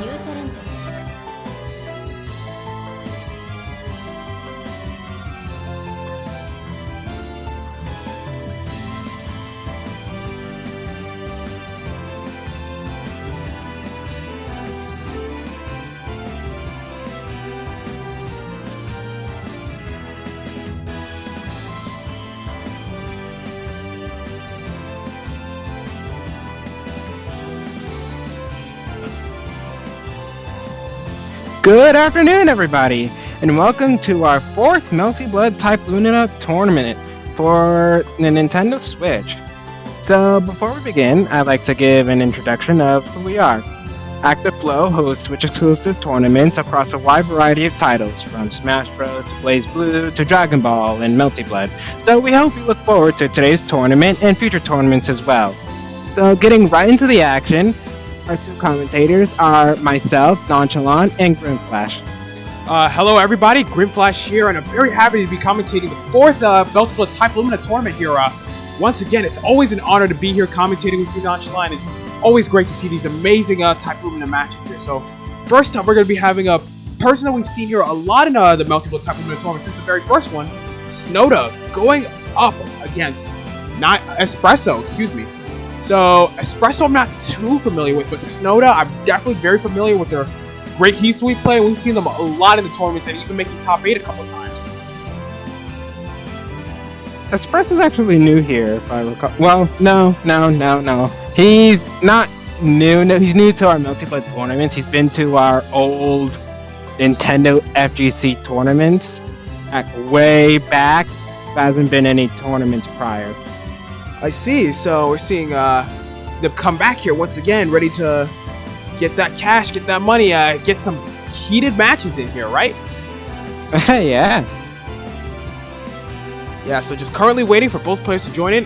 ニューチャレンジャーに託す。Good afternoon, everybody, and welcome to our fourth Multi-Blood Type Luna tournament for the Nintendo Switch. So, before we begin, I'd like to give an introduction of who we are. Active Flow hosts Switch-exclusive tournaments across a wide variety of titles, from Smash Bros. To Blaze Blue to Dragon Ball and Multi-Blood. So we hope you look forward to today's tournament and future tournaments as well. So, getting right into the action, our two commentators are myself, Nonchalant, and Grimflash. Hello everybody, Grimflash here, and I'm very happy to be commentating the fourth Multi-Blood Type Luna tournament here. Once again, it's always an honor to be here commentating with you, Nonchalant. It's always great to see these amazing Type Luna matches here. So, first up, we're going to be having a person that we've seen here a lot in the Multi-Blood Type Luna tournament since the very first one, Snowda, going up against Espresso, excuse me. So, Espresso I'm not too familiar with, but Snowda I'm definitely very familiar with their great heat sweep play. We've seen them a lot in the tournaments and even making top 8 a couple times. Espresso's actually new here, if I recall. Well, no. He's not new. No, he's new to our Multi-Blood tournaments. He's been to our old Nintendo FGC tournaments way back. There hasn't been any tournaments prior. I see. So we're seeing them come back here once again, ready to get that cash, get that money, get some heated matches in here, right? Yeah. Yeah, so just currently waiting for both players to join in.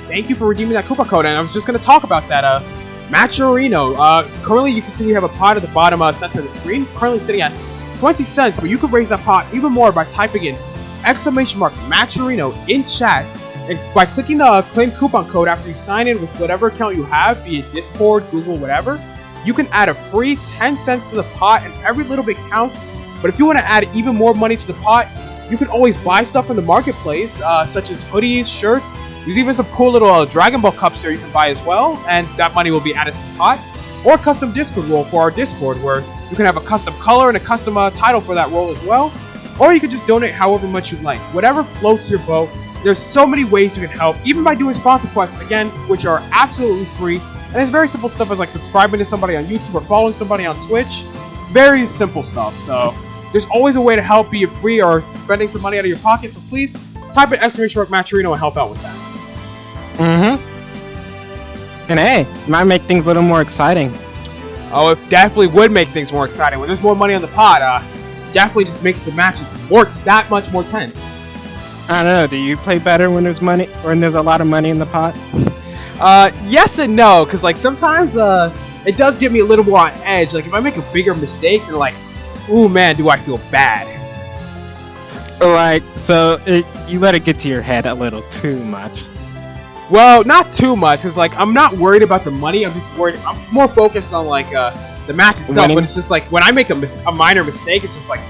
Thank you for redeeming that coupon code, and I was just going to talk about that. Matcherino. Currently, you can see we have a pot at the bottom center of the screen, currently sitting at 20 cents, but you can raise that pot even more by typing in !Matcherino in chat. And by clicking the claim coupon code after you sign in with whatever account you have, be it Discord, Google, whatever, you can add a free 10 cents to the pot, and every little bit counts. But if you want to add even more money to the pot, you can always buy stuff from the marketplace, such as hoodies, shirts. There's even some cool little Dragon Ball cups here you can buy as well, and that money will be added to the pot. Or a custom Discord role for our Discord, where you can have a custom color and a custom title for that role as well. Or you can just donate however much you like. Whatever floats your boat. There's so many ways you can help, even by doing sponsor quests, again, which are absolutely free. And it's very simple stuff as like subscribing to somebody on YouTube or following somebody on Twitch. Very simple stuff. So there's always a way to help, be it free or spending some money out of your pocket. So please type in !Matcherino and help out with that. And hey, it might make things a little more exciting. Oh, it definitely would make things more exciting. When there's more money on the pot, definitely just makes the matches that much more tense. I don't know, do you play better when there's money, when there's a lot of money in the pot? Yes and no, because like sometimes it does get me a little more on edge. Like if I make a bigger mistake, then like, ooh man, do I feel bad. Right, so you let it get to your head a little too much. Well, not too much, because like I'm not worried about the money. I'm more focused on like the match itself. Winning? But it's just like when I make a minor mistake, it's just like,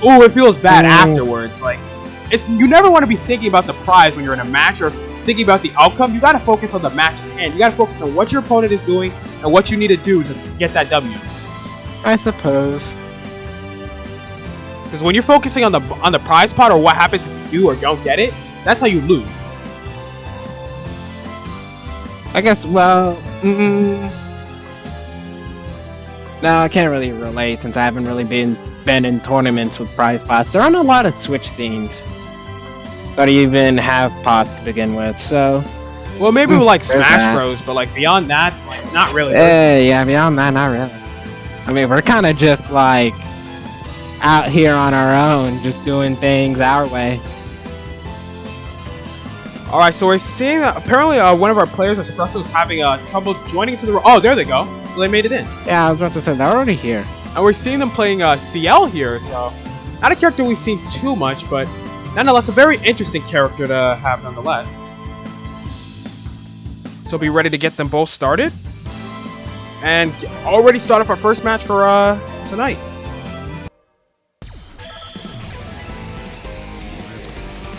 ooh, it feels bad afterwards. Like you never want to be thinking about the prize when you're in a match or thinking about the outcome. You got to focus on the match at hand. You got to focus on what your opponent is doing and what you need to do to get that W. I suppose. Because when you're focusing on the prize pot or what happens if you do or don't get it, that's how you lose. I guess, well, no, I can't really relate since I haven't really been in tournaments with prize pots. There aren't a lot of Switch scenes that even have pots to begin with, so... Well, maybe with like Smash Bros, but like beyond that, like not really. Yeah, beyond that, not really. I mean, we're kind of just like out here on our own, just doing things our way. Alright, so we're seeing apparently one of our players, Espresso, is having trouble joining to the... Oh, there they go. So they made it in. Yeah, I was about to say, they're already here. And we're seeing them playing CL here, so... Not a character we've seen too much, but nonetheless, a very interesting character to have nonetheless. So be ready to get them both started. and already start off our first match for tonight.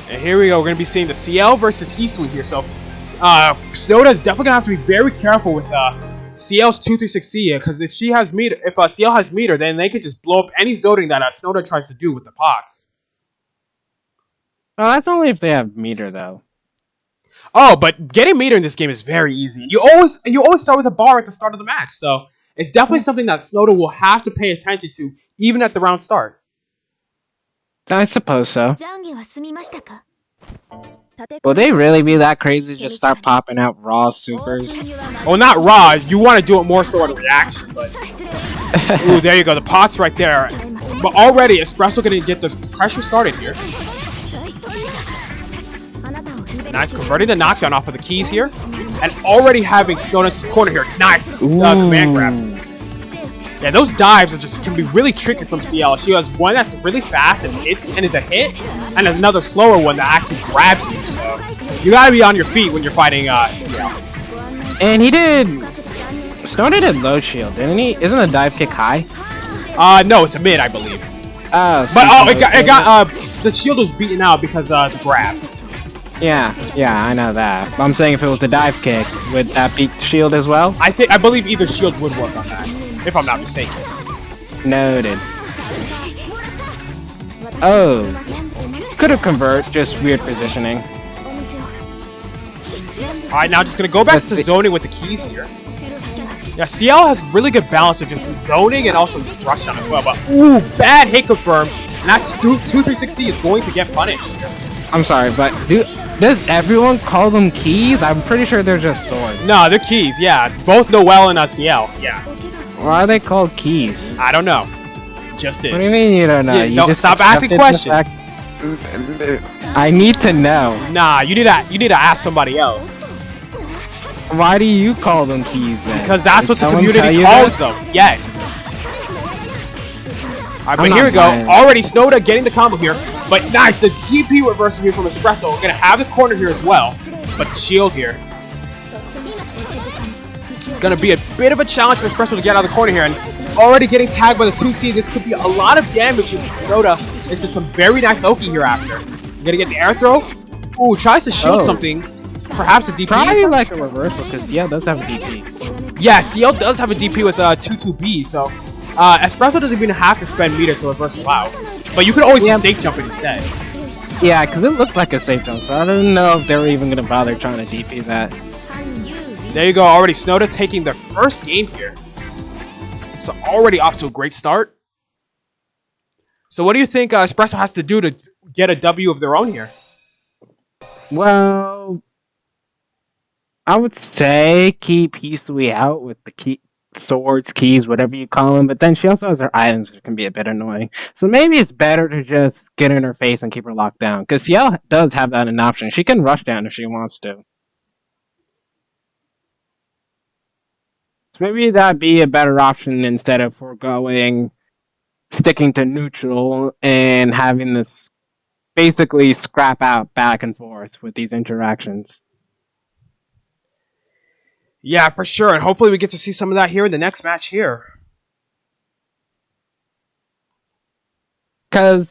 And here we go. We're going to be seeing the CL versus Hisui here. So Snowda is definitely going to have to be very careful with CL's 236C, because if CL has meter, then they could just blow up any zoning that Snowda tries to do with the pots. Well, that's only if they have meter, though. Oh, but getting meter in this game is very easy. You always start with a bar at the start of the match, so it's definitely something that Snowda will have to pay attention to, even at the round start. I suppose so. Will they really be that crazy to just start popping out raw supers? Well, not raw. You want to do it more so on reaction, but... Ooh, there you go. The pot's right there. But already, Espresso going to get this pressure started here. Nice, converting the knockdown off of the keys here. And already having Snowda to the corner here. Nice command grab. Yeah, those dives can be really tricky from CL. She has one that's really fast and is a hit, and another slower one that actually grabs you. So you gotta be on your feet when you're fighting CL. And Snowda did low shield, didn't he? Isn't a dive kick high? No, it's a mid, I believe. Oh, but it got the shield was beaten out because the grab. Yeah, I know that. But I'm saying if it was the dive kick, would that beat shield as well? I believe either shield would work on that, if I'm not mistaken. Noted. Oh, could have convert, just weird positioning. All right, now just gonna go back to zoning with the keys here. Yeah, CL has really good balance of just zoning and also just rushdown as well. But ooh, bad hit confirm, and that's 236C is going to get punished. I'm sorry, but does everyone call them keys? I'm pretty sure they're just swords. No, they're keys, yeah. Both Noel and CL, yeah. Why are they called keys? I don't know. Just is. What do you mean you don't know? Yeah, Just stop asking questions. I need to know. Nah, you need to ask somebody else. Why do you call them keys then? Because that's what the community calls them. Yes. Alright, but here we go. Already Snowda getting the combo here. But nice, the DP reversal here from Espresso. We're going to have the corner here as well. But the shield here. It's going to be a bit of a challenge for Espresso to get out of the corner here. And already getting tagged by the 2C. This could be a lot of damage with Snowda into some very nice Oki here after. You're going to get the air throw. Ooh, tries to shield something. Perhaps a DP. Probably like a reversal, because CL does have a DP. Yeah, CL does have a DP with 2-2B, so Espresso doesn't even have to spend meter to reversal out. But you could always just safe jump it instead. Yeah, because it looked like a safe jump, so I don't know if they were even going to bother trying to DP that. There you go, already Snowda taking their first game here. So already off to a great start. So what do you think Espresso has to do to get a W of their own here? Well, I would say keep Hisui out with the swords, keys, whatever you call them, but then she also has her items, which can be a bit annoying. So maybe it's better to just get in her face and keep her locked down, because CL does have that an option. She can rush down if she wants to. So maybe that'd be a better option instead of sticking to neutral and having this basically scrap out back and forth with these interactions. Yeah, for sure, and hopefully we get to see some of that here in the next match here. Because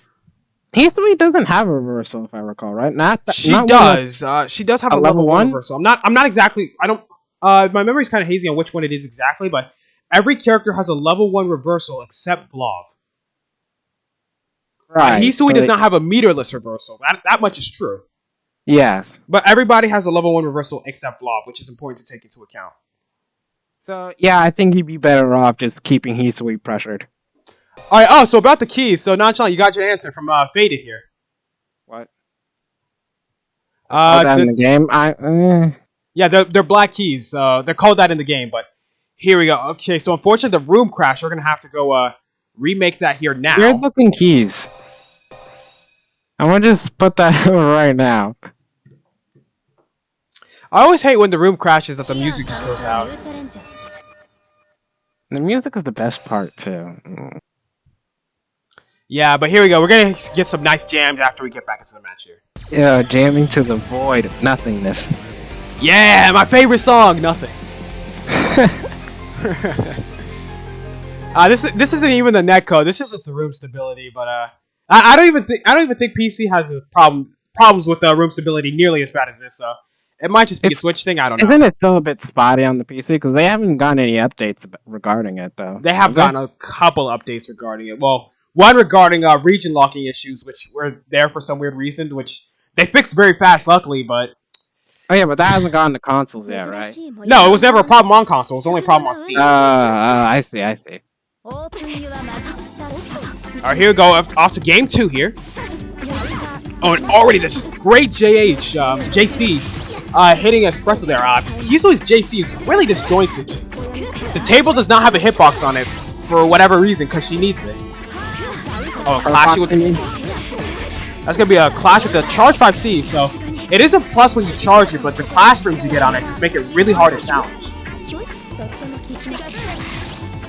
Hisui doesn't have a reversal, if I recall, right? She does have a level 1 reversal. I'm not exactly. I don't. My memory's kind of hazy on which one it is exactly, but every character has a level 1 reversal except Vlav. Right. Hisui does not have a meterless reversal. That much is true. Yes. But everybody has a level 1 reversal except Vlav, which is important to take into account. So, yeah, I think you'd be better off just keeping Hisui pressured. Alright, so about the keys. So, Nonchalant, you got your answer from Faded here. What? In the game? Yeah, they're black keys. They're called that in the game, but here we go. Okay, so unfortunately, the room crash. We're going to have to go remake that here now. Weird looking keys. I'm going to just put that right now. I always hate when the room crashes that the music just goes out. The music is the best part, too. Yeah, but here we go. We're going to get some nice jams after we get back into the match here. Yeah, jamming to the void of nothingness. Yeah, my favorite song, Nothing. This isn't even the netcode. This is just the room stability. But I don't even think PC has a problems with room stability nearly as bad as this. So it might just be a Switch thing. I don't know. Isn't it still a bit spotty on the PC? Because they haven't gotten any updates regarding it, though. They have gotten a couple updates regarding it. Well, one regarding region locking issues, which were there for some weird reason, which they fixed very fast, luckily. But oh yeah, but that hasn't gotten to consoles yet, right? No, it was never a problem on console. It was only a problem on Steam. I see. Alright, here we go. Off to game 2 here. Oh, and already there's just great JC hitting Espresso there. Hisui's JC is really disjointed. The table does not have a hitbox on it for whatever reason, because she needs it. Oh, clashing with that's gonna be a clash with the Charge 5C, so it is a plus when you charge it, but the clash rooms you get on it just make it really hard to challenge.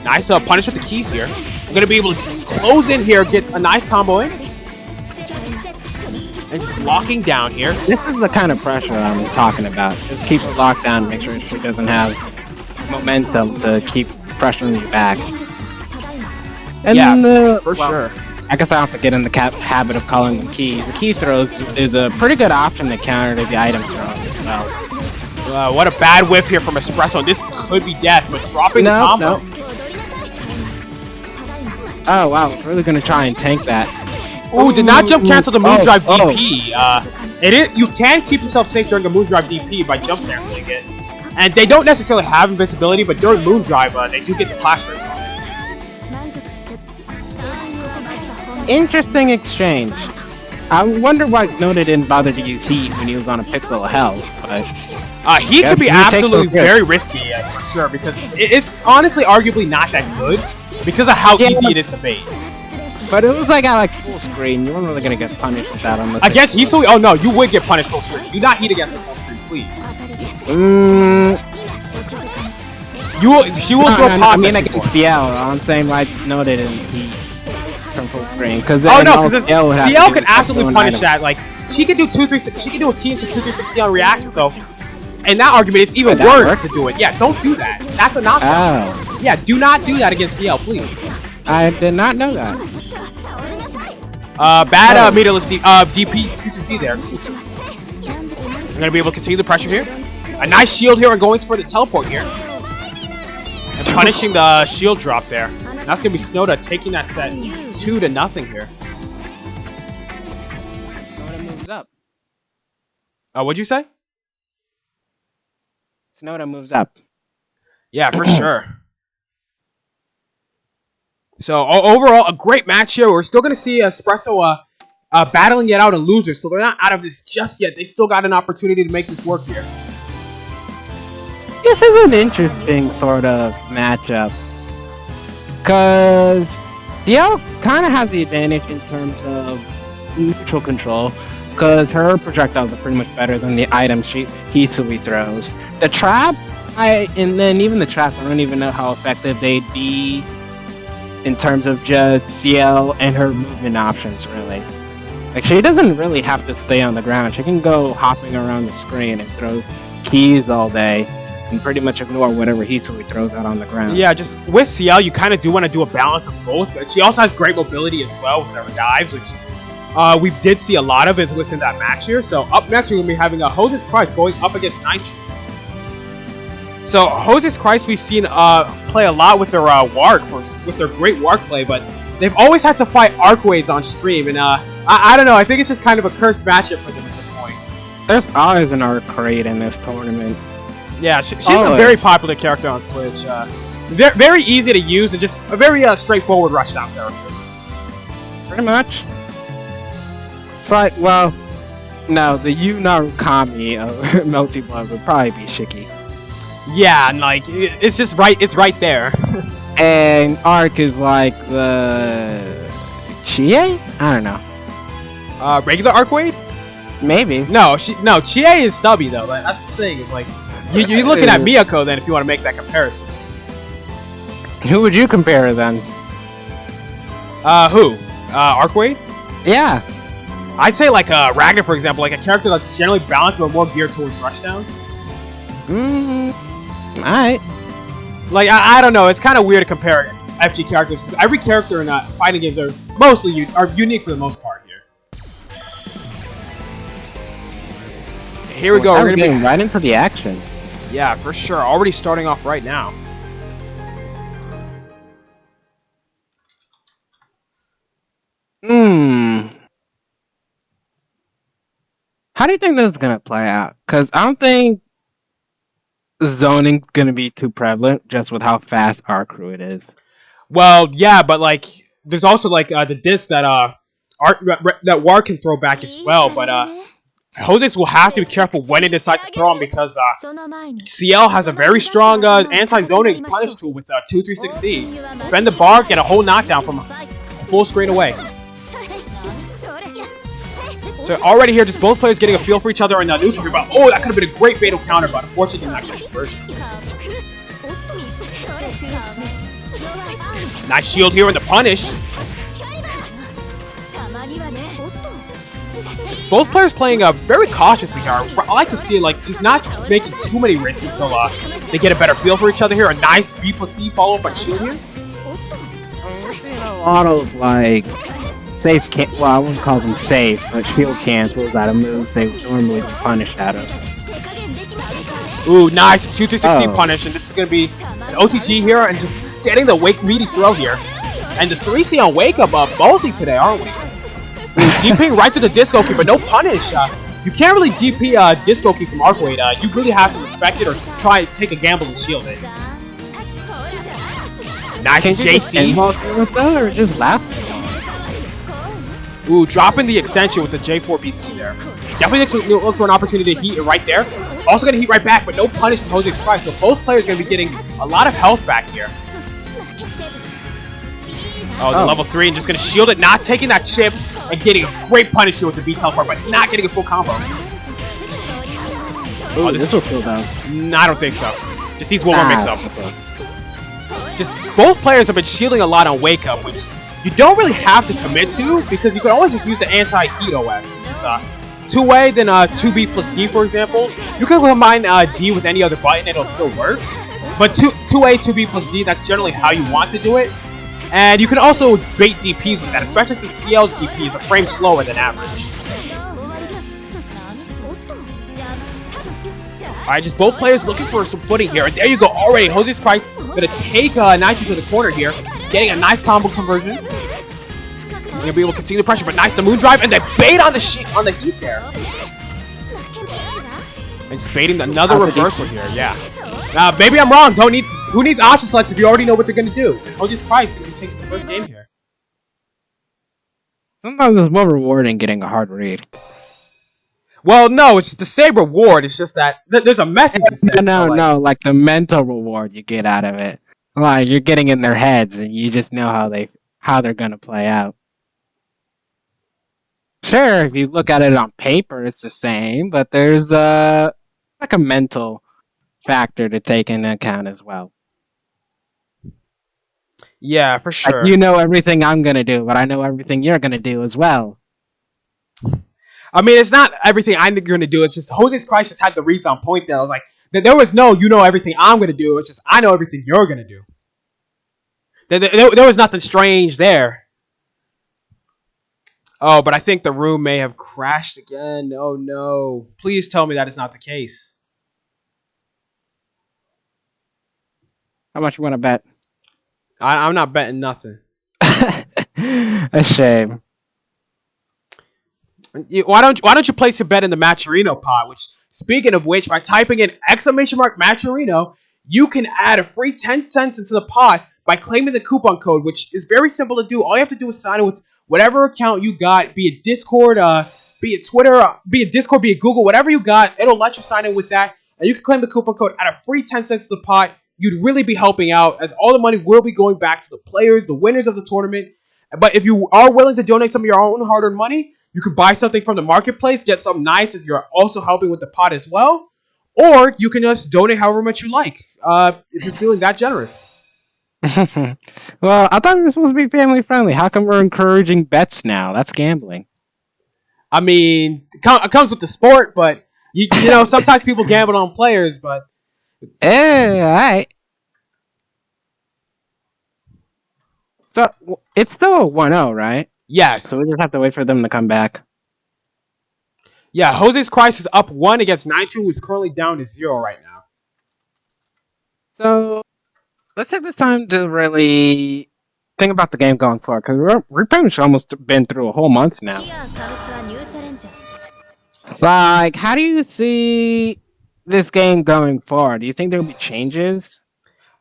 Nice punish with the keys here. I'm gonna be able to close in here, get a nice combo in. And just locking down here. This is the kind of pressure I'm talking about. Just keep it locked down, make sure she doesn't have momentum to keep pressuring you back. And yeah, for sure. I guess I don't forget in the habit of calling them keys. The key throws is a pretty good option to counter the item throw as well. What a bad whiff here from Espresso. This could be death, but dropping the combo. No. Oh wow, really gonna try and tank that. Ooh, did not jump cancel the Moondrive DP. You can keep yourself safe during a Moondrive DP by jump canceling it. And they don't necessarily have invincibility, but during Moondrive, they do get the clash rates on it. Interesting exchange. I wonder why Snowda didn't bother to use heat when he was on a pixel of health, but heat could be absolutely very risky for sure, because it's honestly arguably not that good because of how easy it is to bait. But it was like at full screen. You weren't really gonna get punished with that unless against Hisui. Oh no, you would get punished full screen. Do not heat against her full screen, please. She will throw pots. I mean against CL. I'm saying like Snowda didn't heat from full screen because CL can absolutely punish that. Like she can do 2-3. She can do a key into 2-3-60 on reaction. So in that argument, it's even worse to do it. Yeah, don't do that. That's a knockdown. Oh. Yeah, do not do that against CL, please. I did not know that. Bad meterless DP 2-2C there. I'm gonna be able to continue the pressure here. A nice shield here and going for the teleport here. And punishing the shield drop there. And that's gonna be Snowda taking that set 2-0 here. Snowda moves up. What'd you say? Snowda moves up. Yeah, for sure. So overall, a great match here. We're still going to see Espresso battling it out in losers, so they're not out of this just yet. They still got an opportunity to make this work here. This is an interesting sort of matchup, because DL kind of has the advantage in terms of neutral control, because her projectiles are pretty much better than the items Hisui throws. The traps, and then even the traps, I don't even know how effective they'd be in terms of just CL and her movement options, really. Like, she doesn't really have to stay on the ground. She can go hopping around the screen and throw keys all day and pretty much ignore whatever Hisui throws out on the ground. Yeah, just with CL, you kind of do want to do a balance of both. But she also has great mobility as well with her dives, which we did see a lot of it within that match here. So up next, we're going to be having a Hoses Christ going up against Nitro. So Hoses Christ, we've seen play a lot with their Warg, with their great Warg play, but they've always had to fight Arcwades on stream, and I don't know, I think it's just kind of a cursed matchup for them at this point. There's always an Arcwade in this tournament. Yeah, she's a very popular character on Switch. Very easy to use and just a very straightforward rushdown character. Pretty much. It's like, well, no, the Narukami of Melty Blood would probably be Shiki. Yeah, and like it's just right. It's right there. And Arc is like the Chie? I don't know. Regular Arcwade? Maybe. No, Chie is stubby though. That's the thing. It's like you're looking at Miyako then if you want to make that comparison. Who would you compare then? Who? Arcwade? Yeah. I'd say like Ragnar, for example, like a character that's generally balanced but more geared towards rushdown. Alright. Like, I don't know. It's kind of weird to compare FG characters because every character in fighting games are mostly unique for the most part here. Here we go. We're getting right into the action. Yeah, for sure. Already starting off right now. How do you think this is gonna play out? Because I don't think zoning's gonna be too prevalent, just with how fast our crew it is. Well, yeah, but like, there's also like the disc that that War can throw back as well. But Jose's will have to be careful when he decides to throw him because CL has a very strong anti-zoning punish tool with 236C. Spend the bar, get a whole knockdown from a full screen away. So already here, just both players getting a feel for each other in the neutral here. But oh, that could have been a great fatal counter, but unfortunately not get conversion. Nice shield here in the punish. Just both players playing very cautiously here. I like to see it like just not making too many risks until they get a better feel for each other here. A nice B plus C follow up by shield here. We're seeing a lot of like safe well, I wouldn't call them safe, but shield cancels out of moves they would normally be punished out of. Ooh, nice 236C punish, and this is gonna be an OTG here, and just getting the meaty throw here, and the 3C on wake up ballsy today, aren't we? Ooh, DPing right to the disco key, but no punish. You can't really DP disco key from Arcwade. You really have to respect it or try to take a gamble and shield it. Nice JC. With that, or just last? Ooh, dropping the extension with the J4BC there. Definitely look for an opportunity to heat it right there. Also going to heat right back, but no punish from Jose's Price. So both players are going to be getting a lot of health back here. Oh, the level 3 and just going to shield it, not taking that chip and getting a great punish here with the B teleport, but not getting a full combo. Ooh, this will kill down. No, I don't think so. Just needs one more mix up. Just both players have been shielding a lot on Wake Up, which you don't really have to commit to because you can always just use the anti-heat OS, which is 2A, then 2B plus D, for example. You can combine D with any other button, it'll still work. But 2A, 2B plus D, that's generally how you want to do it. And you can also bait DPs with that, especially since CL's DP is a frame slower than average. Alright, just both players looking for some footing here. And there you go, already. Jose's Price going to take Nitro to the corner here, getting a nice combo conversion. You're going to be able to continue the pressure, but nice the moon drive, and they bait on the heat there. And just baiting another reversal here, yeah. Maybe I'm wrong. Who needs option selects if you already know what they're going to do? And Jose's Price going to be taking the first game here. Sometimes it's more rewarding getting a hard read. Well, no, it's the same reward. It's just that there's a message. No, like the mental reward you get out of it. Like you're getting in their heads, and you just know how they're gonna play out. Sure, if you look at it on paper, it's the same, but there's like a mental factor to take into account as well. Yeah, for sure. Like, you know everything I'm gonna do, but I know everything you're gonna do as well. I mean, it's not everything I'm going to do. It's just Jose's Christ just had the reads on point there. I was like, there was no, you know everything I'm going to do. It's just, I know everything you're going to do. There was nothing strange there. Oh, but I think the room may have crashed again. Oh, no. Please tell me that is not the case. How much you want to bet? I'm not betting nothing. A shame. Why don't you place your bet in the Matcherino pot? Which, speaking of which, by typing in !Matcherino, you can add a free 10 cents into the pot by claiming the coupon code, which is very simple to do. All you have to do is sign in with whatever account you got, be it Discord, be it Twitter, be it Discord, be it Google, whatever you got. It'll let you sign in with that, and you can claim the coupon code, add a free 10 cents to the pot. You'd really be helping out, as all the money will be going back to the players, the winners of the tournament. But if you are willing to donate some of your own hard-earned money, you could buy something from the marketplace, get something nice as you're also helping with the pot as well. Or you can just donate however much you like, if you're feeling that generous. Well, I thought we were supposed to be family friendly. How come we're encouraging bets now? That's gambling. I mean, it comes with the sport, but you know, sometimes people gamble on players, but... Hey, alright. So it's still a 1-0, right? So we Yes. just have to wait for them to come back. Yeah, Jose's Christ is up 1 against Nitro, who's currently down to 0 right now. So let's take this time to really think about the game going forward, because we're pretty much almost been through a whole month now. Like, how do you see this game going forward? Do you think there will be changes?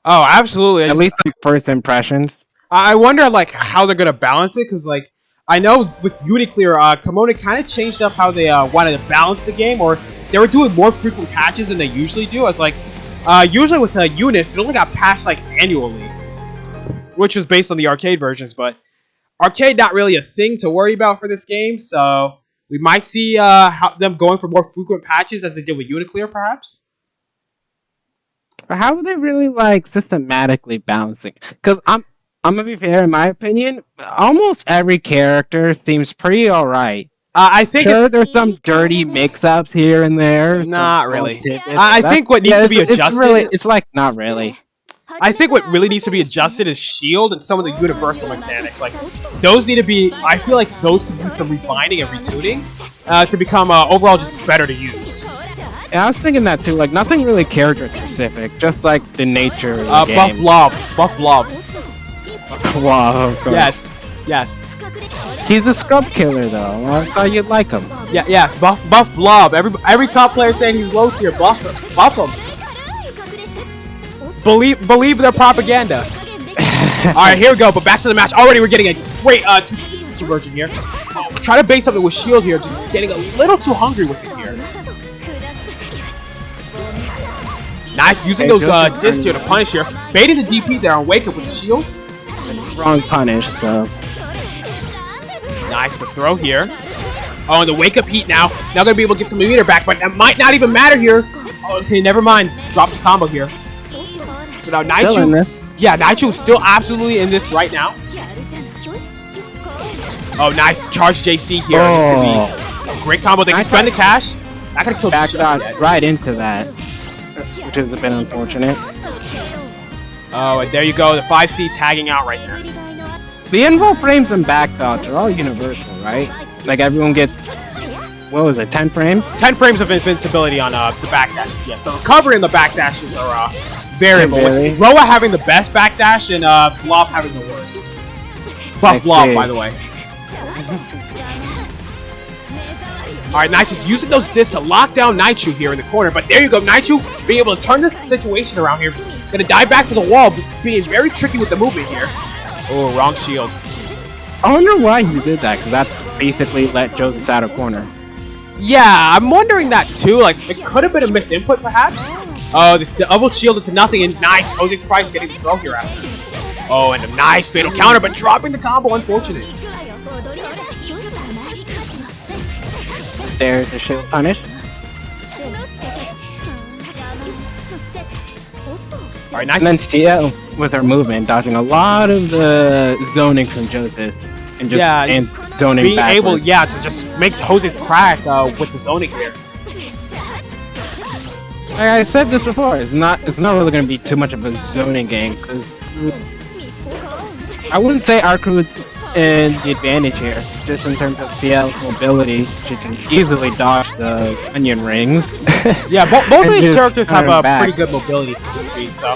Oh, absolutely. At least like first impressions. I wonder like how they're gonna balance it, because like I know with Uniclear, Kimono kind of changed up how they wanted to balance the game, or they were doing more frequent patches than they usually do. As like usually with Eunice, it only got patched like annually, which was based on the arcade versions. But arcade not really a thing to worry about for this game, so we might see them going for more frequent patches as they did with Uniclear, perhaps. But how would they really like systematically balance it? Because I'm gonna be fair, in my opinion, almost every character seems pretty alright. I think Sure, there's some dirty mix-ups here and there. Not some really. tidbits, I but think what needs to be it's adjusted. really, it's like not really. I think what really needs to be adjusted is shield and some of the universal mechanics. Like those need to be. I feel like those could use some refining and retuning to become overall just better to use. Yeah, I was thinking that too. Like nothing really character specific, just like the nature of the Buff game. Buff Love. Wow, of course. Yes, yes. He's a scrub killer though. I thought you'd like him. Yeah, yes. Buff Blob. Every top player saying he's low tier. Buff him. Believe their propaganda. All right, here we go. But back to the match. Already, we're getting a great 2-6 conversion here. Oh, try to base something with shield here. Just getting a little too hungry with it here. Nice, using those discs here to punish here. Baiting the DP there on Wake Up with the shield. Wrong punish, so. Nice, the throw here. Oh, and the Wake Up heat now. Now gonna be able to get some meter back, but that might not even matter here. Oh, okay, never mind. Drops the combo here. So now Naichu. Yeah, Naichu is still absolutely in this right now. Oh, nice. Charge JC here. This could be a great combo. They can spend the cash. That could have killed back the right into that, which is a bit unfortunate. Oh, and there you go. The 5C tagging out right there. The invul frames and back dodge are all universal, right? Like everyone gets, what was it, 10 frames? 10 frames of invincibility on the backdashes, yes. The recovery and the backdashes are variable. Really? With Roa having the best backdash and Blob having the worst. Buff Blob, by the way. Alright, nice. Just using those discs to lock down Naichu here in the corner. But there you go, Naichu being able to turn this situation around here. Gonna dive back to the wall, being very tricky with the movement here. Oh, wrong shield. I wonder why he did that, because that basically let Joseph out of corner. Yeah, I'm wondering that too. Like, it could have been a misinput, perhaps. Oh, the double shield into nothing, and nice. Jose's Christ getting the throw here after. Oh, and a nice fatal counter, but dropping the combo, unfortunate. There's the shield punish. Alright, nice. And then Tia with her movement, dodging a lot of the zoning from Joseph. And just, zoning being backwards. able, to just make Jose's crack with the zoning here. Like I said this before, it's not really going to be too much of a zoning game, because I wouldn't say our crew is in the advantage here, just in terms of CL's mobility. She can easily dodge the onion rings. Yeah, both of these characters have a back. pretty good mobility speed, so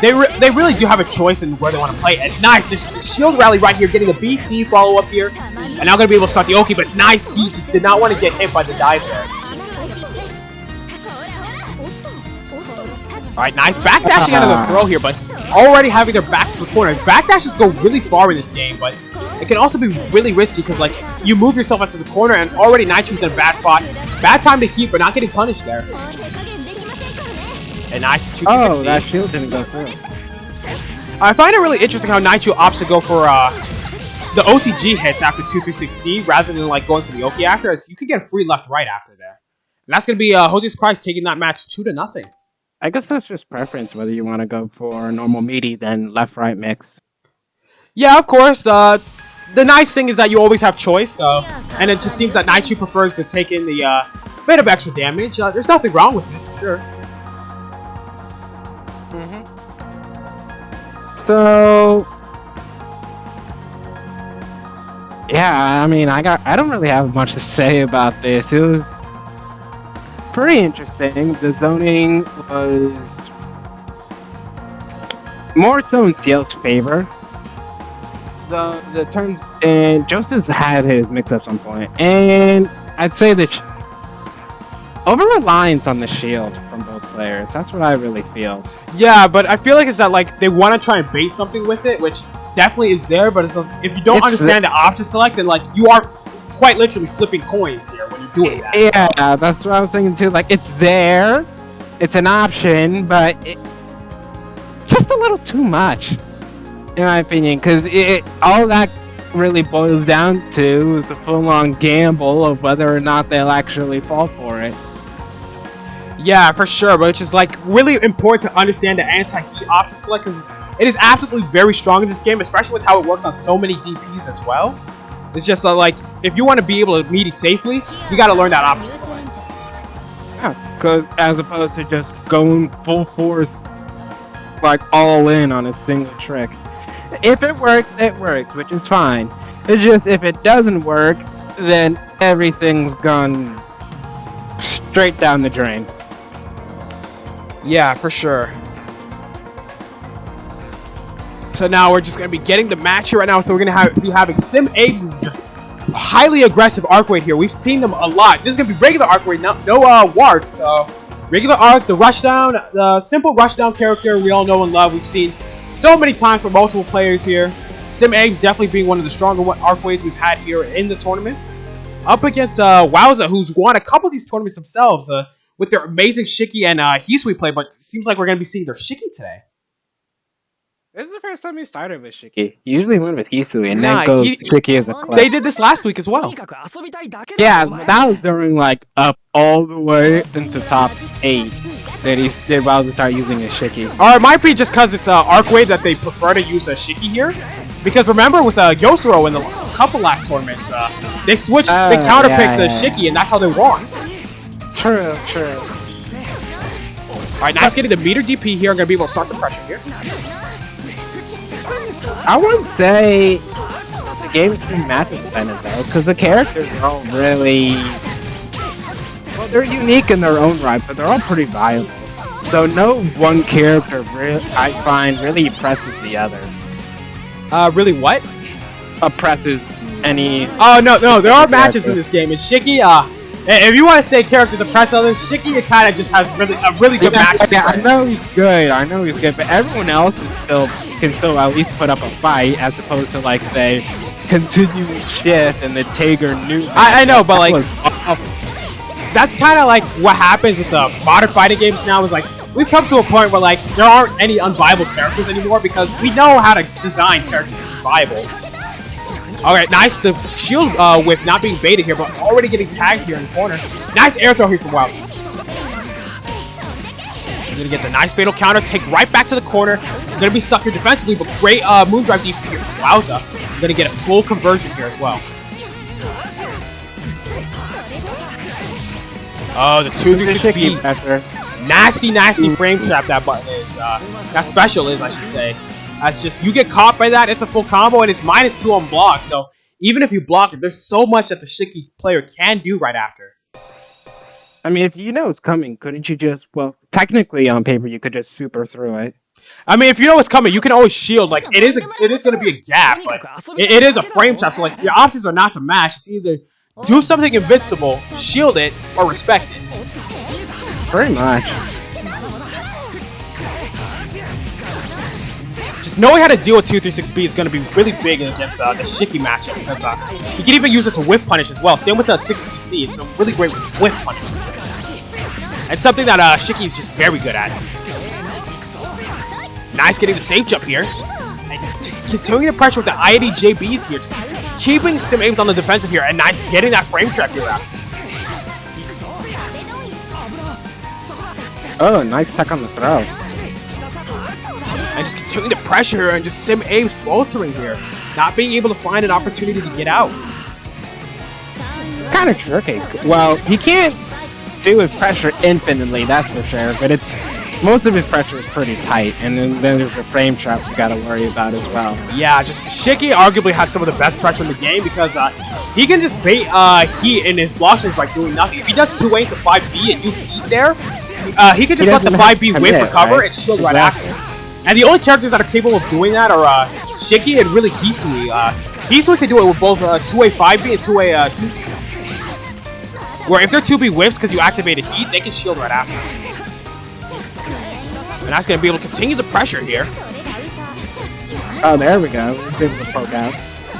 they really do have a choice in where they want to play. And nice, there's the shield rally right here, getting a BC follow up here, and now gonna be able to start the Oki. But nice, he just did not want to get hit by the dive there. All right, nice backdashing out of the throw here, but already having their back to the corner. Backdashes go really far in this game, but it can also be really risky because, like, you move yourself out to the corner and already Naichu's in a bad spot. Bad time to heat, but not getting punished there. And nice 2-6. Oh, that shield didn't go through. I find it really interesting how Naichu opts to go for the OTG hits after 2-3-6C rather than like going for the Oki after, as you could get a free left-right after there. And that's going to be Jose's Christ taking that match 2-0. I guess that's just preference, whether you want to go for normal meaty than left-right mix. Yeah, of course. The nice thing is that you always have choice, and it just seems that Naichu prefers to take in the bit of extra damage. There's nothing wrong with it, sure. So, Yeah, I mean, I don't really have much to say about this. It was pretty interesting. The zoning was more so in CL's favor. The turns and Joseph had his mix-ups on point, and I'd say that over reliance on the shield from both players. That's what I really feel. Yeah, but I feel like it's that like they want to try and base something with it, which definitely is there. But it's like, if you don't understand the option select, then like you are quite literally flipping coins here when you're doing that. Yeah, so. That's what I was thinking too. Like it's there, it's an option, but just a little too much, in my opinion, because all that really boils down to is the full-on gamble of whether or not they'll actually fall for it. Yeah, for sure, but it's just like really important to understand the anti-heat option select because it is absolutely very strong in this game, especially with how it works on so many DPs as well. It's just like if you want to be able to melee safely, you got to learn that option select. Yeah, because as opposed to just going full force, like all in on a single trick. If it works, which is fine. It's just if it doesn't work, then everything's gone straight down the drain. Yeah, for sure. So now we're just going to be getting the match here right now. So we're going to be having Sim Apes is just a highly aggressive arc weight here. We've seen them a lot. This is going to be regular arc weight, no warks. So regular arc, the rushdown, the simple rushdown character we all know and love. We've seen so many times for multiple players here. Sim Apes definitely being one of the stronger arc weights we've had here in the tournaments. Up against Wowza, who's won a couple of these tournaments themselves. With their amazing Shiki and Hisui play, but it seems like we're going to be seeing their Shiki today. This is the first time you started with Shiki. You usually went with Hisui and then goes Shiki as a club. They did this last week as well. Yeah, but that was during like up all the way into top 8 that Wowza start using his Shiki. Or it might be just because it's arc wave that they prefer to use a Shiki here. Because remember with Yosuro in the couple last tournaments, they switched, they counterpicked Shiki and that's how they won. True. Alright, nice getting the meter DP here. I'm going to be able to start some pressure here. I wouldn't say the game is too matchup dependent though, because the characters are all really... Well, they're unique in their own right, but they're all pretty viable. So no one character I find really oppresses the other. Really what? Oppresses any... Oh, no, there are matches in this game. And Shiki, if you want to say characters oppress others, Shiki kind of just has a really good match. Yeah, I know he's good, but everyone else can still at least put up a fight, as opposed to like say continuing shift and the Tager new. I know, but like that's kind of like what happens with the modern fighting games now. Is like we've come to a point where like there aren't any unviable characters anymore because we know how to design characters to be viable. Alright, nice. The shield whip not being baited here, but already getting tagged here in the corner. Nice air throw here from Wowza. You're gonna get the nice fatal counter, take right back to the corner. You're gonna be stuck here defensively, but great Moondrive DP here from Wowza. You're gonna get a full conversion here as well. Oh, the 236B. Nasty frame trap that button is. That special is, I should say. That's just, you get caught by that, it's a full combo, and it's -2 on block. So even if you block it, there's so much that the Shiki player can do right after. I mean, if you know it's coming, couldn't you just, well, technically on paper, you could just super through it. I mean, if you know what's coming, you can always shield. Like, it is going to be a gap, but it is a frame trap. So, like, your options are not to match. It's either do something invincible, shield it, or respect it. Pretty much. Just knowing how to deal with 236B is going to be really big against the Shiki matchup because you can even use it to whiff punish as well. Same with the 6PC, it's a really great whiff punish. It's something that Shiki is just very good at. Nice getting the safe jump here. And just continuing the pressure with the IAD-JBs here. Just keeping Sim Apes on the defensive here. And nice getting that frame trap here out. Oh, nice tech on the throw. And just continuing the pressure and just Sim Apes faltering here. Not being able to find an opportunity to get out. It's kind of tricky. Well, he can't do his pressure infinitely, that's for sure. But it's most of his pressure is pretty tight, and then there's the frame trap you gotta worry about as well. Yeah, just Shiki arguably has some of the best pressure in the game because he can just bait heat in his block strings by doing nothing. If he does 2A to 5B and you heat there, he can just let the 5B whip recover and shield right after. And the only characters that are capable of doing that are Shiki and really Hisui. Hisui can do it with both 2A 5B and 2A 2B. Where if they're 2B whiffs because you activated heat, they can shield right after. And that's going to be able to continue the pressure here. Oh, there we go. We're able to poke out.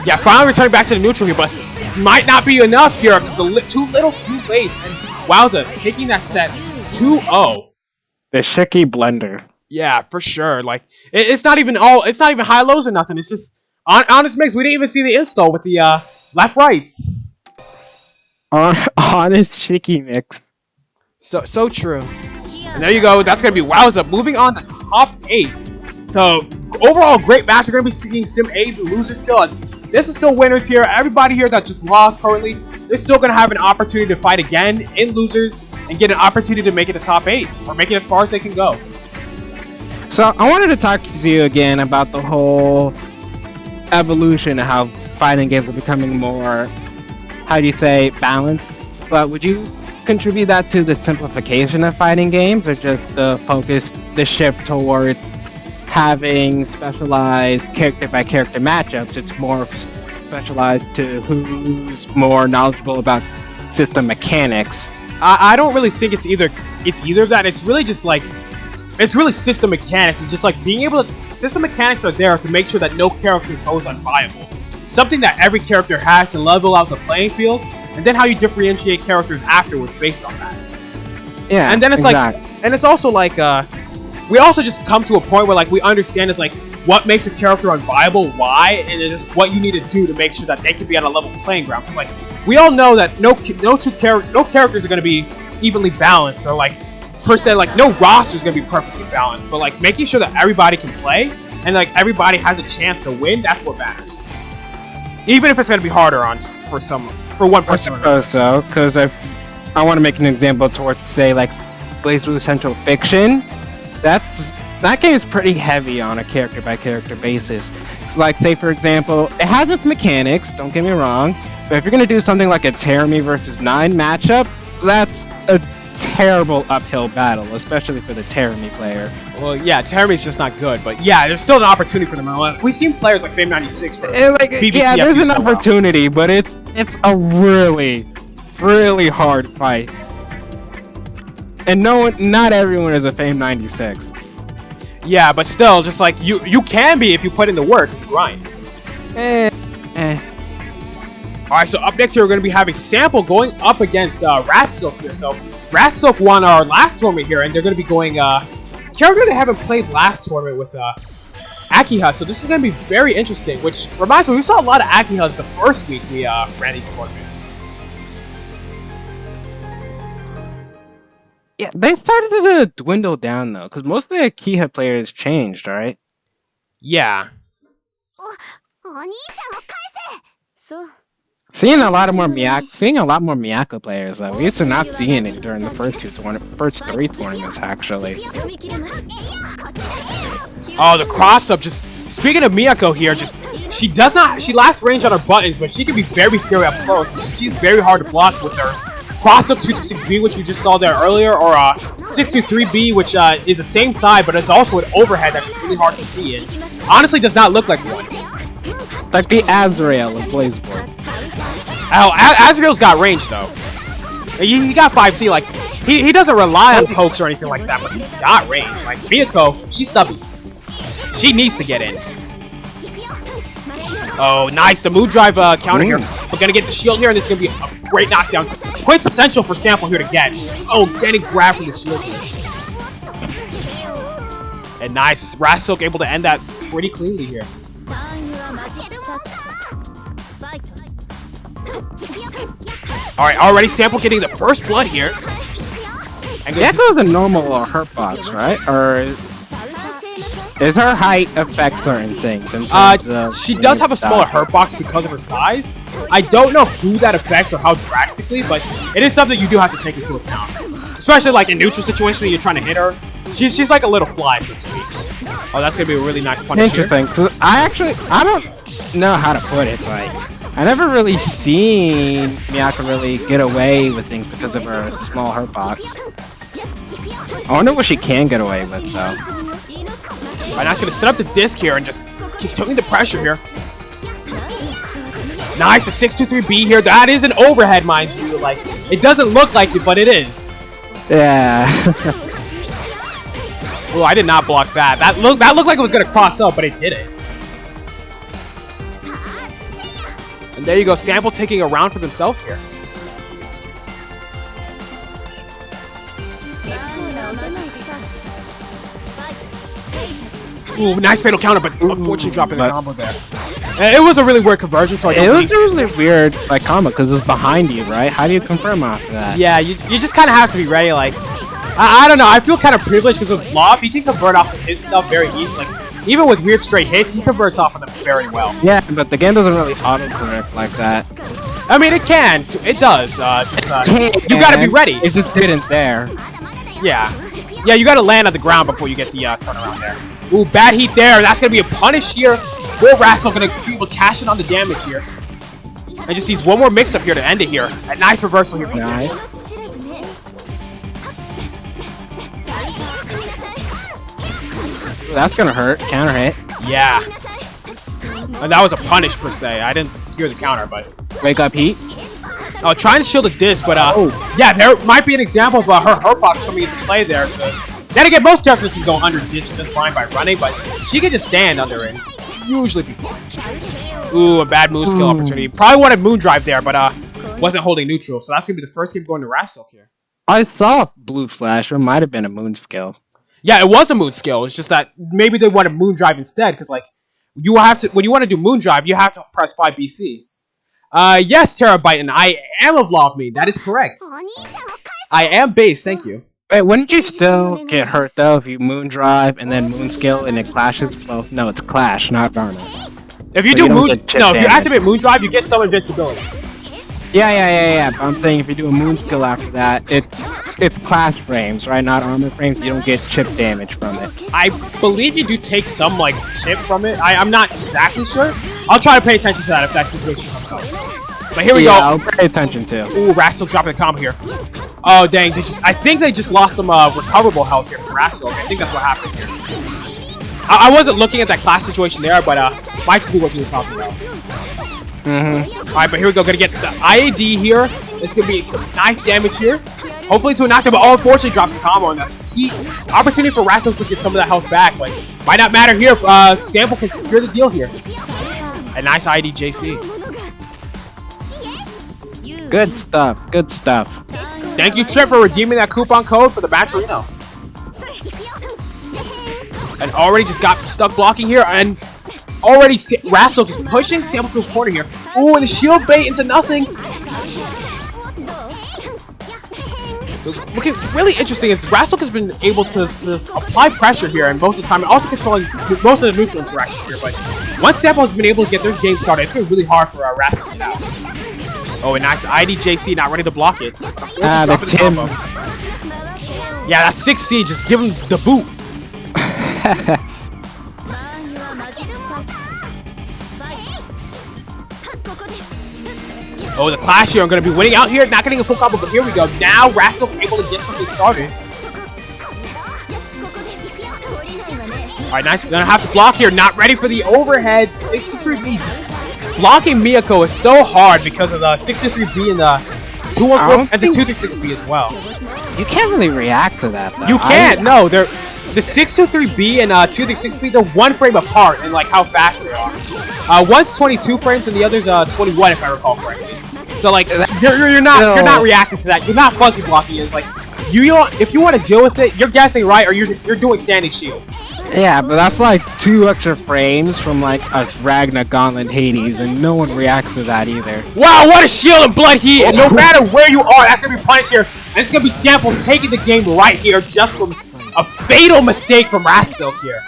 Yeah, finally returning back to the neutral here, but might not be enough here because too little, too late. And wowza, taking that set 2-0. The Shiki blender. Yeah, for sure. Like it's not even high lows or nothing. It's just honest mix. We didn't even see the install with the left rights. Honest Shiki mix. So true. And there you go. That's gonna be wowza. Moving on to top 8. So overall, great match. We're gonna be seeing Sim 8 losers still. As this is still winners here. Everybody here that just lost currently, they're still gonna have an opportunity to fight again in losers and get an opportunity to make it to top 8 or make it as far as they can go. So I wanted to talk to you again about the whole evolution of how fighting games are becoming more, how do you say, balanced. But would you contribute that to the simplification of fighting games, or just the focus, the shift towards having specialized character by character matchups? It's more specialized to who's more knowledgeable about system mechanics. I don't really think it's either of that. It's really just like, it's really system mechanics. It's just like being able to, system mechanics are there to make sure that no character goes unviable. Something that every character has to level out the playing field, and then how you differentiate characters afterwards based on that. Yeah, and then it's like, and it's also like, we also just come to a point where like we understand it's like what makes a character unviable, why, and it's just what you need to do to make sure that they can be on a level playing ground. Because like we all know that no characters are going to be evenly balanced, or like per se, like no roster is going to be perfectly balanced. But like making sure that everybody can play and like everybody has a chance to win, that's what matters. Even if it's going to be harder for one person. I suppose so, because I want to make an example towards, say, like BlazBlue Central Fiction. That game is pretty heavy on a character by character basis. It's like, say for example, it has its mechanics, don't get me wrong, but if you're going to do something like a Terami versus 9 matchup, that's a terrible uphill battle, especially for the Terami player. Well, yeah, Terami's just not good, but yeah, there's still an opportunity for them. We've seen players like Fame96 for PBCF. Yeah, there's an opportunity, but it's a really, really hard fight. And not everyone is a Fame96. Yeah, but still, just like you can be if you put in the work and grind. Alright, so up next here we're going to be having Sample going up against Ratsilk here. So Ratsilk won our last tournament here, and they're going to be going character they haven't played last tournament with Akiha. So this is going to be very interesting, which reminds me, we saw a lot of Akihas the first week we ran these tournaments. Yeah, they started to dwindle down though, because most of the Akiha players changed, right? Yeah. Seeing a lot more Miyako players though. We used to not seeing it during the first 3 tournaments actually. Oh, the cross up. Just speaking of Miyako here, she lacks range on her buttons, but she can be very scary up close. She's very hard to block with her cross up 226B, which we just saw there earlier, or 623B, which is the same side, but it's also an overhead that's really hard to see. And honestly, does not look like one. Like the Azrael of BlazBlue. Oh, Azrael's got range though. He got 5C. Like he doesn't rely on pokes or anything like that, but he's got range. Like Miyako, she's stubby. She needs to get in. Oh, nice. The mood drive counter here. We're going to get the shield here, and this is going to be a great knockdown. Quintessential for Sample here to get. Oh, getting grabbed from the shield here. And nice. Ratsilk able to end that pretty cleanly here. Alright, already Sample getting the first blood here. Gecko's a normal hurt box, right? Or is her height affect certain things? In terms of she does have a smaller hurt box because of her size. I don't know who that affects or how drastically, but it is something you do have to take into account. Especially like in neutral situation, you're trying to hit her. She's like a little fly, so to speak. Oh, that's gonna be a really nice punish. Interesting. Cause I don't know how to put it. Like, I never really seen Miyako really get away with things because of her small hurt box. I wonder what she can get away with though. Alright, now it's gonna set up the disc here and just continue the pressure here. Nice, the 623B here. That is an overhead, mind you. Like, it doesn't look like it, but it is. Yeah. Oh, I did not block that. That looked like it was gonna cross up, but it didn't. And there you go, Sample taking a round for themselves here. Ooh, nice fatal counter, but unfortunately dropping the combo there. And it was a really weird conversion, so I don't It was a really weird like combo because it was behind you, right? How do you confirm after that? Yeah, you just kind of have to be ready. Like, I don't know. I feel kind of privileged because with Lob, he can convert off of his stuff very easily. Like, even with weird straight hits, he converts off of them very well. Yeah, but the game doesn't really auto-correct like that. I mean, it can. It does. You gotta be ready. It just didn't there. Yeah. Yeah, you gotta land on the ground before you get the turnaround there. Ooh, bad heat there. That's gonna be a punish here. Will Ratzel gonna be able to cash in on the damage here. And just needs one more mix-up here to end it here. A nice reversal here from Nice. That's gonna hurt. Counter hit. Yeah. And that was a punish per se. I didn't hear the counter, but Wake up heat. oh, trying to shield the disc, but yeah, there might be an example of her hurt box coming into play there. So then again, most characters can go under disc just fine by running, but she can just stand under it. Usually be fine. Ooh, a bad move skill opportunity. Probably wanted moon drive there, but wasn't holding neutral. So that's gonna be the first game going to Rassilk here. I saw blue flash. It might have been a moon skill. Yeah, it was a moon skill. It's just that maybe they wanted moon drive instead, because like you have to when you want to do moon drive, you have to press 5 BC. Yes, Terabyte, and I am of Law of Me. That is correct. I am base. Thank you. Wait, wouldn't you still get hurt though if you moon drive and then moon skill and it clashes? Well, no, it's clash, not garnet. If you So do you don't moon, get chip no, if you damage. activate moon drive, you get some invincibility. Yeah. But I'm saying if you do a moon skill after that, it's clash frames, right? Not armor frames. You don't get chip damage from it. I believe you do take some like chip from it. I'm not exactly sure. I'll try to pay attention to that if that situation comes up. But here we go. I'll pay attention to. Ooh, Rassil dropping the combo here. Oh dang! I think they just lost some recoverable health here from Rassil. I think that's what happened here. I wasn't looking at that class situation there, but Mike's knew what you were talking about. Alright, but here we go. Gonna get the IAD here. It's gonna be some nice damage here. Hopefully to a knockdown, but unfortunately drops the combo. And the heat opportunity for Rassil to get some of that health back. Like, might not matter here. Sample can secure the deal here. A nice IAD JC. Good stuff. Good stuff. Thank you, Trip, for redeeming that coupon code for the matcherino. And already just got stuck blocking here, and already Rassil just pushing Sample to a corner here. Ooh, and the shield bait into nothing. So looking really interesting is Rassil has been able to apply pressure here and most of the time, and also controlling most of the neutral interactions here. But once Sample has been able to get this game started, it's going to be really hard for Rassil to get out. Oh, a nice IDJC, not ready to block it. The Tims. Yeah, that 6C, just give him the boot. Oh, the clash here. I'm going to be winning out here. Not getting a full combo, but here we go. Now Rassil able to get something started. Alright, nice. Gonna have to block here. Not ready for the overhead. 63B. Just blocking Miyako is so hard because of the 63B and the 214 and the 236B as well. You can't really react to that, though. You can't. No, they're the 623B and 236B. They're one frame apart in like how fast they are. One's 22 frames and the other's 21, if I recall correctly. So like you're not reacting to that. You're not fuzzy blocking. It's like if you want to deal with it, you're guessing right, or you're doing standing shield. Yeah, but that's like 2 extra frames from like a Ragnar Gauntlet Hades, and no one reacts to that either. Wow, what a shield and blood heat! And no matter where you are, that's gonna be punished here. And it's gonna be Sample taking the game right here, just from a fatal mistake from Ratsilk here.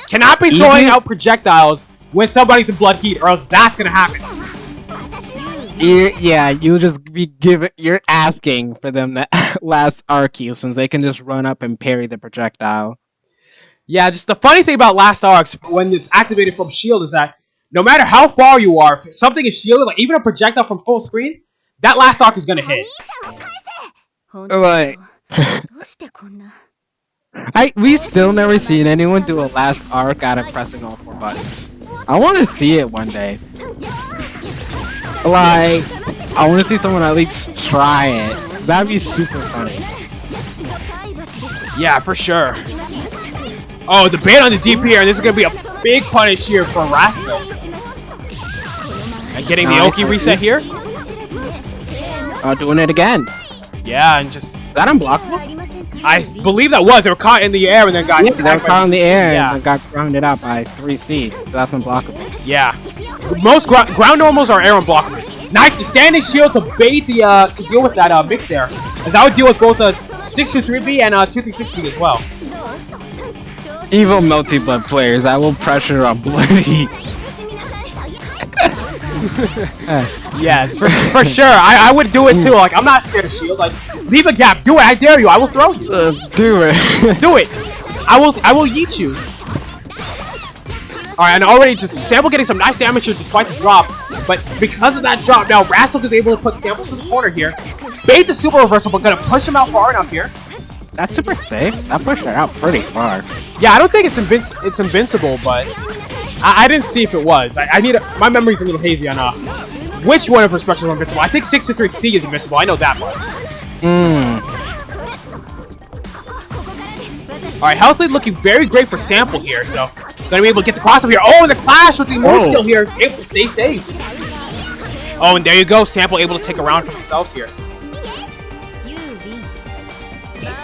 Cannot be throwing out projectiles when somebody's in blood heat, or else that's gonna happen. Yeah, you'll just be you're asking for them to last RQ since they can just run up and parry the projectile. Yeah, just the funny thing about last arcs when it's activated from shield is that no matter how far you are, if something is shielded, like even a projectile from full screen, that last arc is gonna hit. Like, we still never seen anyone do a last arc out of pressing all 4 buttons. I want to see it one day. Like, I want to see someone at least try it. That'd be super funny. Yeah, for sure. Oh, the bait on the DP here, and this is gonna be a big punish here for Ratso. And getting the Oki reset here. Doing it again. Yeah, and just... Is that unblockable? I believe that was. They were caught in the air and then got... Yeah, they were caught in the air and got grounded out by 3C. So that's unblockable. Yeah. Most ground normals are air unblockable. Nice, the standing shield to bait the, to deal with that mix there. As I would deal with both 623B and 236B as well. Evil multi-blood players, I will pressure on Bloody. Yes, for sure. I would do it too. Like, I'm not scared of shield. Like, leave a gap. Do it. I dare you. I will throw you. Do it. Do it. I will yeet you. Alright, and already just Sample getting some nice damage here despite the drop. But because of that drop, now Rassilk is able to put Sample to the corner here. Bait the super reversal, but gonna push him out far enough here. That's super safe. That pushed her out pretty far. Yeah, I don't think it's invincible, but I didn't see if it was. I need my memory's a little hazy on which one of her specials are invincible. I think 623C is invincible. I know that much. Alright, health lead looking very great for Sample here, so gonna be able to get the cross up here. Oh, and the clash with the move skill here, able to stay safe. Oh, and there you go, Sample able to take a round for themselves here.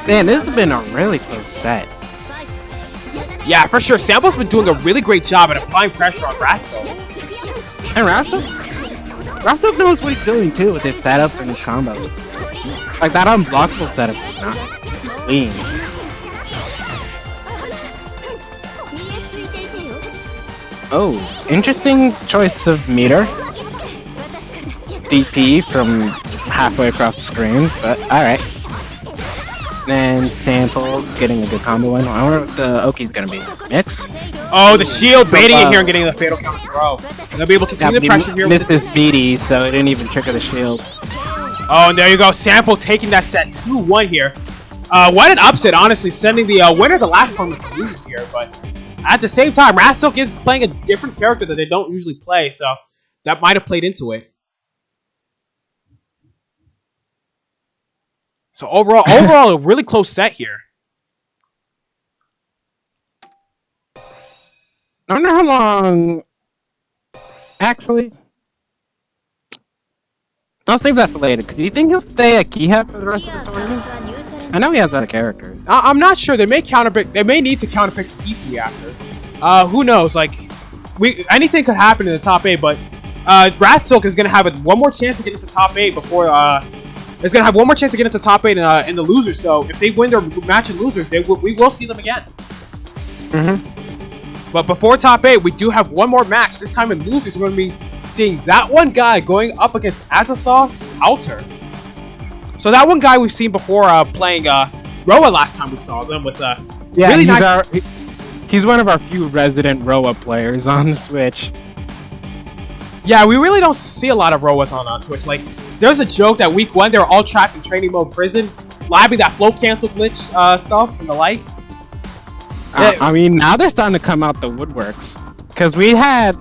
Man, this has been a really close set. Yeah, for sure. Sample's been doing a really great job at applying pressure on Ratso. And Ratso knows what he's doing too with his setup and his combos. Like that unblockable setup is not clean. Oh, interesting choice of meter. DP from halfway across the screen, but alright. And Sample getting a good combo in. I wonder what the Oki's gonna be. Mixed? Oh, the shield baiting it here and getting the fatal counter throw. They'll be able to continue the pressure here. Missed his BD, so it didn't even trigger the shield. Oh, and there you go. Sample taking that set 2-1 here. What an upset, honestly, sending the winner of the last tournament to losers here. But at the same time, Ratsilk is playing a different character that they don't usually play, so that might have played into it. So overall, a really close set here. I wonder how long. Actually, I'll save that for later. Do you think he'll stay at Keyhead for the rest of the tournament? I know he has other characters. I'm not sure. They may counterpick. They may need to counterpick to Kisui after. Who knows? Like, anything could happen in the top 8. But Ratsilk is gonna have one more chance to get into top 8 before. Is gonna have one more chance to get into top 8 in the losers. So if they win their match in losers, we will see them again. But before top 8, we do have one more match. This time in losers, we're going to be seeing that one guy going up against Azathoth Alter. So that one guy we've seen before playing Roa last time we saw them with really nice... He's one of our few resident Roa players on the Switch. Yeah, we really don't see a lot of Roas on Switch. Like, there's a joke that week 1, they were all trapped in training mode prison, flabbing that flow cancel glitch stuff and the like. I mean, now they're starting to come out the woodworks. Because we had,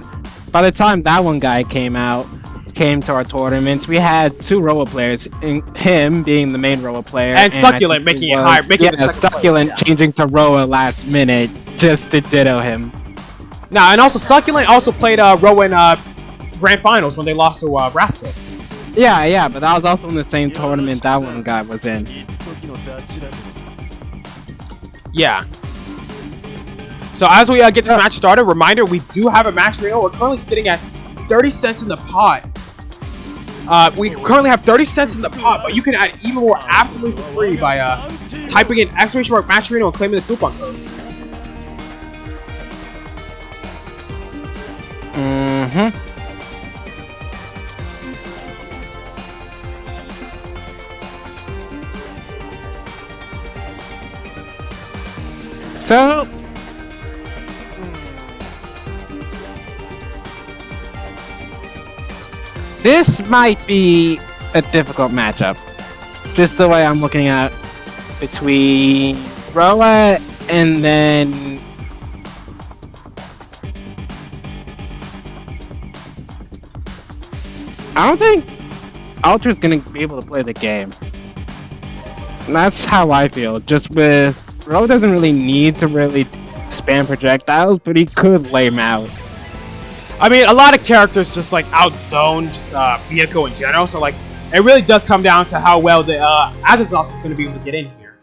by the time that one guy came to our tournaments, we had 2 Roa players, him being the main Roa player. And Succulent making it higher. Succulent changing to Roa last minute just to ditto him. Now, and also Succulent also played Roa in Grand Finals when they lost to Ratsilk. Yeah, but that was also in the same tournament that one guy was in. Yeah. So as we get this match started, reminder, we do have a matcherino. We're currently sitting at 30 cents in the pot. We currently have 30 cents in the pot, but you can add even more absolutely for free by typing in !matcherino and claiming the coupon code. So this might be a difficult matchup. Just the way I'm looking at between Roa and then I don't think Ultra's gonna be able to play the game. And that's how I feel. Just with Roa doesn't really need to really spam projectiles, but he could lay him out. I mean, a lot of characters just like outzone just Miyako in general, so like it really does come down to how well the Azazoth is going to be able to get in here.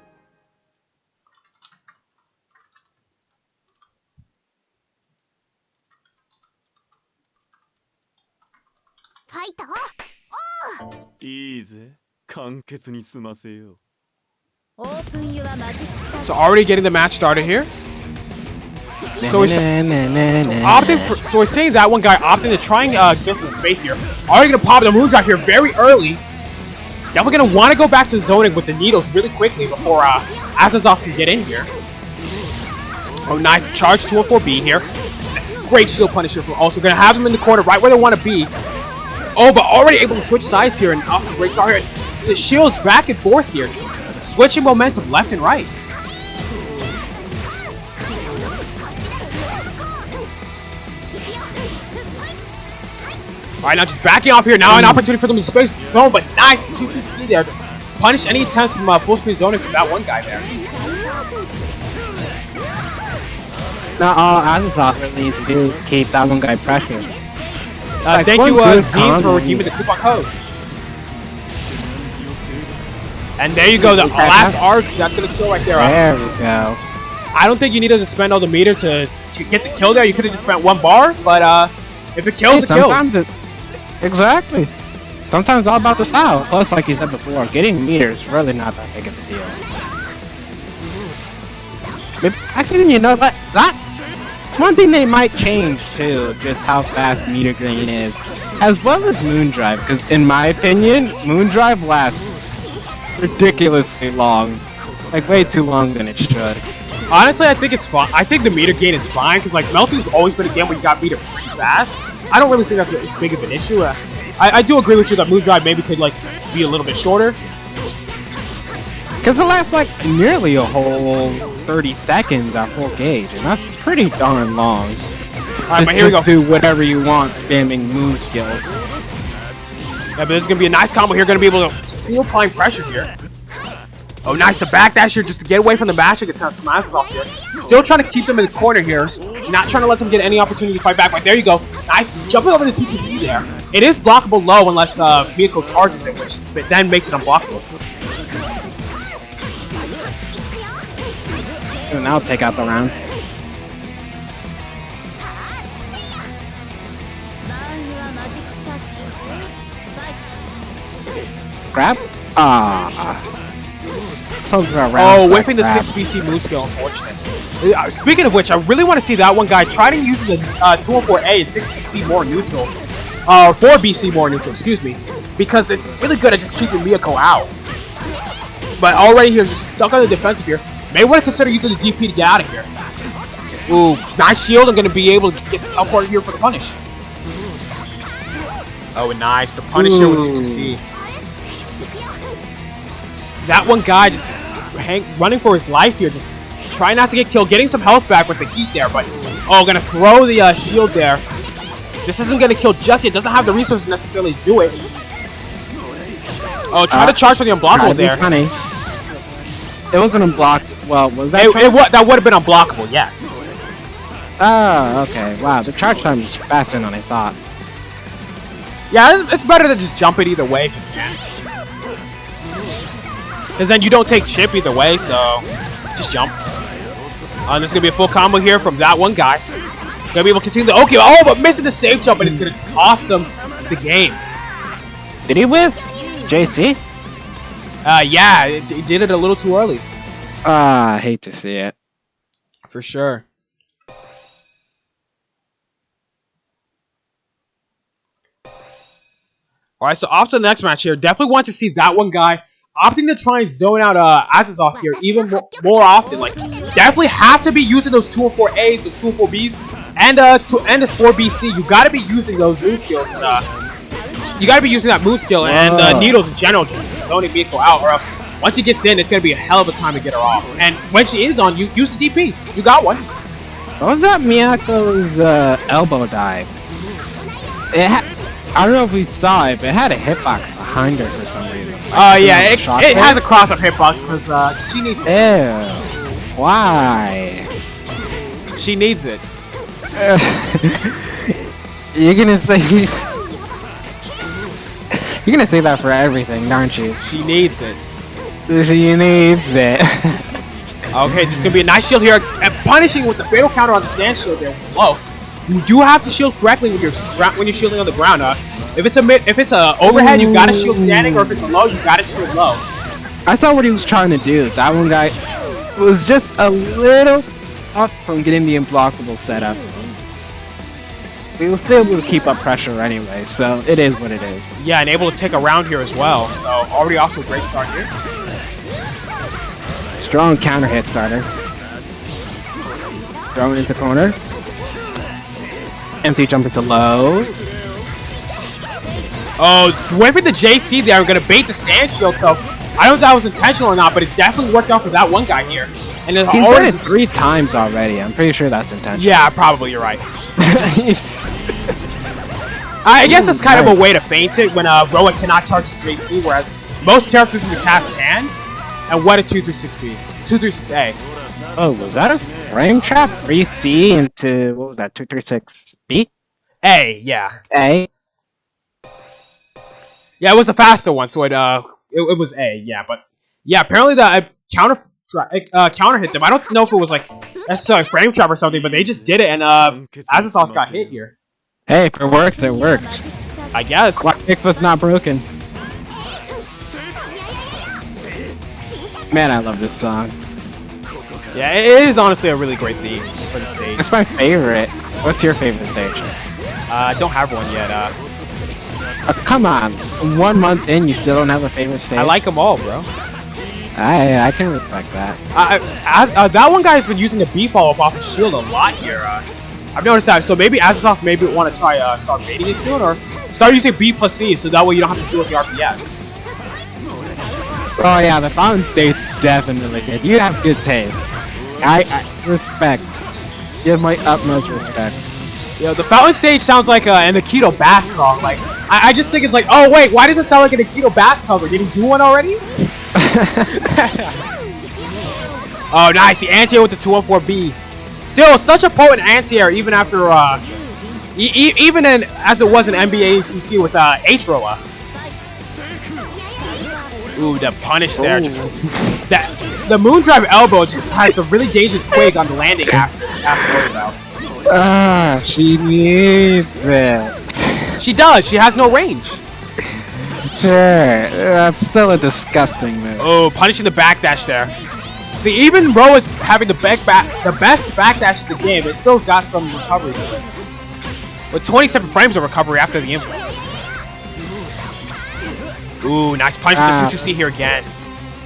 So already getting the match started here. So we're saying that one guy opting to try and get some space here. Already gonna pop the Moondrop here very early. Definitely gonna want to go back to zoning with the needles really quickly before Azazoth can get in here. Oh, nice charge 204B here. Great shield punish here from Ultra. Gonna have him in the corner right where they want to be. Oh, but already able to switch sides here and off to a great start here. The shield's back and forth here, just switching momentum left and right. Alright, now just backing off here. Now an opportunity for them to space zone, but nice 2-2-C there. Punish any attempts from full screen zoning from that one guy there. Now all Azazoth really needs to do is keep that one guy pressured. Thank you, Zines, for redeeming the coupon code. And there you go, the last arc. That's going to kill right there. There we go. I don't think you needed to spend all the meter to get the kill there. You could have just spent one bar, but if it kills, it kills. Exactly. Sometimes it's all about the style. Plus, like you said before, getting meters is really not that big of a deal. Actually, you know, that's one thing they might change too, just how fast meter gain is, as well as Moondrive, because in my opinion, Moondrive lasts ridiculously long. Like, way too long than it should. Honestly, I think it's fine. I think the meter gain is fine, because like Melty's always been a game where you got meter pretty fast. I don't really think that's as big of an issue. I do agree with you that Moondrive maybe could like be a little bit shorter. Because it lasts like nearly a whole 30 seconds at full gauge, and that's pretty darn long. Alright, but here we go. Do whatever you want, spamming moon skills. Yeah, but this is going to be a nice combo here. Going to be able to continue applying pressure here. Oh, nice to back dash here just to get away from the mashing attempts from Azazoth here. Still trying to keep them in the corner here. Not trying to let them get any opportunity to fight back. Right, there you go. Nice. Jumping over the 2-2-C there. It is blockable low unless Miyako charges it, which then makes it unblockable. And that'll take out the round. Grab? Oh, whipping the 6 BC move skill, unfortunate. Speaking of which, I really want to see that one guy try to use the 214A and 6 BC more neutral. 4 BC more neutral, excuse me. Because it's really good at just keeping Miyako out. But already here, just stuck on the defensive here. May want to consider using the DP to get out of here. Ooh, nice shield. I'm going to be able to get the teleport here for the punish. Oh, nice. The punish here with 2-2-C. That one guy just running for his life here, just trying not to get killed, getting some health back with the heat there, but gonna throw the shield there. This isn't gonna kill just yet. Doesn't have the resources necessarily to do it. Oh, try to charge for the unblockable there. Funny. It wasn't unblocked. Well, was that? That would have been unblockable. Yes. Oh, okay. Wow, the charge time is faster than I thought. Yeah, it's better to just jump it either way if you can. Because then you don't take chip either way, so just jump. This is going to be a full combo here from that one guy. Going to be able to continue the... Okay, but missing the safe jump, and it's going to cost them the game. Did he whip JC? Yeah, he did it a little too early. I hate to see it. For sure. Alright, so off to the next match here. Definitely want to see that one guy opting to try and zone out Azazoth here even more often, like definitely have to be using those 2 and 4As, those 2 and 4Bs, and this 4BC. You got to be using those moon skills. And, you got to be using that moon skill and needles in general, just zoning Miko out, or else once she gets in, it's going to be a hell of a time to get her off. And when she is on, you use the DP. You got one. What was that Miyako's elbow dive? I don't know if we saw it, but it had a hitbox behind her for some reason. Yeah, it has a cross-up hitbox because she needs it. Ew. Why? She needs it. You're gonna say... You're gonna say that for everything, aren't you? She needs it. She needs it. Okay, this is gonna be a nice shield here, and punishing with the fatal counter on the stand shield there. Whoa, you do have to shield correctly when you're shielding on the ground. If it's a overhead, you gotta shield standing, or if it's a low, you gotta shield low. I saw what he was trying to do. That one guy was just a little off from getting the unblockable setup. We will still be able to keep up pressure anyway, so it is what it is. Yeah, and able to take a round here as well, so already off to a great start here. Strong counter hit starter. Throwing into corner. Empty jump into low. Oh, went for the JC there. I'm going to bait the stand shield, so I don't know if that was intentional or not, but it definitely worked out for that one guy here. And he's done it 3 times already. I'm pretty sure that's intentional. Yeah, probably you're right. I guess it's kind of a way to feint it when Roa cannot charge his JC, whereas most characters in the cast can. And what a 236B. 236A. Oh, was that a frame trap? 3C into, what was that, 236B? A, yeah. A? Yeah, it was the faster one, so it was A, yeah. But, yeah, apparently the counter hit them. I don't know if it was, like, necessarily frame trap or something, but they just did it, and Azasos got hit here. Hey, if it works, it works. I guess. Clock fix was not broken. Man, I love this song. Yeah, it is honestly a really great theme for the stage. It's my favorite. What's your favorite stage? I don't have one yet. Come on. 1 month in, you still don't have a favorite stage? I like them all, bro. I can respect that. That one guy has been using the B follow-up off his shield a lot here. I've noticed that. So maybe Azasos maybe want to try start baiting it soon, or start using B plus C, so that way you don't have to deal with the RPS. Oh yeah, the fountain stage is definitely good. You have good taste. I respect. Give my utmost respect. Yo, the fountain stage sounds like an Akito Bass song. Like, I just think it's like, oh wait, why does it sound like an Akito Bass cover? Did he do one already? Oh, nice. The anti-air with the 214B. Still, such a potent anti-air even after, even as it was in NBA ACC with H-Roa. Ooh, the punish there. Just the Moondrive elbow just has the really dangerous quake on the landing afterward, though. She needs it. She does. She has no range. Sure, that's still a disgusting move. Oh, punishing the backdash there. See, even Roa is having the best backdash in the game. It still got some recovery to it. With 27 frames of recovery after the input. Ooh, nice punch with the 2-2C here again.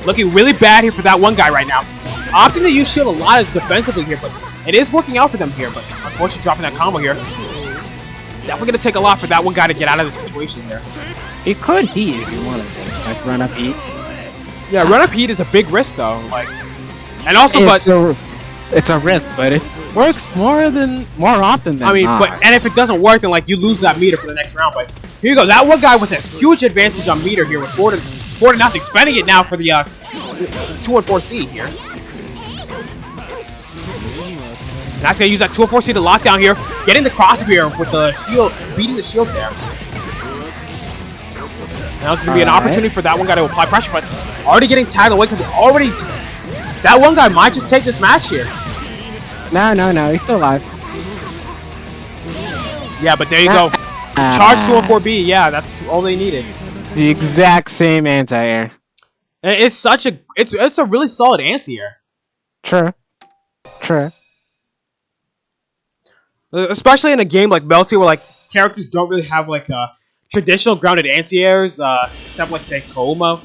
Looking really bad here for that one guy right now. He's opting to use shield a lot defensively here, but it is working out for them here. But unfortunately, dropping that combo here. Definitely going to take a lot for that one guy to get out of the situation here. He could heat if he wanted to, like run up heat. Yeah, run up heat is a big risk though. Like, and also, it's a risk, but it works more often than I mean, not. and if it doesn't work, then like you lose that meter for the next round. But here you go, that one guy with a huge advantage on meter here with 4-0, spending it now for the 2-4C here. That's gonna use that 2-4C to lock down here, getting the cross here with the shield, beating the shield there. Now it's gonna be an opportunity for that one guy to apply pressure, but already getting tagged away because already just that one guy might just take this match here. No, he's still alive. Yeah, but there you go. Charge 2-4B, yeah, that's all they needed. The exact same anti-air. It's such a it's a really solid anti-air. True. Especially in a game like Melty where like characters don't really have like traditional grounded anti-airs, except like say Koma.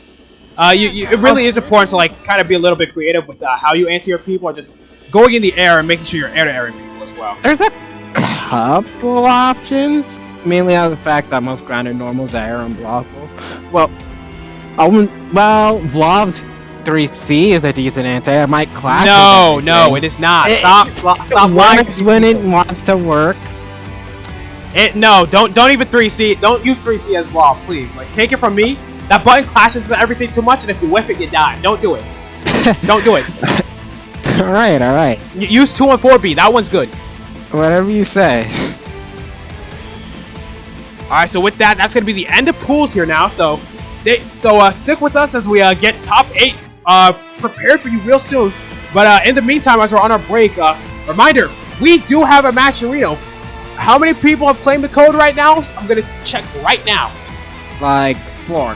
It really is important to like kind of be a little bit creative with how you anti-air people, or just going in the air and making sure you're air-to-air people as well. There's a couple options, mainly out of the fact that most grounded normals are unblockable. Well, blobbed 3C is a decent anti. I might clash. No, it is not. Stop lying works when it wants to work. No, don't even 3C. Don't use 3C as well, please. Like, take it from me. That button clashes with everything too much, and if you whip it, you die. Don't do it. Don't do it. All right. Use 2 and 4B. That one's good. Whatever you say. All right, so with that, that's gonna be the end of pools here now. So stick with us as we get top 8 prepared for you real soon. But in the meantime, as we're on our break, reminder: we do have a matcherino. How many people have claimed the code right now? I'm gonna check right now. Like 4.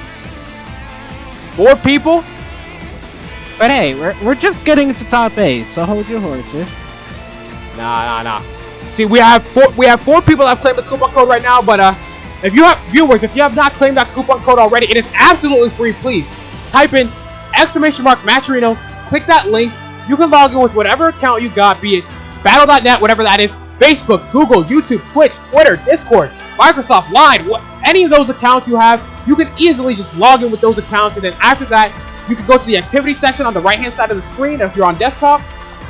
4 people? But hey, we're just getting to top 8, so hold your horses. Nah. See, we have 4 people that have claimed the coupon code right now, but if you have viewers, if you have not claimed that coupon code already, it is absolutely free. Please type in !matcherino, click that link. You can log in with whatever account you got, be it battle.net, whatever that is, Facebook, Google, YouTube, Twitch, Twitter, Discord, Microsoft, Line, any of those accounts you have, you can easily just log in with those accounts, and then after that, you can go to the activity section on the right-hand side of the screen if you're on desktop,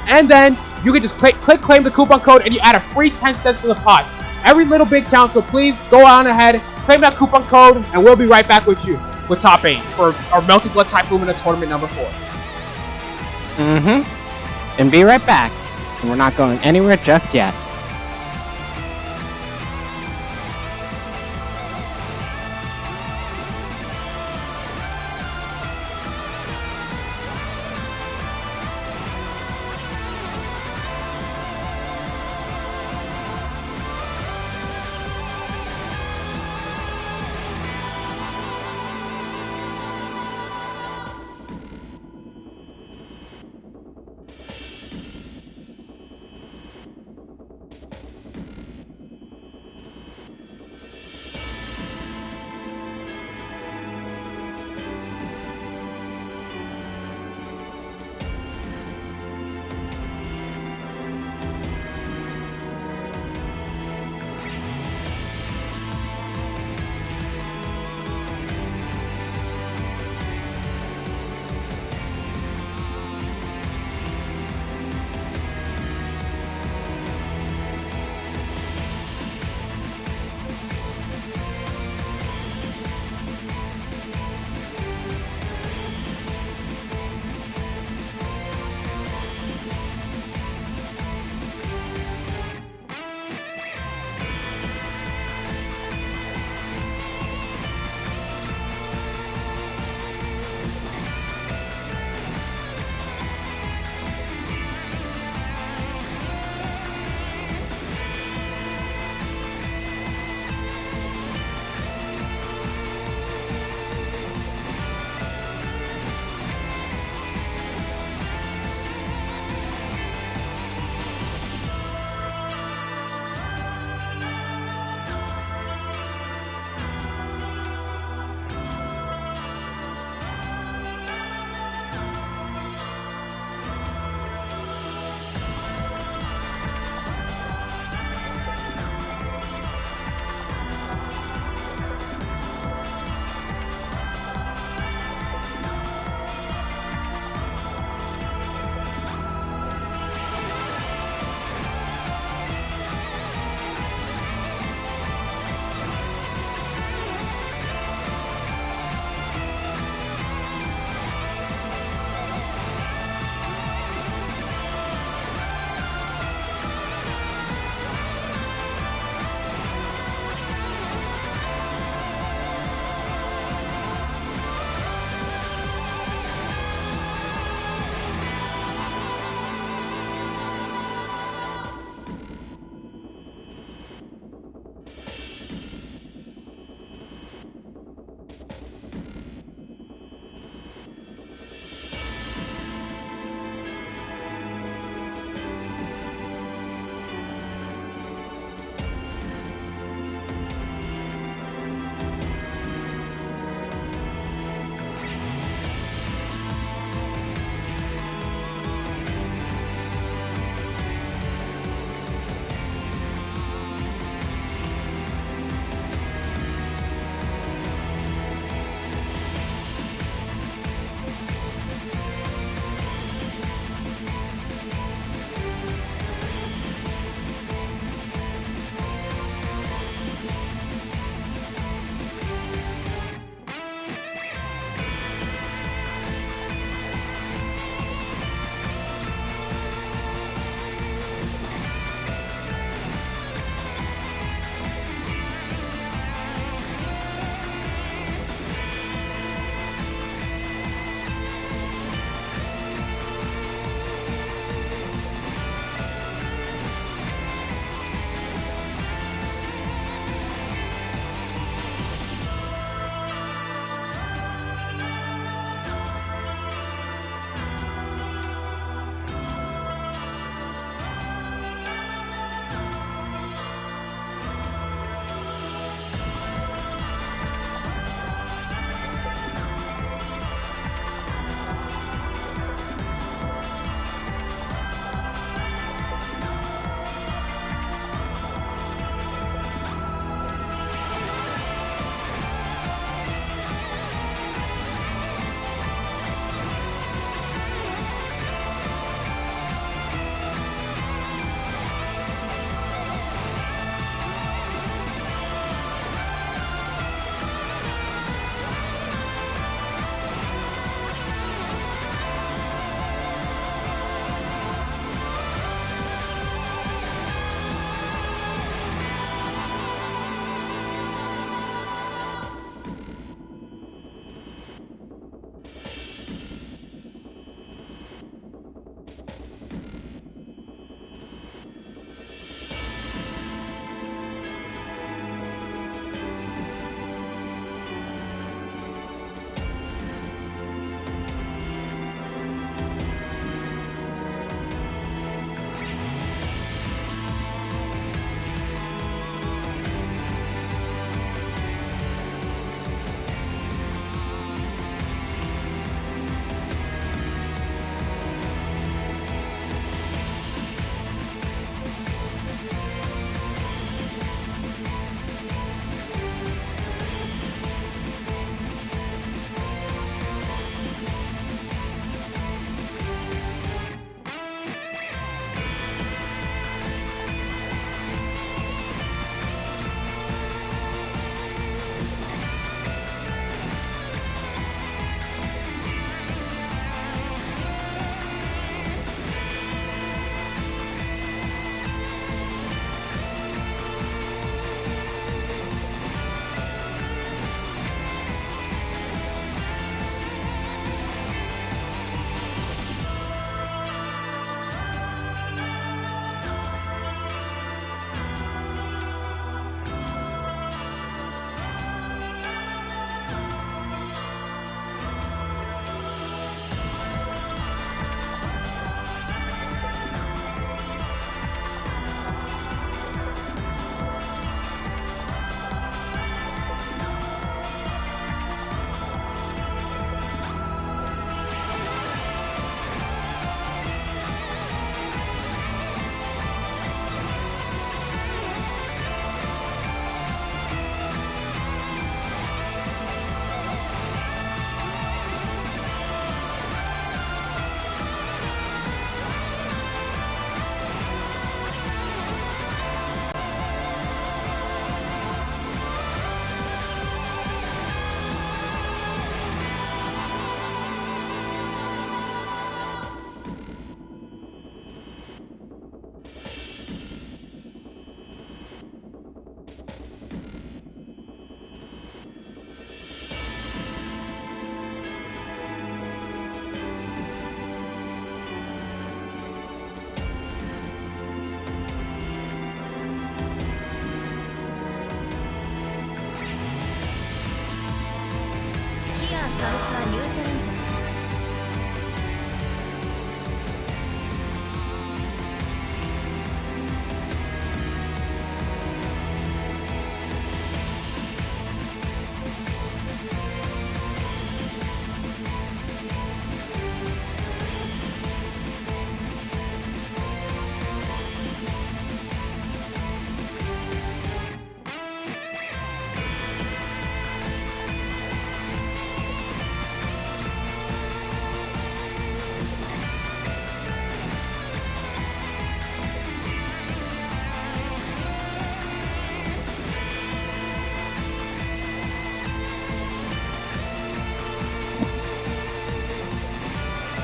and then you can just click claim the coupon code, and you add a free 10 cents to the pot. Every little bit counts, so please go on ahead, claim that coupon code, and we'll be right back with you with top 8 for our Melty Blood Type Lumina Tournament number 4. And be right back. And we're not going anywhere just yet.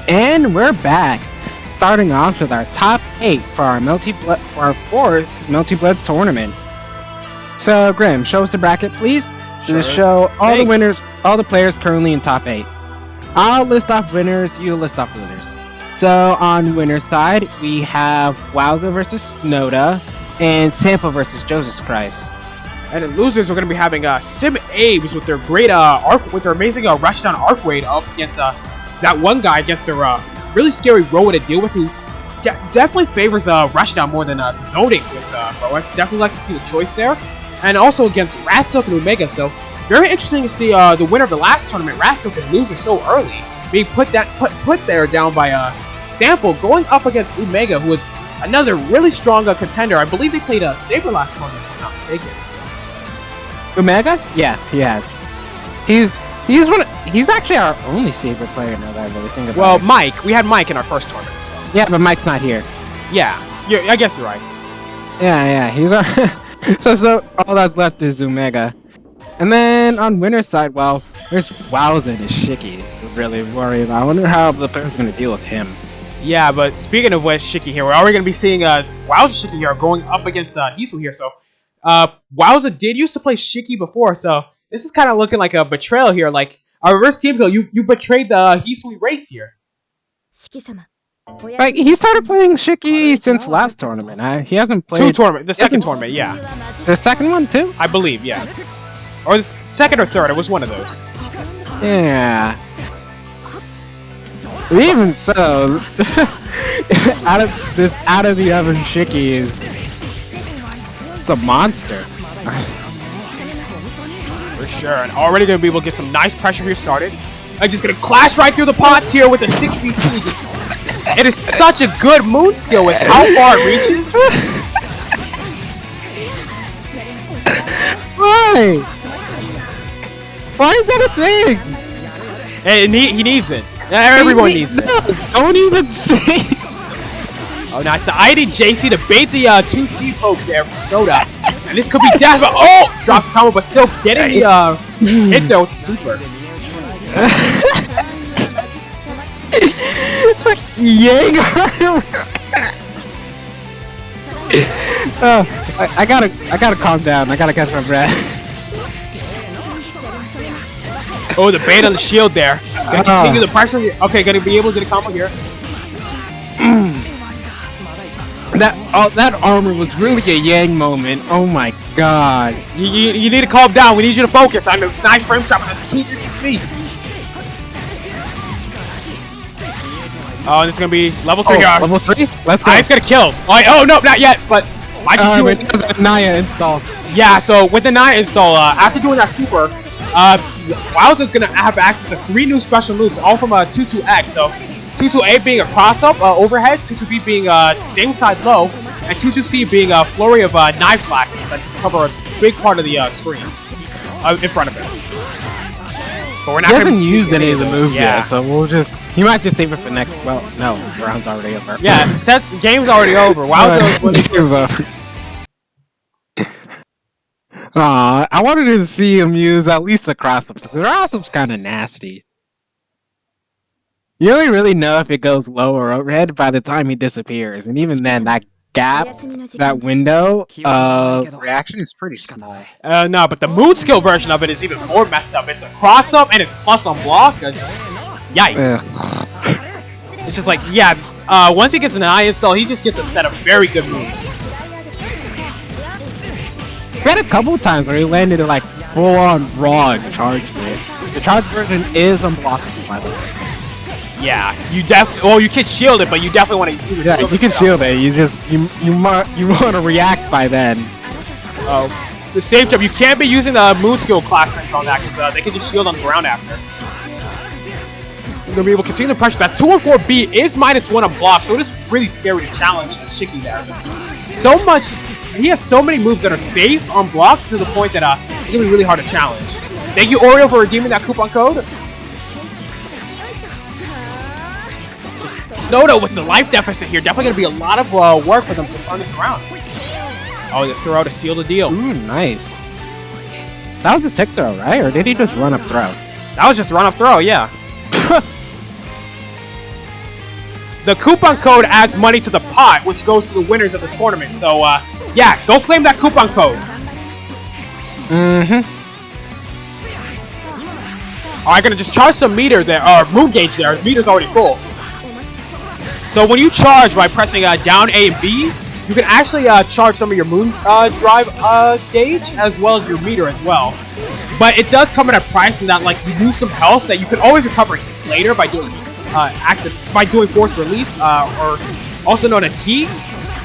And we're back, starting off with our top 8 for our fourth Melty Blood tournament. So, Grim, show us the bracket, please. Sure. To show all the winners, all the players currently in top 8. I'll list off winners, you list off losers. So, on winner's side, we have Wowza versus Snowda, and Sample versus Joseph Christ. And the losers are going to be having Sim Abe's with their great with their amazing rushdown arc raid up against that one guy against their really scary Roa to deal with, who definitely favors rushdown more than the zoning with Roa. Definitely like to see the choice there. And also against Ratsilk and Omega, so very interesting to see the winner of the last tournament, Ratsilk, and loser so early, being put there down by Sample, going up against Omega, who is another really strong contender. I believe they played Saber last tournament, if I'm not mistaken. Omega? Yes, he has. He's actually our only Saber player now that I really think about it. Well, Mike, we had Mike in our first tournament as well. Yeah, but Mike's not here. Yeah, I guess you're right. Yeah, he's our so all that's left is Omega. And then on winner's side, well, there's Wowza and Shiki to really worry about. I wonder how the player's going to deal with him. Yeah, but speaking of Shiki here, we're already going to be seeing Wowza Shiki here going up against Hisu here. So Wowza did used to play Shiki before, so this is kind of looking like a betrayal here. Like a reverse team kill, you betrayed the Hisui race here. Like, he started playing Shiki since last tournament. He hasn't played... 2 tournament, the second tournament, yeah. The second one, too? I believe, yeah. Or the second or third, it was one of those. Yeah. Even so, out of the oven Shiki is... It's a monster. For sure, and already going to be able to get some nice pressure here started. I'm just going to clash right through the pots here with a 6v3. It is such a good moon skill with how far it reaches. Why? Why is that a thing? And he needs it. Everyone needs it. No, don't even say. Oh, nice. The IDJC to bait the 2C poke there from Snowda. And this could be death, but oh! Drops the combo, but still getting the hit there with the super. It's like yang. Oh, I gotta calm down. I gotta catch my breath. Oh, the bait on the shield there. Gonna continue the pressure. Okay, gonna be able to get a combo here. That armor was really a Yang moment. Oh my god. You need to calm down. We need you to focus on the nice frame shot with the 260. Oh, and this is gonna be level 3 here. Level 3? Let's go. It's gonna kill. Oh no, not yet. But I just do it. Naya install. Yeah, so with the Naya install, after doing that super, Wowza's gonna have access to 3 new special moves, all from 22X. So 22A being a cross-up overhead, 22B being same side low, and 22C being a flurry of knife slashes that just cover a big part of the screen in front of it. But we're not he hasn't used any of the moves yet, so we'll just... He might just save it for next... Well, no, the round's already over. Yeah, since the game's already over. Wowza was game's over. I wanted to see him use at least the cross-up. The cross-up's kind of nasty. You only really know if it goes low or overhead by the time he disappears, and even then, that gap, that window of reaction is pretty small. No, but the mood skill version of it is even more messed up. It's a cross-up and it's plus on block. Yikes. It's just like, yeah, once he gets an eye install, he just gets a set of very good moves. We had a couple times where he landed it like full-on raw and charged it. The charge version is unblockable, by the way. Yeah, you you can shield it, but you definitely want to use it. Yeah, you can shield it. You just you want to react by then. Oh, the same time, you can't be using the moon skill class on that because they can just shield on the ground after. They'll be able to continue the pressure. That 214B is -1 on block, so it is really scary to challenge Shiki there. So much, he has so many moves that are safe on block to the point that it's gonna be really hard to challenge. Thank you, Oreo, for redeeming that coupon code. Just Snowda with the life deficit here. Definitely gonna be a lot of work for them to turn this around. Oh, the throw to seal the deal. Ooh, nice. That was a tick throw, right? Or did he just run up throw? That was just run up throw, yeah. the coupon code adds money to the pot, which goes to the winners of the tournament. So, yeah, go claim that coupon code. Alright, gonna just charge some meter there, or moon gauge there. Meter's already full. So when you charge by pressing down A and B, you can actually charge some of your moon drive gauge as well as your meter as well. But it does come at a price in that, like, you lose some health that you can always recover later by doing forced release, or also known as heat.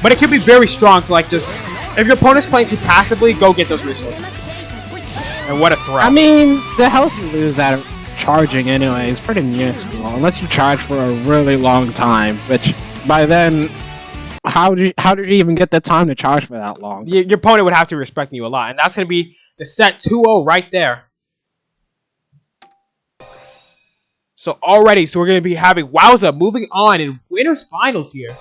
But it can be very strong to, like, just if your opponent's playing too passively, go get those resources. And what a threat! I mean, the health you lose out of charging anyway is pretty minuscule, unless you charge for a really long time. Which by then, how did you even get the time to charge for that long? Your opponent would have to be respecting you a lot, and that's going to be the set 2-0 right there. So already, we're going to be having Wowza moving on in winners finals here.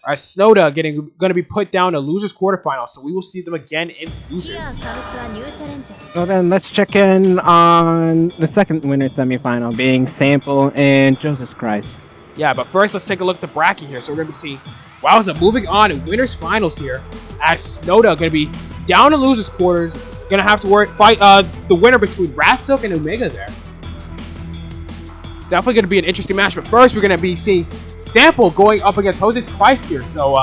As Snowda going to be put down to losers quarterfinals, so we will see them again in losers. So then let's check in on the second winner semifinal, being Sample and Jesus Christ. Yeah, but first let's take a look at the bracket here. So we're going to be seeing Wowza moving on in winners finals here, as Snowda going to be down to losers quarters, going to have to fight the winner between Wrathsilk and Omega there. Definitely going to be an interesting match, but first we're going to be seeing Sample going up against Jose's Christ here. So,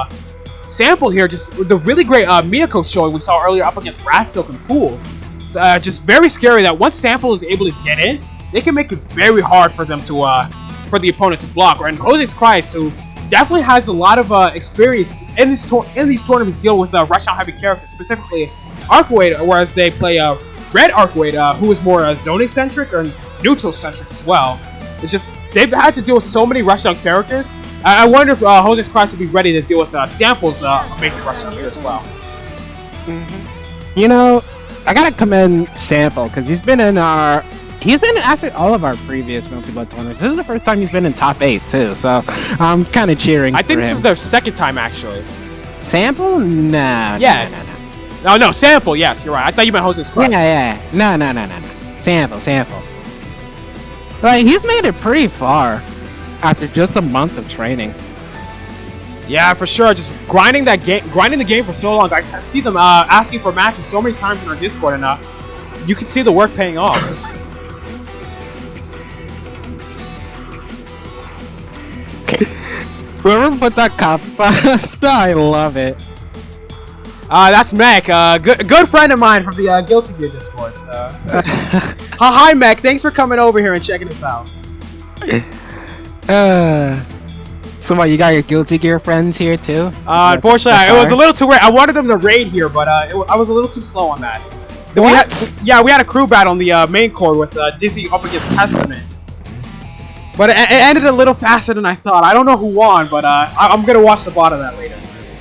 Sample here, just the really great Miyako showing we saw earlier up against Wrathsilk and Pools. So, just very scary that once Sample is able to get in, they can make it very hard for them to, for the opponent to block. And Jose's Christ, who definitely has a lot of experience in these tournaments dealing with rushdown heavy characters, specifically Arcwade, whereas they play Red Arcwade, who is more zoning centric or neutral centric as well. It's just, they've had to deal with so many rushdown characters. I wonder if Jose's Christ will be ready to deal with Sample's amazing rushdown here as well. You know, I gotta commend Sample, because he's been in actually all of our previous multi-blood tournaments. This is the first time he's been in top 8 too, so I'm kind of cheering I think for this him. is their second time actually. Sample? Nah. Yes. No, Sample, yes, you're right. I thought you meant Jose's Christ. Yeah. No. Sample. Like, he's made it pretty far after just a month of training. Yeah, for sure. Just grinding the game for so long. I see them asking for matches so many times in our Discord, and you can see the work paying off. Whoever put that copy pasta, I love it. That's Mech, good friend of mine from the Guilty Gear Discord. So. Hi, Mech. Thanks for coming over here and checking us out. So what, you got your Guilty Gear friends here too? Unfortunately, it was a little too rare. I wanted them to raid here, but I was a little too slow on that. We had a crew battle on the main core with Dizzy up against Testament. But it ended a little faster than I thought. I don't know who won, but I'm going to watch the bot of that later.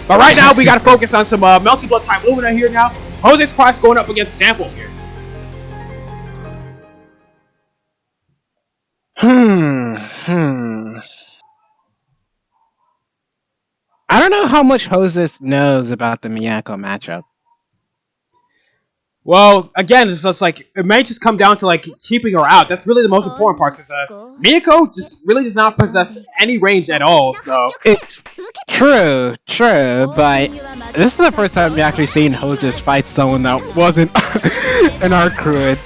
But right now, we got to focus on some Melty Blood Type Lumina here now. Jose's Christ going up against Sample here. I don't know how much Jose knows about the Miyako matchup. Well, again, it's just like, it may just come down to like keeping her out. That's really the most important part, because Miyako just really does not possess any range at all, so... It's true, but this is the first time I've actually seen Jose's fight someone that wasn't an art crewed.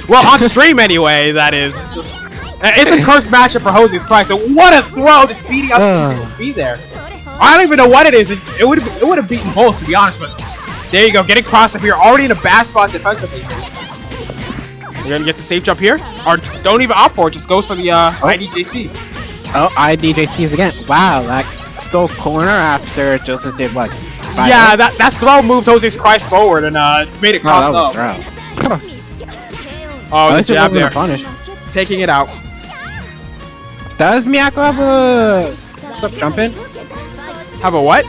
Well, on stream anyway, that is. It's just... It's a cursed matchup for Jose's Christ, so what a throw! Just beating up the there. I don't even know what it is. It would have beaten both, to be honest, but... There you go, getting crossed up here, already in a bad spot defensively. You're gonna get the safe jump here, or don't even opt for it, just goes for the IDJC. Oh, IDJCs again. Wow, that stole corner after Joseph did what? Yeah, that throw moved Jose's Christ forward and made it cross up. Oh, the jab there. Punish. Taking it out. Does Miyako have a cross-up jump-in? Have a what?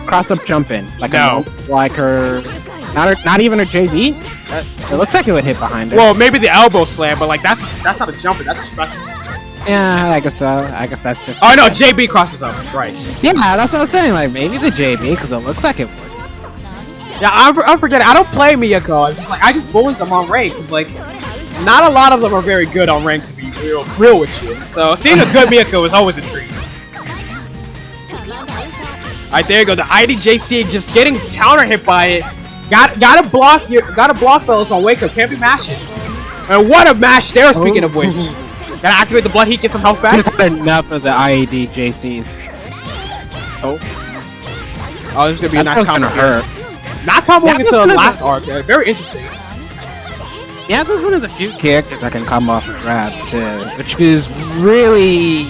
Cross-up jump-in. Like no. Like her... Not even her JV? It looks like it would hit behind her. Well, maybe the elbow slam, but like that's not a jump-in, that's a special. Yeah, I guess so. I guess that's just... Oh no, JB crosses up, right. Yeah, that's what I was saying. Like, maybe the JB, because it looks like it would. Yeah, I'm forgetting. I don't play Miyako. It's just like, I just bullied them on rank, because like, not a lot of them are very good on rank, to be real with you. So, seeing a good Miyako is always a treat. Alright, there you go. The IDJC just getting counter hit by it. Gotta block fellas on wake up. Can't be mashing. And what a mash there, speaking of which. Gotta activate the blood heat, get some health back. Just had enough of the IED-JCs. Oh, this is gonna be a nice combo. Hurt. Not comboing into the last arc. Very interesting. Yeah, this is one of the few characters that can come off a grab too, which is really,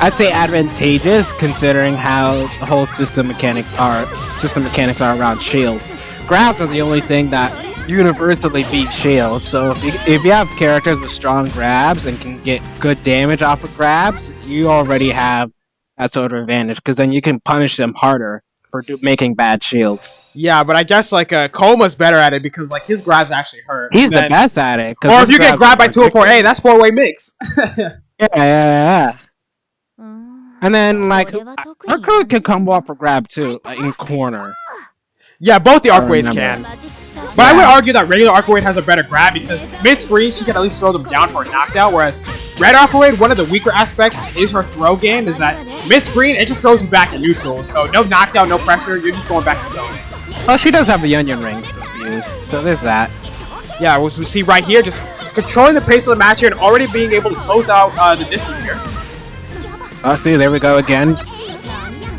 I'd say, advantageous considering how the whole system mechanics are around shield. Grabs are the only thing that universally beat shield. So if you have characters with strong grabs and can get good damage off of grabs, you already have that sort of advantage because then you can punish them harder for making bad shields. Yeah, but I guess like Koma's better at it because like his grabs actually hurt. He's the best at it. Or if you get grabbed by 204, hey, that's 4-way mix. yeah. And then like her crew can combo off for grab too, in corner. Yeah, both the Arcways can. But I would argue that regular Arcwade has a better grab because mid-screen she can at least throw them down for a knockdown, whereas Red Arcwade, one of the weaker aspects is her throw game, is that mid-screen it just throws you back in neutral. So no knockdown, no pressure, you're just going back to zone. Well, she does have the onion ring to use, so there's that. Yeah, we see right here, just controlling the pace of the match here and already being able to close out the distance here. Oh, see, there we go again.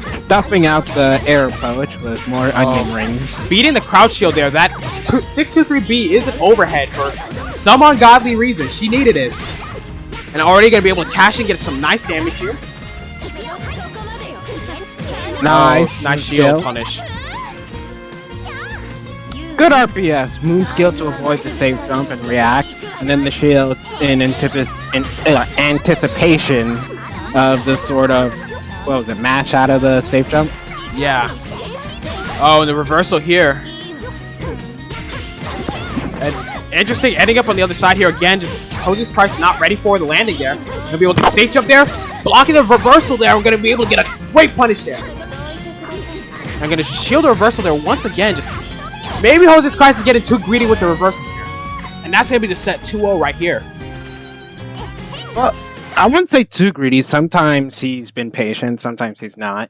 Stuffing out the air poach with more onion rings. Beating the crouch shield there. That 623B is an overhead for some ungodly reason. She needed it. And already going to be able to cash and get some nice damage here. Nice. Nice shield punish. Good RPS. Moon skill to avoid the safe jump and react. And then the shield in anticipation of the sort of, what was it, mash out of the safe jump? Yeah. Oh, and the reversal here. And interesting, ending up on the other side here again. Just Jose's Price not ready for the landing there. Gonna be able to do a safe jump there. Blocking the reversal there. We're gonna be able to get a great punish there. I'm gonna shield the reversal there once again. Just maybe Jose's Price is getting too greedy with the reversals here. And that's gonna be the set 2-0 right here. Well, I wouldn't say too greedy. Sometimes he's been patient, sometimes he's not.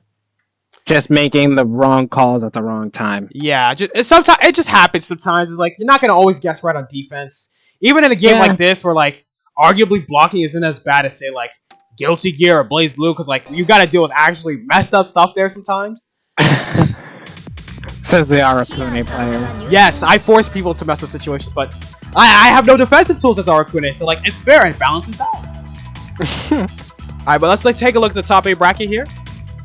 Just making the wrong calls at the wrong time. Yeah, sometimes it just happens sometimes. It's like, you're not going to always guess right on defense. Even in a game like this, where, like, arguably blocking isn't as bad as, say, like, Guilty Gear or Blaze Blue, because, like, you got to deal with actually messed up stuff there sometimes. Says the Arakune player. Yes, I force people to mess up situations, but I have no defensive tools as Arakune, so, like, it's fair and it balances out. Alright, but let's take a look at the top 8 bracket here.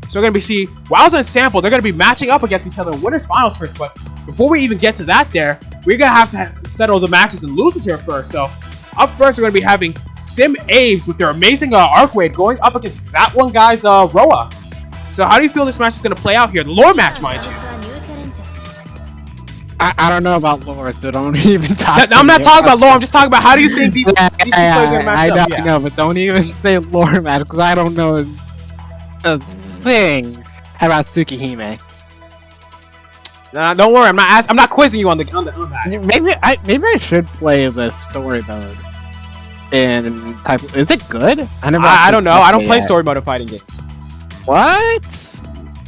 So we're going to see Wowza and Sample. They're going to be matching up against each other in winners finals first. But before we even get to that there, we're going to have to settle the matches and losers here first. So up first, we're going to be having Sim Aves with their amazing Arcwade going up against that one guy's Roa. So how do you feel this match is going to play out here? The lore match, mind you. I don't know about lore, so don't even talk. I'm not talking about lore. I'm just talking about how do you think these two players are going to match up? I know, but don't even say lore match because I don't know a thing about Tsukihime. Don't worry, I'm not quizzing you on that. Maybe I should play the story mode. Is it good? I don't know. I don't play story mode in fighting games. What?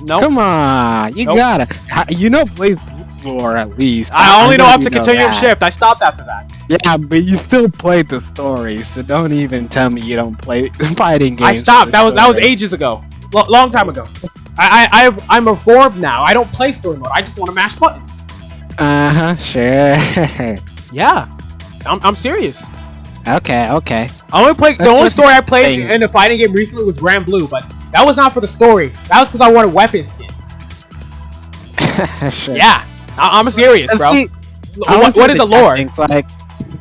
No. Come on, you gotta. You know Blaze lore at least. I only know up to Continuum Shift. I stopped after that. Yeah, but you still played the story, so don't even tell me you don't play fighting games. I stopped. That was ages ago. Long time ago. I'm reformed now. I don't play story mode. I just want to mash buttons. Sure. Yeah, I'm serious. Okay. The only story I played in a fighting game recently was Grand Blue, but that was not for the story. That was because I wanted weapon skins. Sure. Yeah, I'm serious, bro. See, what is the lore? Like,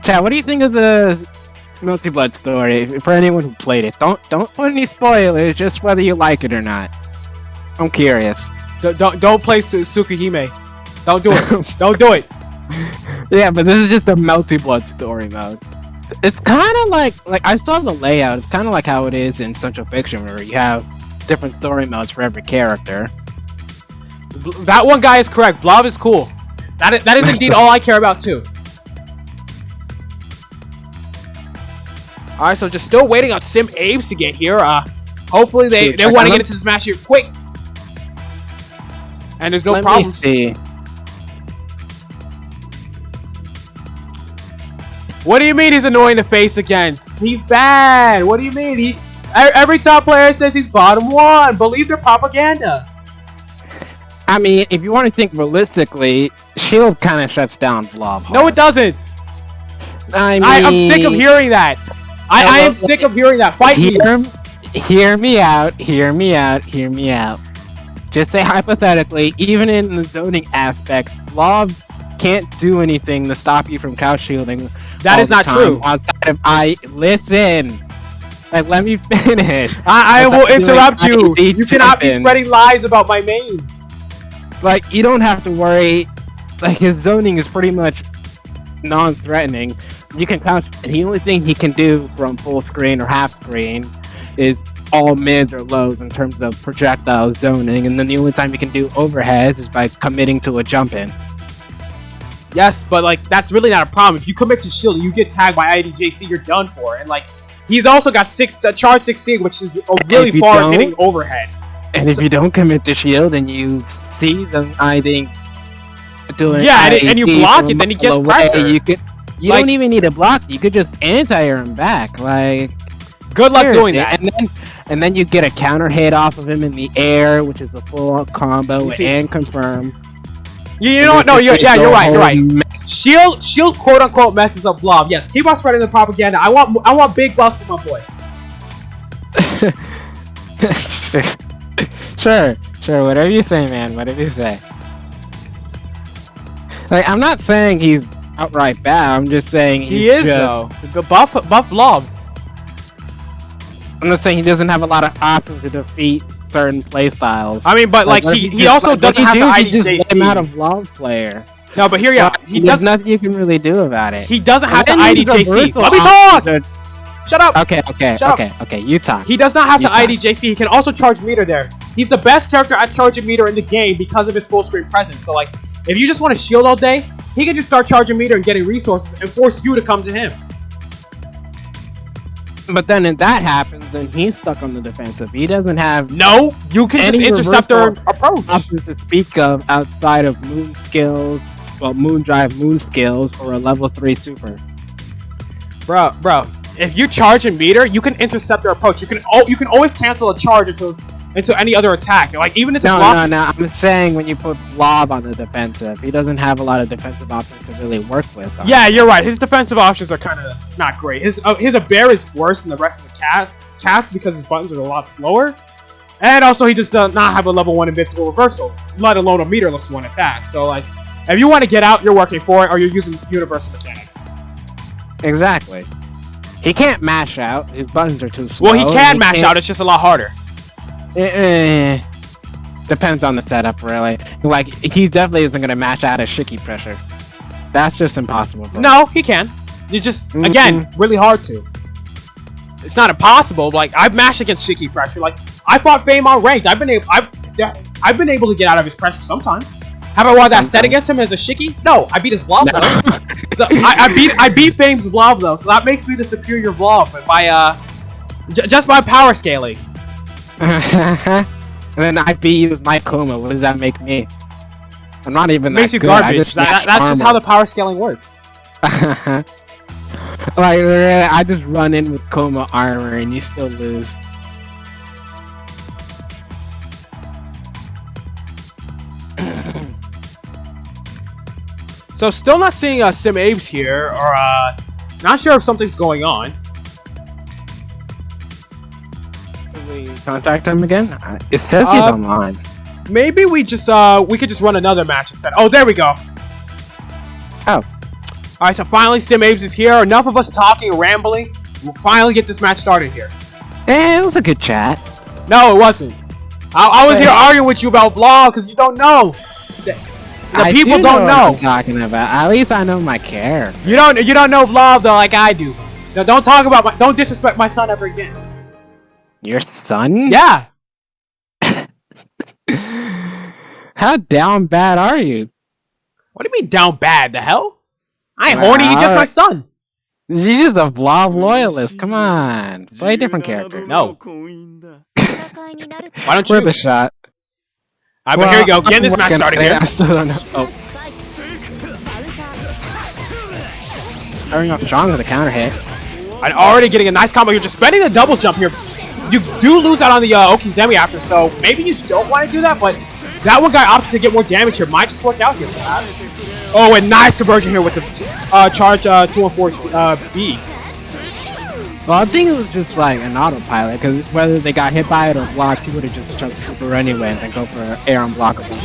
Chad, what do you think of the Multi Blood story? For anyone who played it, don't put any spoilers. Just whether you like it or not. I'm curious. Don't play Tsukihime. Don't do it. Don't do it. Yeah, but this is just the Multi Blood story mode. It's kind of like I saw the layout. It's kind of like how it is in Central Fiction, where you have different story modes for every character. That one guy is correct. Blob is cool. That is indeed all I care about too. Alright, so just still waiting on Sim Aves to get here. Hopefully they want to get into this match here quick. And there's no Let problems. me see. What do you mean he's annoying to face against? He's bad. What do you mean? Every top player says he's bottom 1. Believe their propaganda. I mean, if you want to think realistically, Shield kind of shuts down Vlad. No, it doesn't. I'm sick of hearing that. I am sick of hearing that. Fight me. Hear me out. Hear me out. Hear me out. Just say hypothetically, even in the zoning aspect, Vlad can't do anything to stop you from couch shielding. That is not true. Outside of listen. Like, let me finish. I will interrupt you. You cannot be spreading lies about my main. Like, you don't have to worry. Like, his zoning is pretty much non-threatening. You can couch. The only thing he can do from full screen or half screen is all mids or lows in terms of projectile zoning, and then the only time you can do overheads is by committing to a jump in. Yes, but like that's really not a problem. If you commit to shield and you get tagged by IDJC, you're done for. And like he's also got charge 16, which is a really far hitting overhead. And if you don't commit to shield and you see them hiding doing and you block it, then he gets pressure. You don't even need to block. You could just anti-air him back. Like, good luck doing that. And then you get a counter hit off of him in the air, which is a full combo and confirm. You know what? No, you're right. You're right. Shield, quote unquote, messes up Blob. Yes, keep on spreading the propaganda. I want big buffs for my boy. Sure. Whatever you say, man. Whatever you say. Like, I'm not saying he's outright bad. I'm just saying he is though. The buff Blob. I'm just saying he doesn't have a lot of options to defeat certain playstyles. I mean, but like he also doesn't have to IDJC. He just let him out of Love player. No, but here there's nothing you can really do about it. He doesn't have to IDJC. Let me talk! Shut up! Okay, you talk. He does not have to IDJC. He can also charge meter there. He's the best character at charging meter in the game because of his full screen presence. So like, if you just want to shield all day, he can just start charging meter and getting resources and force you to come to him. But then if that happens, then he's stuck on the defensive. He doesn't have you can just intercept their approach. Options to speak of outside of moon skills, moon drive moon skills, or a level 3 super. Bro, if you charge a meter, you can intercept their approach. You can always cancel a charge into any other attack. Like even if no. I'm saying when you put Blob on the defensive, he doesn't have a lot of defensive options to really work with. Yeah, you're right. His defensive options are kind of not great. His bear is worse than the rest of the cast because his buttons are a lot slower, and also he just does not have a level 1 invincible reversal, let alone a meterless one at that. So like, if you want to get out, you're working for it, or you're using universal mechanics. Exactly. He can't mash out. His buttons are too slow. Well, he can mash out. It's just a lot harder. Depends on the setup, really. Like, he definitely isn't going to match out a Shiki pressure. That's just impossible. No, he can. It's just, again, really hard to. It's not impossible. Like, I've mashed against Shiki pressure. Like, I fought Fame on ranked. I've been able to get out of his pressure sometimes. Have I won that set against him as a Shiki? No, I beat his Blob though. So I beat Fame's Blob though. So that makes me the superior Blob by just by power scaling. And then I beat you with my Kuma. What does that make me? I'm not even that makes you good. garbage. That's just how the power scaling works. Like, I just run in with Kuma armor and you still lose. So still not seeing Sim Abe's here, or not sure if something's going on. Can we contact him again? It says he's online. Maybe we could just run another match instead. Oh, there we go. Oh. Alright, so finally Sim Abe's is here. Enough of us talking and rambling. We'll finally get this match started here. It was a good chat. No, it wasn't. I was here arguing with you about vlog because you don't know. The people don't know. What I'm talking about. At least I know my care. You don't know vlog though, like I do. Now, don't disrespect my son ever again. Your son? Yeah. How down bad are you? What do you mean down bad? The hell? I ain't horny. He's just my son. You're just a vlog loyalist. Come on, play a different character. No. Why don't you? Worth a shot. Alright, but here we go. Getting this match started here. I still don't know. Oh. Starting off strong with a counter hit. And already getting a nice combo here. Just spending the double jump here. You do lose out on the Okizeme after, so maybe you don't want to do that, but that one guy opted to get more damage here. Might just work out here, perhaps. Oh, and nice conversion here with the charge 214 B. Well, I think it was just like an autopilot, because whether they got hit by it or blocked, he would have just jumped super anyway and then go for air unblockable.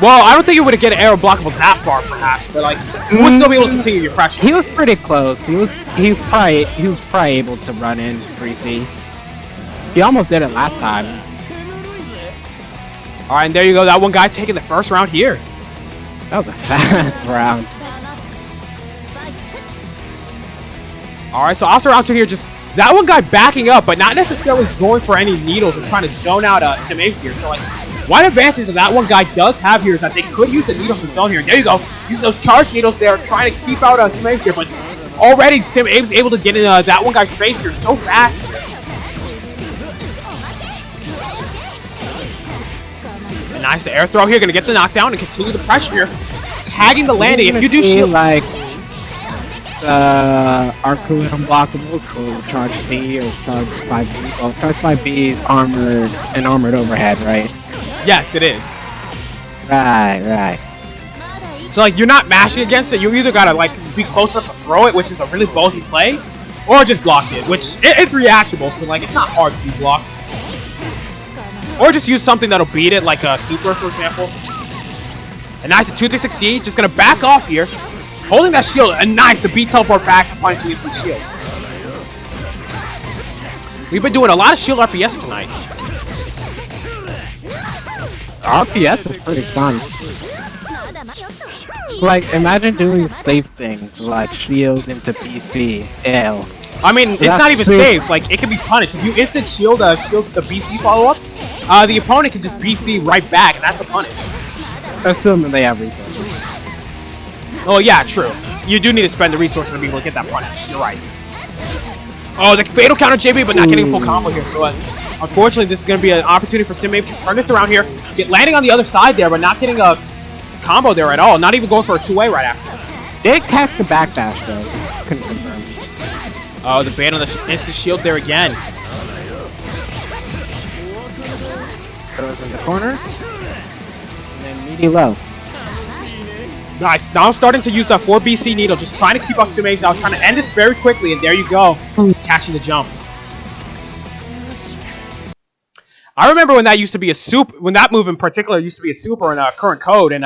Well, I don't think you would have get an air unblockable that far, perhaps, but like you would still be able to continue your pressure. He was pretty close. He was probably able to run in 3C. He almost did it last time. All right, and there you go. That one guy taking the first round here. That was a fast round. All right, so after round 2 here, just that one guy backing up, but not necessarily going for any needles or trying to zone out Sim Apes here. So like, one advantage that that one guy does have here is that they could use the needles in zone here. There you go, using those charge needles there, trying to keep out Sim Apes here, but already Sim Apes able to get in that one guy's face here so fast. And nice air throw here, gonna get the knockdown and continue the pressure here, tagging the landing. If you do shield like Arcu and unblockables for charge C or charge 5B. Well, charge 5B is armored overhead, right? Yes, it is. Right. So like, you're not mashing against it. You either gotta like be close enough to throw it, which is a really ballsy play, or just block it, which it's reactable. So like, it's not hard to block. Or just use something that'll beat it, like a super, for example. And nice, the 236C, just gonna back off here. Holding that shield, and nice, the B teleport back and punching into the shield. We've been doing a lot of shield RPS tonight. RPS is pretty fun. Like, imagine doing safe things like shield into BC, L. I mean, it's not even safe. Like, it can be punished. If you instant shield the BC follow-up, the opponent can just BC right back, and that's a punish. Assuming they have resources. Oh yeah, true. You do need to spend the resources to be able to get that punish. You're right. Oh, the fatal counter JB, but not getting a full combo here. So unfortunately, this is going to be an opportunity for Sim Apes to turn this around here. Landing on the other side there, but not getting a combo there at all. Not even going for a two-way right after. They catch the backdash though. Couldn't confirm. Oh, the bait on the instant shield there again. Throws in the corner. And then meaty low. Nice. Now I'm starting to use that 4BC needle, just trying to keep our Sim Apes out, trying to end this very quickly, and there you go. Catching the jump. I remember when that used to be a when that move in particular used to be a super in current code, and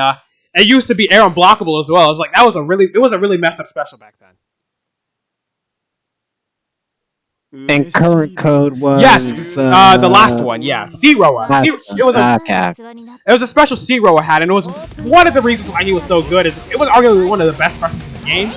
it used to be air unblockable as well. It was like it was a really messed up special back then. And current code was the last one, yeah, Zeroa. It was a special Zeroa had, and it was one of the reasons why he was so good. Is it was arguably one of the best specials in the game.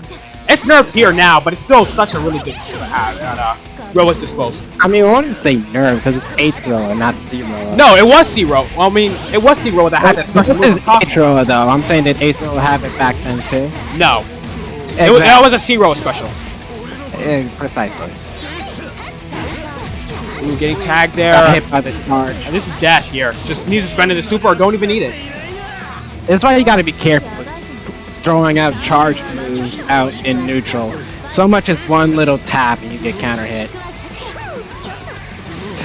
It's nerfed here now, but it's still such a really good tool to have at Roa's disposal. I mean, I wouldn't say nerfed because it's H-Roa, not Zeroa. No, it was Zero. Well, I mean, it was Zeroa that had that special. This is H-Roa though. I'm saying that H-Roa have it back then too. No, exactly. That was a Zeroa special. Precisely. Ooh, getting tagged there. Got hit by the charge. And this is death here. Just needs to spend the super or don't even need it. That's why you gotta be careful with throwing out charge moves out in neutral. So much as one little tap and you get counter hit.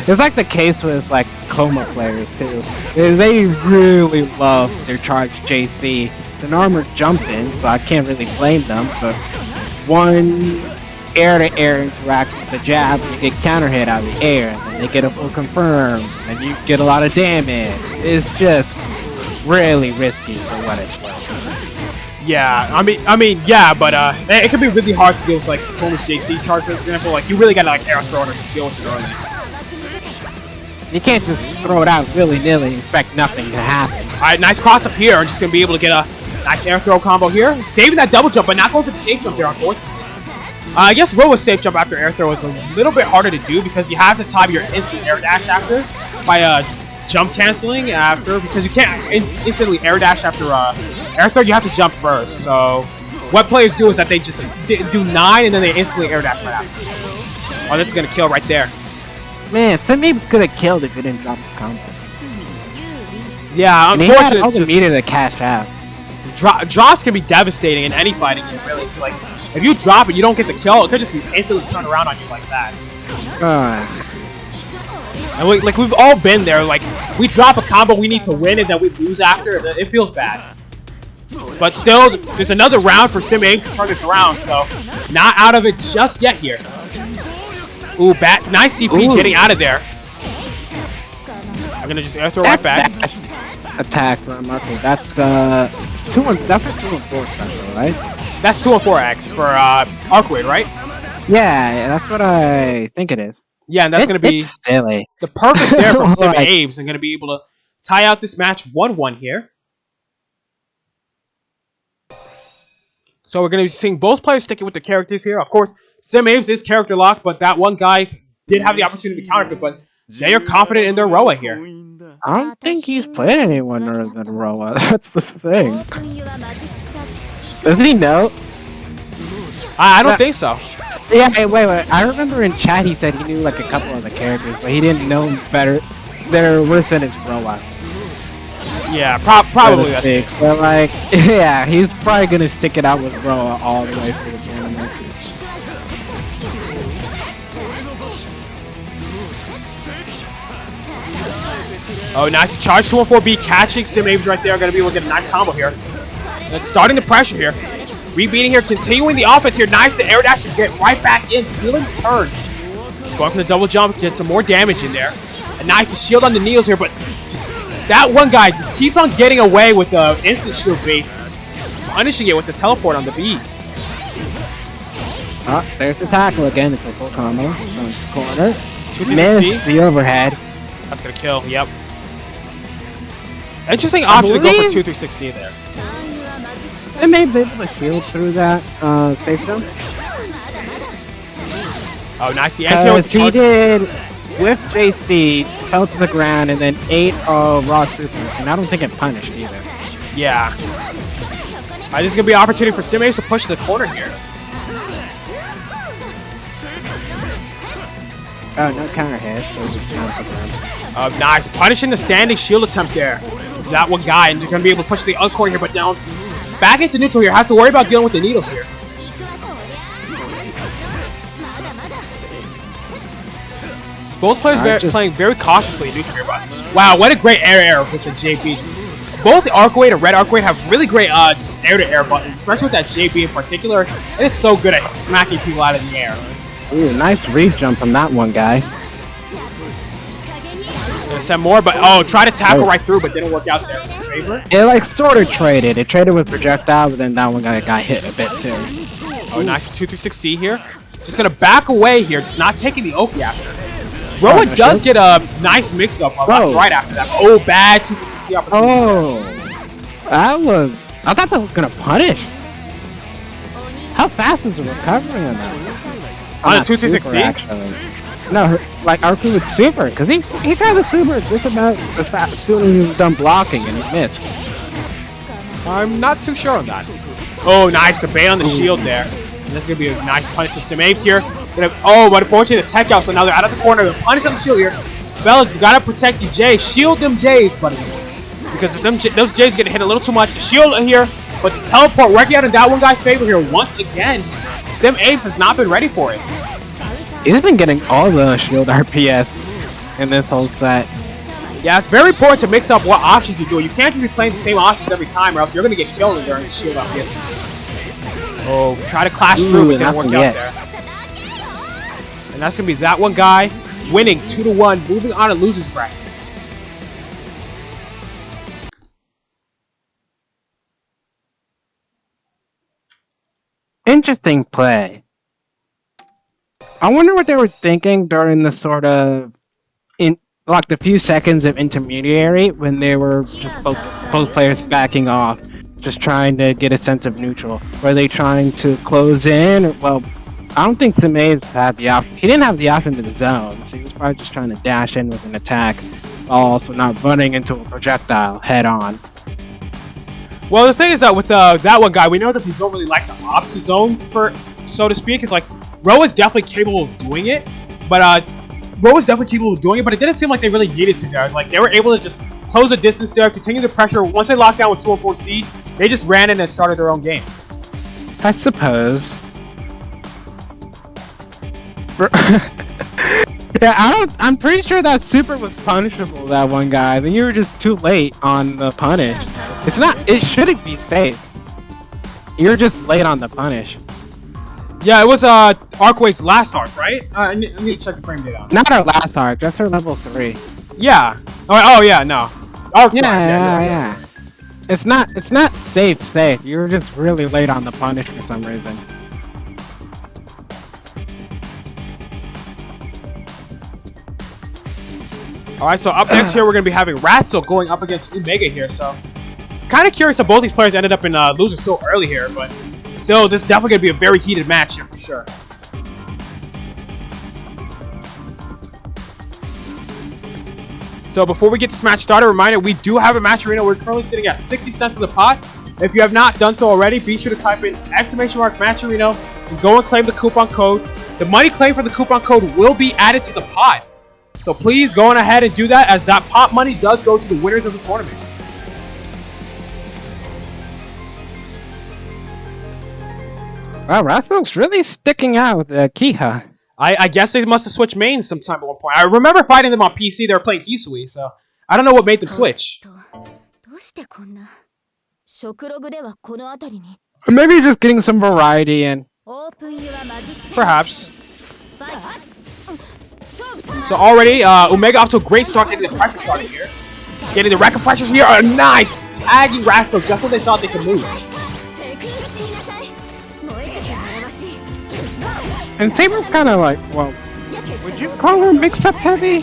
It's like the case with like Coma players too. They really love their charge JC. It's an armored jump in, so I can't really blame them, but one air-to-air interaction with the jab, you get counter hit out of the air, and then they get a full confirm, and you get a lot of damage. It's just really risky for what it's worth. Yeah, I mean, yeah, but it can be really hard to deal with like Coma's JC charge, for example. Like you really gotta like air throw it or just deal with it early. You can't just throw it out willy-nilly and expect nothing to happen. All right, nice cross up here. I'm just gonna be able to get a nice air throw combo here, saving that double jump, but not going for the safe jump there, unfortunately. I guess Roa's safe jump after air throw is a little bit harder to do because you have to time your instant air dash after by jump canceling after, because you can't instantly air dash after air throw. You have to jump first. So what players do is that they just do 9 and then they instantly air dash right after. Oh, this is gonna kill right there. Man, Sim Apes could have killed if he didn't drop the combo. Yeah, And he had all unfortunate. the meter to cash out. Drops can be devastating in any fighting game, really. It's like, if you drop it, you don't get the kill, it could just be instantly turned around on you like that. And we've all been there, like, we drop a combo we need to win and then we lose after, it feels bad. But still, there's another round for Sim Ames to turn this around, so not out of it just yet here. Ooh, nice DP getting out of there. I'm gonna just air throw right back. Attack from Marco. That's 2 and 4 special, right? That's 2 and 4X for Arcwade, right? Yeah, that's what I think it is. Yeah, and that's gonna be silly. The perfect there for Sim Ames and gonna be able to tie out this match 1-1 here. So we're gonna be seeing both players sticking with the characters here. Of course, Sim Ames is character locked, but that one guy did have the opportunity to counter it, but they are confident in their Roa here. I don't think he's played anyone other than Roa. That's the thing. Does he know? I don't think so. Yeah, hey, wait. I remember in chat he said he knew like a couple of the characters, but he didn't know better. They're worse than his Roa. Yeah, probably that's it. So like, yeah, he's probably gonna stick it out with Roa all the way through the tournament. Oh, nice charge 214B catching Sim Ames right there. Gonna be able to get a nice combo here. That's starting the pressure here. Rebeating here, continuing the offense here. Nice to air dash and get right back in, stealing the turn. Going for the double jump, get some more damage in there. A nice shield on the Neos here, but just that one guy just keeps on getting away with the instant shield base, just punishing it with the teleport on the B. There's the tackle again. It's a full combo. Corner. Missed the overhead. That's gonna kill. Yep. Interesting option to go for 2-3-6C there. They may be able to shield through that safe zone. Oh, nice. The anti with the he did with JC, fell to the ground, and then ate raw super, and I don't think it punished either. Yeah. This is gonna be an opportunity for Sim Ames to push the corner here. Oh, no counter hit. So nice. Punishing the standing shield attempt there. That one guy, and you're going to be able to push the uncorner here, but now just back into neutral here. Has to worry about dealing with the needles here. Just both players playing very cautiously in neutral here, but wow, what a great air with the JB. Just both the Arcwade and Red Arcwade have really great air-to-air buttons, especially with that JB in particular. It is so good at smacking people out of the air. Ooh, nice reach jump from that one guy. Gonna send more, but try to tackle right through, but didn't work out there. Favor? It like sort of traded. It traded with projectile, but then that one guy got hit a bit too. Oh, nice 2-3-6C here. Just gonna back away here, just not taking the Oki after. Roa does get a nice mix-up right after that. Oh, bad 2-3-6C opportunity. Oh, that was. I thought that was gonna punish. How fast was the recovery on that? On a 2-3-6C? No, like Arku with super, because he tried the super just about as fast as soon as he was done blocking and he missed. I'm not too sure on that. Oh, nice, the bait on the shield there. And this is going to be a nice punish for Sim Ames here. But unfortunately the tech out, so now they're out of the corner. They're punish on the shield here. Fellas, you got to protect the Jays. Shield them Jays, buddies. Because if those Jays get hit a little too much. The shield here, but the teleport working out in that one guy's favor here once again. Sim Ames has not been ready for it. He's been getting all the shield RPS in this whole set. Yeah, it's very important to mix up what options you do. You can't just be playing the same options every time, or else you're going to get killed during the shield RPS situations. Oh, try to clash through, but didn't work out there. And that's going to be that one guy winning 2-1, moving on to losers bracket. Interesting play. I wonder what they were thinking during the sort of like the few seconds of intermediary when they were just both players backing off, just trying to get a sense of neutral. Were they trying to close in? Well, I don't think Sim Ames had the option. He didn't have the option to the zone, so he was probably just trying to dash in with an attack, while also not running into a projectile head on. Well, the thing is that with that one guy, we know that we don't really like to opt to zone, so to speak. It's like Roa is definitely capable of doing it, but Ro was definitely capable of doing it, but it didn't seem like they really needed to there. Like, they were able to just close the distance there, continue the pressure. Once they locked down with 2 and 4C, they just ran in and started their own game. I suppose. Yeah, I'm pretty sure that super was punishable, that one guy. Then you were just too late on the punish. It shouldn't be safe. You're just late on the punish. Yeah, it was Arcwade's last arc, right? I need to check the frame data. Not our last arc, just our level 3. Yeah. Oh yeah, no. Arc Yeah. It's not safe. You're just really late on the punish for some reason. Alright, so up next here we're gonna be having Ratzel going up against Omega here, so kind of curious how both these players ended up in losing so early here, but still, this is definitely going to be a very heated match here for sure. So before we get this match started, reminder, we do have a match arena. We're currently sitting at 60 cents in the pot. If you have not done so already, be sure to type in !match arena and go and claim the coupon code. The money claimed for the coupon code will be added to the pot. So please go on ahead and do that, as that pot money does go to the winners of the tournament. Wow, Ratzel's really sticking out with Kiha. I guess they must have switched mains sometime at one point. I remember fighting them on PC. They were playing Hisui, so I don't know what made them switch. Maybe just getting some variety in. Perhaps. So already, Omega off to a great start, getting the pressure started here. Getting the rack of pressures here. A nice tagging Ratzel just when they thought they could move. And Saber's kind of like, well, would you call her mix-up heavy?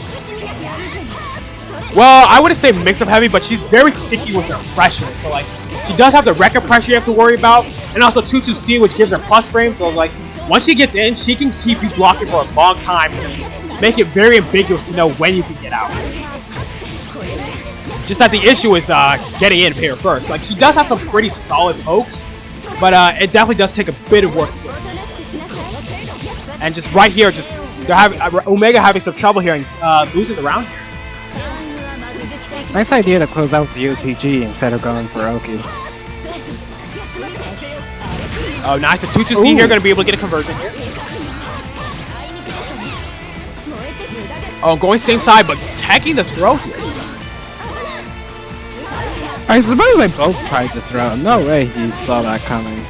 Well, I wouldn't say mix-up heavy, but she's very sticky with her pressure. So, like, she does have the record pressure you have to worry about, and also 2-2C, which gives her plus frame. So, like, once she gets in, she can keep you blocking for a long time and just make it very ambiguous to know when you can get out. Just that the issue is getting in here first. Like, she does have some pretty solid pokes, but it definitely does take a bit of work to do it. And just right here, they're having Omega having some trouble here and losing the round here. Nice idea to close out the OTG instead of going for Oki. Oh, nice. The 2-2C here, going to be able to get a conversion here. Oh, going same side, but taking the throw here. I suppose they both tried to throw. No way he saw that coming.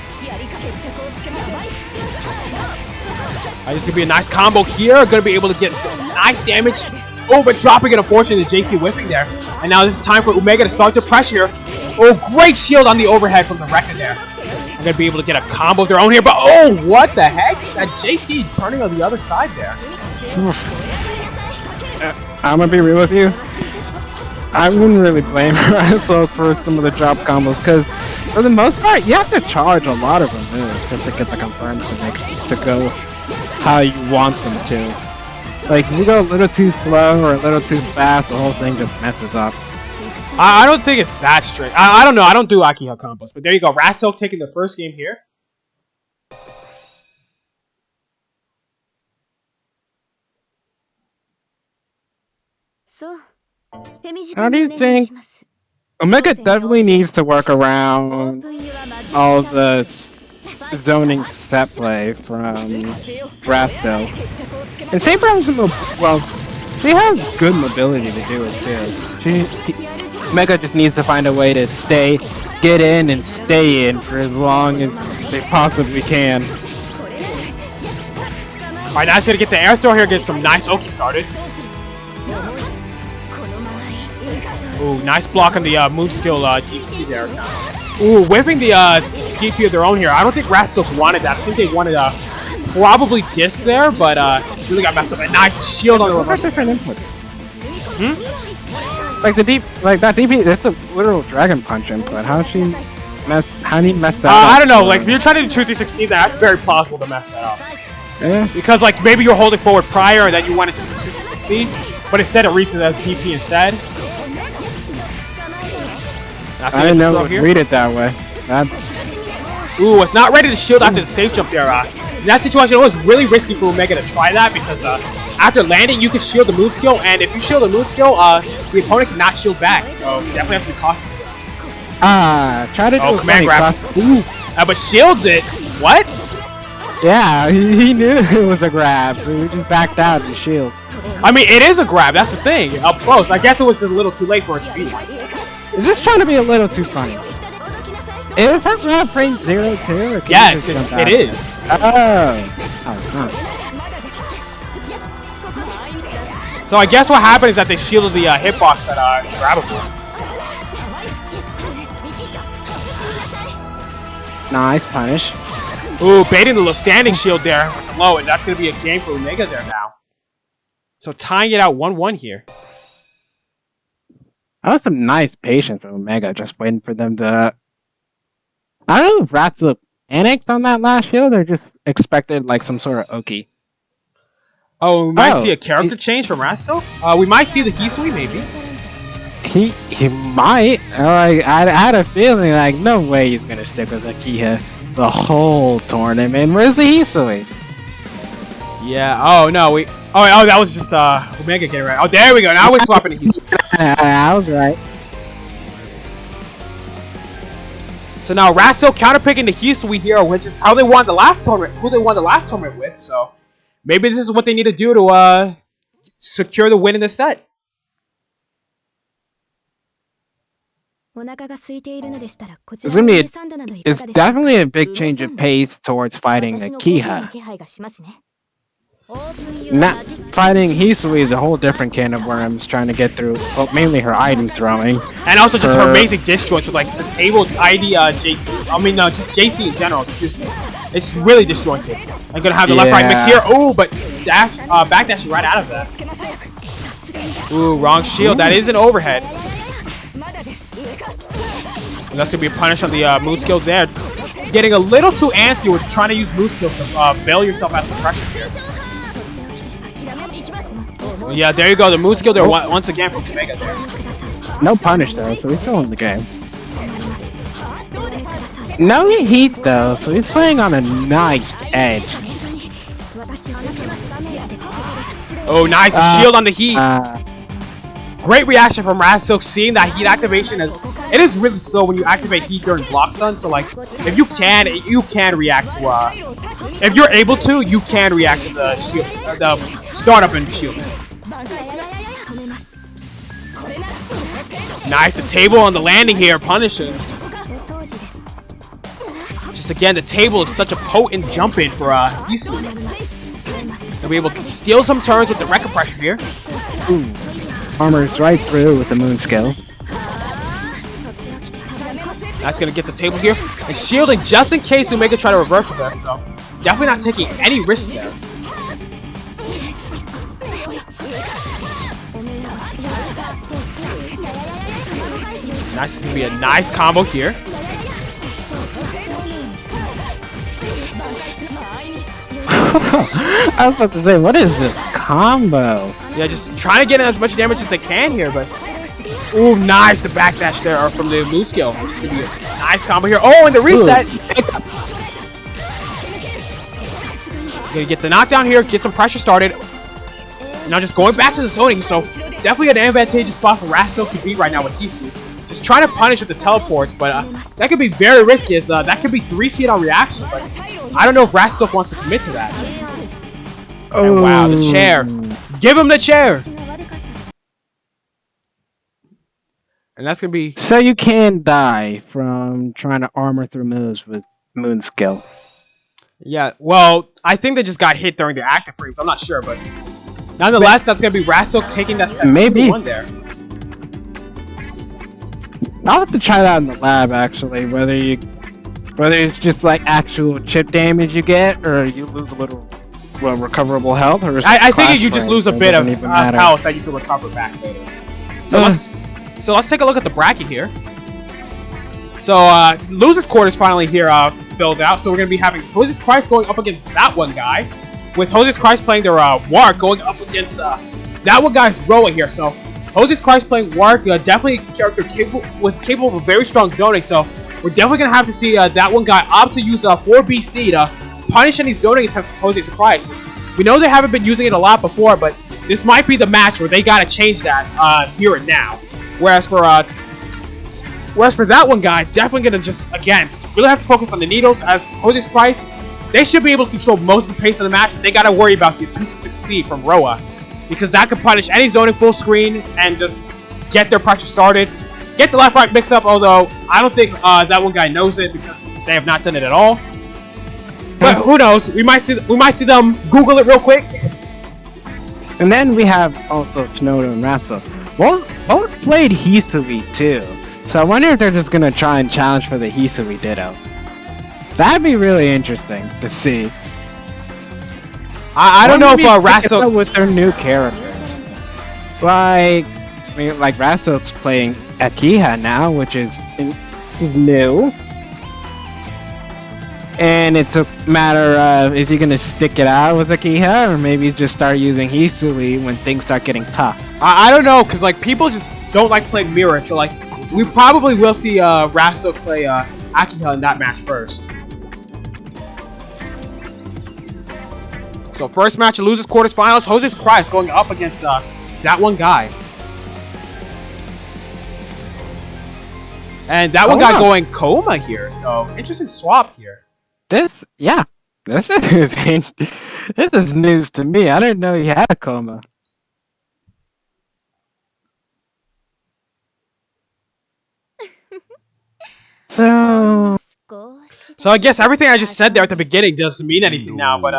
This is going to be a nice combo here. Going to be able to get some nice damage. Over dropping it, unfortunately, the JC whipping there. And now this is time for Omega to start the pressure here. Oh, great shield on the overhead from the Rekka there. I'm going to be able to get a combo of their own here. But oh, what the heck? That JC turning on the other side there. I'm going to be real with you. I wouldn't really blame Ratzel for some of the drop combos, because for the most part, you have to charge a lot of her moves just to get the confirms to go how you want them to. Like, if you go a little too slow or a little too fast, the whole thing just messes up. I don't think it's that strict. I don't know. I don't do Akiha combos. But there you go. Ratzel taking the first game here. How do you think Omega definitely needs to work around all the zoning set play from Rasto? And Saber has well, she has good mobility to do it too. Omega just needs to find a way to get in and stay in for as long as they possibly can. Alright, now he's gonna get the air throw here, get some nice Oki started. Ooh, nice block on the move skill DP there. Ooh, whipping the DP of their own here. I don't think Ratzel wanted that. I think they wanted probably disc there, but really got messed up. A nice shield on the reverse. Different input. Like that DP, that's a literal dragon punch input. How did he mess that up? I don't know. Like, if you're trying to do 2-3-16, that's very plausible to mess that up. Yeah. Because like maybe you're holding forward prior and then you wanted to do 2-3-16, but instead it reads it as DP instead. I didn't know it would read it that way. Ooh, was not ready to shield after the safe jump there. In that situation, it was really risky for Omega to try that because after landing, you can shield the moon skill, and if you shield the moon skill, the opponent cannot shield back. So you definitely have to be cautious. Try to do a command grab. Ooh. But shields it. What? Yeah, he knew it was a grab, so he just backed out and shield. I mean, it is a grab. That's the thing. Up close. I guess it was just a little too late for it to be. It's just trying to be a little too funny. Is her grab frame 0 too? Yes, it is. Oh, it's not. So I guess what happened is that they shielded the hitbox that is grabbable. Nice punish. Ooh, baiting the little standing shield there with the low, and that's going to be a game for Omega there now. So tying it out 1-1 here. That was some nice patience from Omega, just waiting for them to... I don't know if Rats look panicked on that last shield or just expected like some sort of Oki. Oh, we might see a character change from Ratso? We might see the Hisui, maybe. He might. I had a feeling like no way he's gonna stick with Akiha the whole tournament. Where's the Hisui? Yeah. Oh no. Oh, that was just Omega getting right. Oh, there we go. Now we're swapping the Hisui. I was right. So now Ratso counterpicking the Hisui here, which is how they won the last tournament. Who they won the last tournament with. So maybe this is what they need to do to secure the win in the set. It's gonna be it's definitely a big change of pace towards fighting Akiha. Not fighting Hisui is a whole different can of worms trying to get through, well, mainly her item throwing. And also just her amazing disjoints with like the table ID JC. I mean, no, just JC in general, excuse me. It's really disjointed. I'm gonna have the left-right mix here. Ooh, but backdash right out of that. Ooh, wrong shield. That is an overhead. And that's going to be a punish on the moon skills there. Just getting a little too antsy with trying to use moon skills to bail yourself out of the pressure here. Yeah, there you go. The moon skill there once again from Omega there. No punish though, so he's still in the game. No heat though, so he's playing on a nice edge. Oh, nice shield on the heat. Great reaction from Ratso, seeing that heat activation it is really slow when you activate heat during block stun. So like, if you can react to if you're able to, you can react to the shield, the startup and shield. Nice, the table on the landing here, punishing. Just again, the table is such a potent jump in for Hisui. They'll be able to steal some turns with the record pressure here. Ooh. Armor's right through with the moon skill. That's gonna get the table here. And shielding just in case Omega try to reverse with this, so definitely not taking any risks there. Nice, gonna be a nice combo here. I was about to say, what is this combo? Yeah, just trying to get in as much damage as they can here, but... Ooh, nice, the backdash there from the moon skill. It's gonna be a nice combo here. Oh, and the reset! Gonna get the knockdown here, get some pressure started. Now just going back to the zoning, so definitely an advantageous spot for Ratso to beat right now with Hisui. Just trying to punish with the teleports, but that could be very risky, as that could be 3 seed on reaction, but I don't know if Ratso wants to commit to that. Oh, and wow, the chair. Give him the chair! And that's gonna be... So you can die from trying to armor through moves with moon skill. Yeah, well, I think they just got hit during the active frames. I'm not sure, but... Nonetheless, that's gonna be Ratso taking that set maybe 2-1 there. I'll have to try that in the lab, actually, whether it's just like actual chip damage you get, or you lose a little recoverable health, or I think you just lose a bit of health that you can recover back later. So let's take a look at the bracket here. So losers quarters finally here filled out. So we're gonna be having Jose's Christ going up against that one guy, with Jose's Christ playing their Wark going up against that one guy's Roa here. So Jose's Christ playing Wark, definitely a character capable of a very strong zoning. So we're definitely gonna have to see that one guy opt to use 4BC to punish any zoning attempts from Jose's Christ. We know they haven't been using it a lot before, but this might be the match where they gotta change that here and now. Whereas for that one guy, definitely gonna just again really have to focus on the needles. As Jose's Christ, they should be able to control most of the pace of the match, but they gotta worry about the 2-6C from Roa, because that could punish any zoning full screen and just get their pressure started. Get the left-right mix-up, although I don't think that one guy knows it because they have not done it at all. But who knows? We might see them Google it real quick. And then we have also Snowdo and Rasto. Both played Hisui too. So I wonder if they're just gonna try and challenge for the Hisui Ditto. That'd be really interesting to see. I don't know if Rasto with their new characters. Like Rasto's playing Akiha now, which is new. And it's a matter of, is he going to stick it out with Akiha, or maybe just start using Hisui when things start getting tough? I don't know, because like people just don't like playing Mirror, so like we probably will see Rasto play Akiha in that match first. So first match, loses quarterfinals. Jose's Christ going up against that one guy. And that one guy going Coma here, so interesting swap here. This is news to me. I didn't know he had a Coma. So I guess everything I just said there at the beginning doesn't mean anything now, but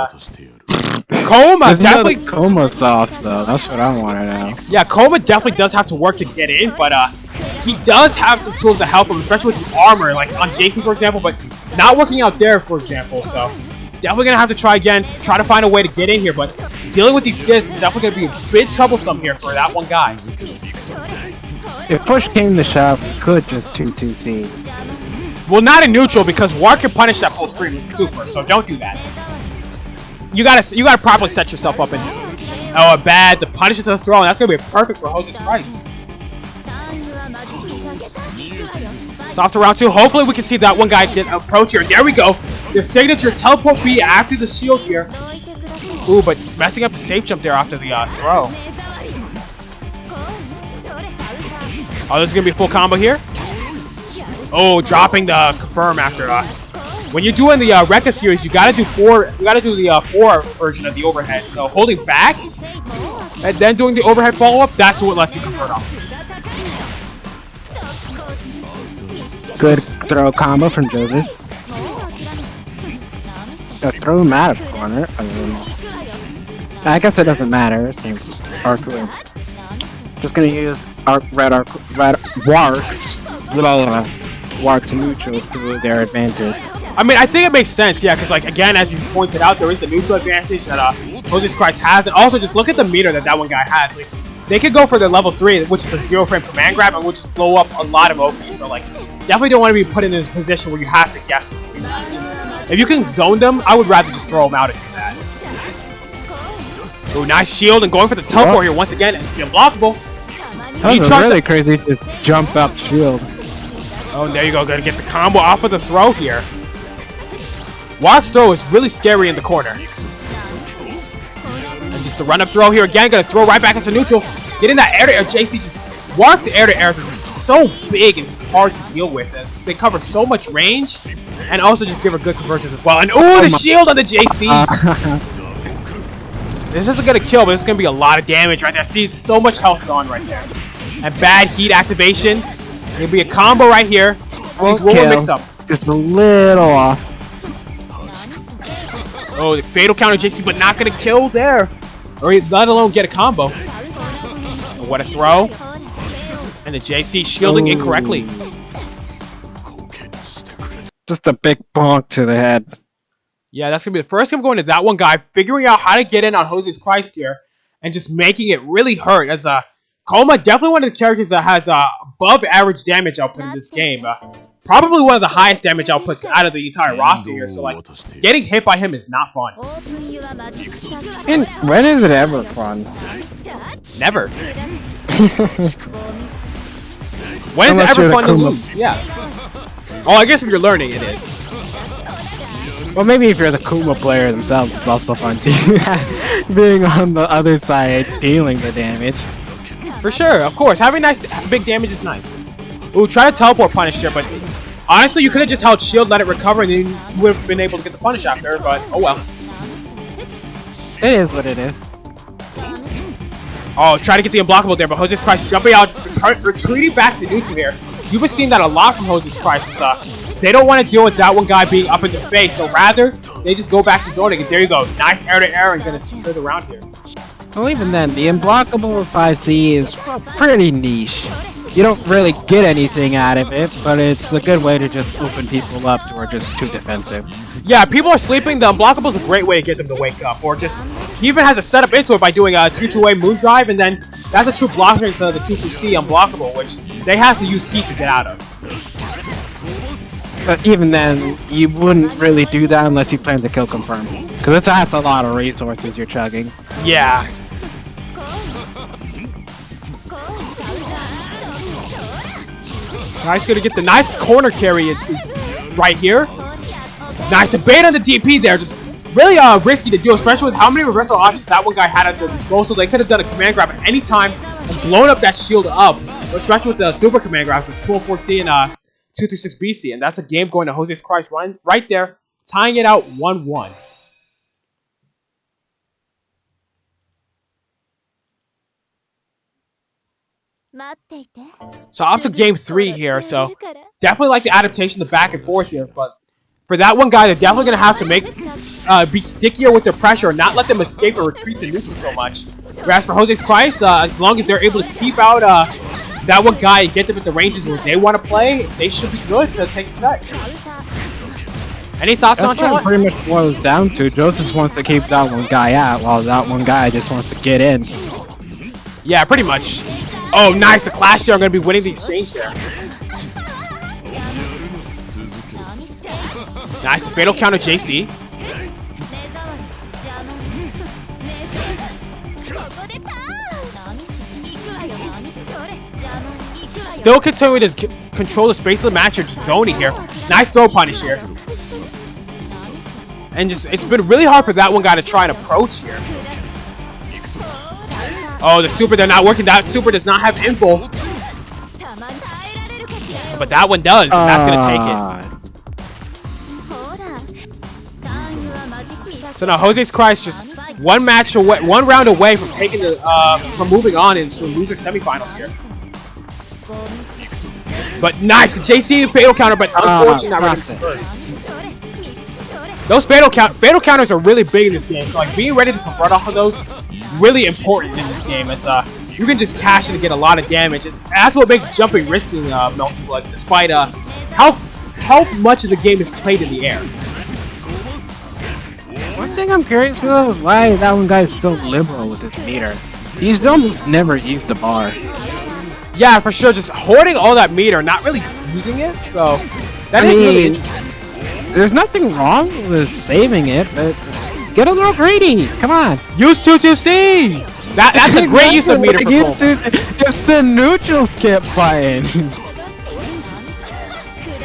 Coma definitely Coma sauce though. That's what I want to know. Yeah, Coma definitely does have to work to get in, but he does have some tools to help him, especially with the armor, like on JC for example, but not working out there for example. So definitely gonna have to try again, try to find a way to get in here, but dealing with these discs is definitely gonna be a bit troublesome here for that one guy. If push came to shove, we could just 2-2-C. Well, not in neutral because War can punish that full screen with super, so don't do that. You gotta properly set yourself up into the punish it to the throw, and that's gonna be perfect for Jose's Christ. So after round 2, hopefully we can see that one guy get approach here. There we go. The signature teleport B after the shield here. Ooh, but messing up the safe jump there after the throw. Oh, this is gonna be a full combo here. Oh, dropping the confirm after when you're doing the Rekka series, you gotta do the 4 version of the overhead. So holding back and then doing the overhead follow-up, that's what lets you convert off. Good throw combo from Joseph. Throw him out of the corner. I guess it doesn't matter since arc wins. Just gonna use red warks to neutral to their advantage. I mean, I think it makes sense, yeah, because like again, as you pointed out, there is the neutral advantage that Jose's Christ has, and also just look at the meter that one guy has. Like, they could go for their level 3, which is a 0 frame command grab, and will just blow up a lot of Oki. So like, definitely don't want to be put in this position where you have to guess between them. Just if you can zone them, I would rather just throw them out and do that. Oh, nice shield and going for the teleport here once again, and unblockable. That was really crazy to jump up shield. Oh, there you go. Gonna get the combo off of the throw here. Wark's throw is really scary in the corner. And just the run-up throw here again. Gonna throw right back into neutral. Get in that air-to-air. JC just... Wark's air-to-airs are just so big and hard to deal with. As they cover so much range. And also just give her good conversions as well. And ooh, the shield on the JC! This isn't gonna kill, but it's gonna be a lot of damage right there. See, so much health gone right there. And bad heat activation. It'll be a combo right here. Sees one more mix-up. Just a little off. Oh, the fatal counter JC, but not gonna kill there. Or let alone get a combo. Oh, what a throw. And the JC shielding incorrectly. Just a big bonk to the head. Yeah, that's gonna be the first game going to that one guy, figuring out how to get in on Jose's Christ here, and just making it really hurt. As Coma, definitely one of the characters that has above average damage output in this game. Probably one of the highest damage outputs out of the entire roster here. So like, getting hit by him is not fun. And when is it ever fun? Never. When is it ever fun to lose? Yeah. Oh, I guess if you're learning, it is. Well, maybe if you're the Kuma player themselves, it's also fun being on the other side, dealing the damage. For sure, of course. Having nice big damage is nice. Ooh, try to teleport punish here, but honestly, you could have just held shield, let it recover, and then you would have been able to get the punish after, but oh well. It is what it is. Oh, try to get the unblockable there, but Jose's Christ jumping out, just retreating back to neutral here. You've been seeing that a lot from Jose's Christ. They don't want to deal with that one guy being up in their face, so rather, they just go back to zoning, and there you go. Nice air-to-air and gonna secure the round here. Well, even then, the unblockable 5C is pretty niche. You don't really get anything out of it, but it's a good way to just open people up who are just too defensive. Yeah, people are sleeping. The unblockable is a great way to get them to wake up, or just he even has a setup into it by doing a 2-2-A moon drive, and then that's a true blocker into the 2-2-C unblockable, which they have to use heat to get out of. But even then, you wouldn't really do that unless you plan to kill confirm, because that's a lot of resources you're chugging. Yeah. Nice, gonna get the nice corner carry into right here. Nice, the bait on the DP there, just really risky to do, especially with how many reversal options that one guy had at their disposal. They could have done a command grab at any time and blown up that shield up, especially with the super command grabs with 204C and 236BC, and that's a game going to Jose's Christ right there, tying it out 1-1. So off to game 3 here, so definitely like the adaptation, the back and forth here, but for that one guy, they're definitely going to have to be stickier with their pressure and not let them escape or retreat to neutral so much. Whereas for Jose's Christ, as long as they're able to keep out that one guy and get them at the ranges where they want to play, they should be good to take the set. Any thoughts on that? That's pretty much boils down to. Joseph wants to keep that one guy out, while that one guy just wants to get in. Yeah, pretty much. Oh, nice. The clash there. I'm going to be winning the exchange there. Nice. The fatal counter JC. Still continuing to control the space of the match. You're just zoning here. Nice throw punish here. And just it's been really hard for that one guy to try and approach here. Oh, the super, they're not working. That super does not have info. But that one does, and that's going to take it. So now Jose's Christ just one round away from taking the from moving on into loser semifinals here. But nice, the JC fatal counter, but unfortunately not ready for it. Those fatal counters are really big in this game, so like being ready to convert off of those is really important in this game. As you can just cash in and get a lot of damage. That's what makes jumping risky Melting Blood, despite how much of the game is played in the air. One thing I'm curious about is why that one guy's so liberal with his meter. He's almost never used the bar. Yeah, for sure. Just hoarding all that meter, not really using it. So that is really interesting. There's nothing wrong with saving it, but get a little greedy. Come on. Use 2-2-C. That's a great use of meter for gold. It's the neutral skip button.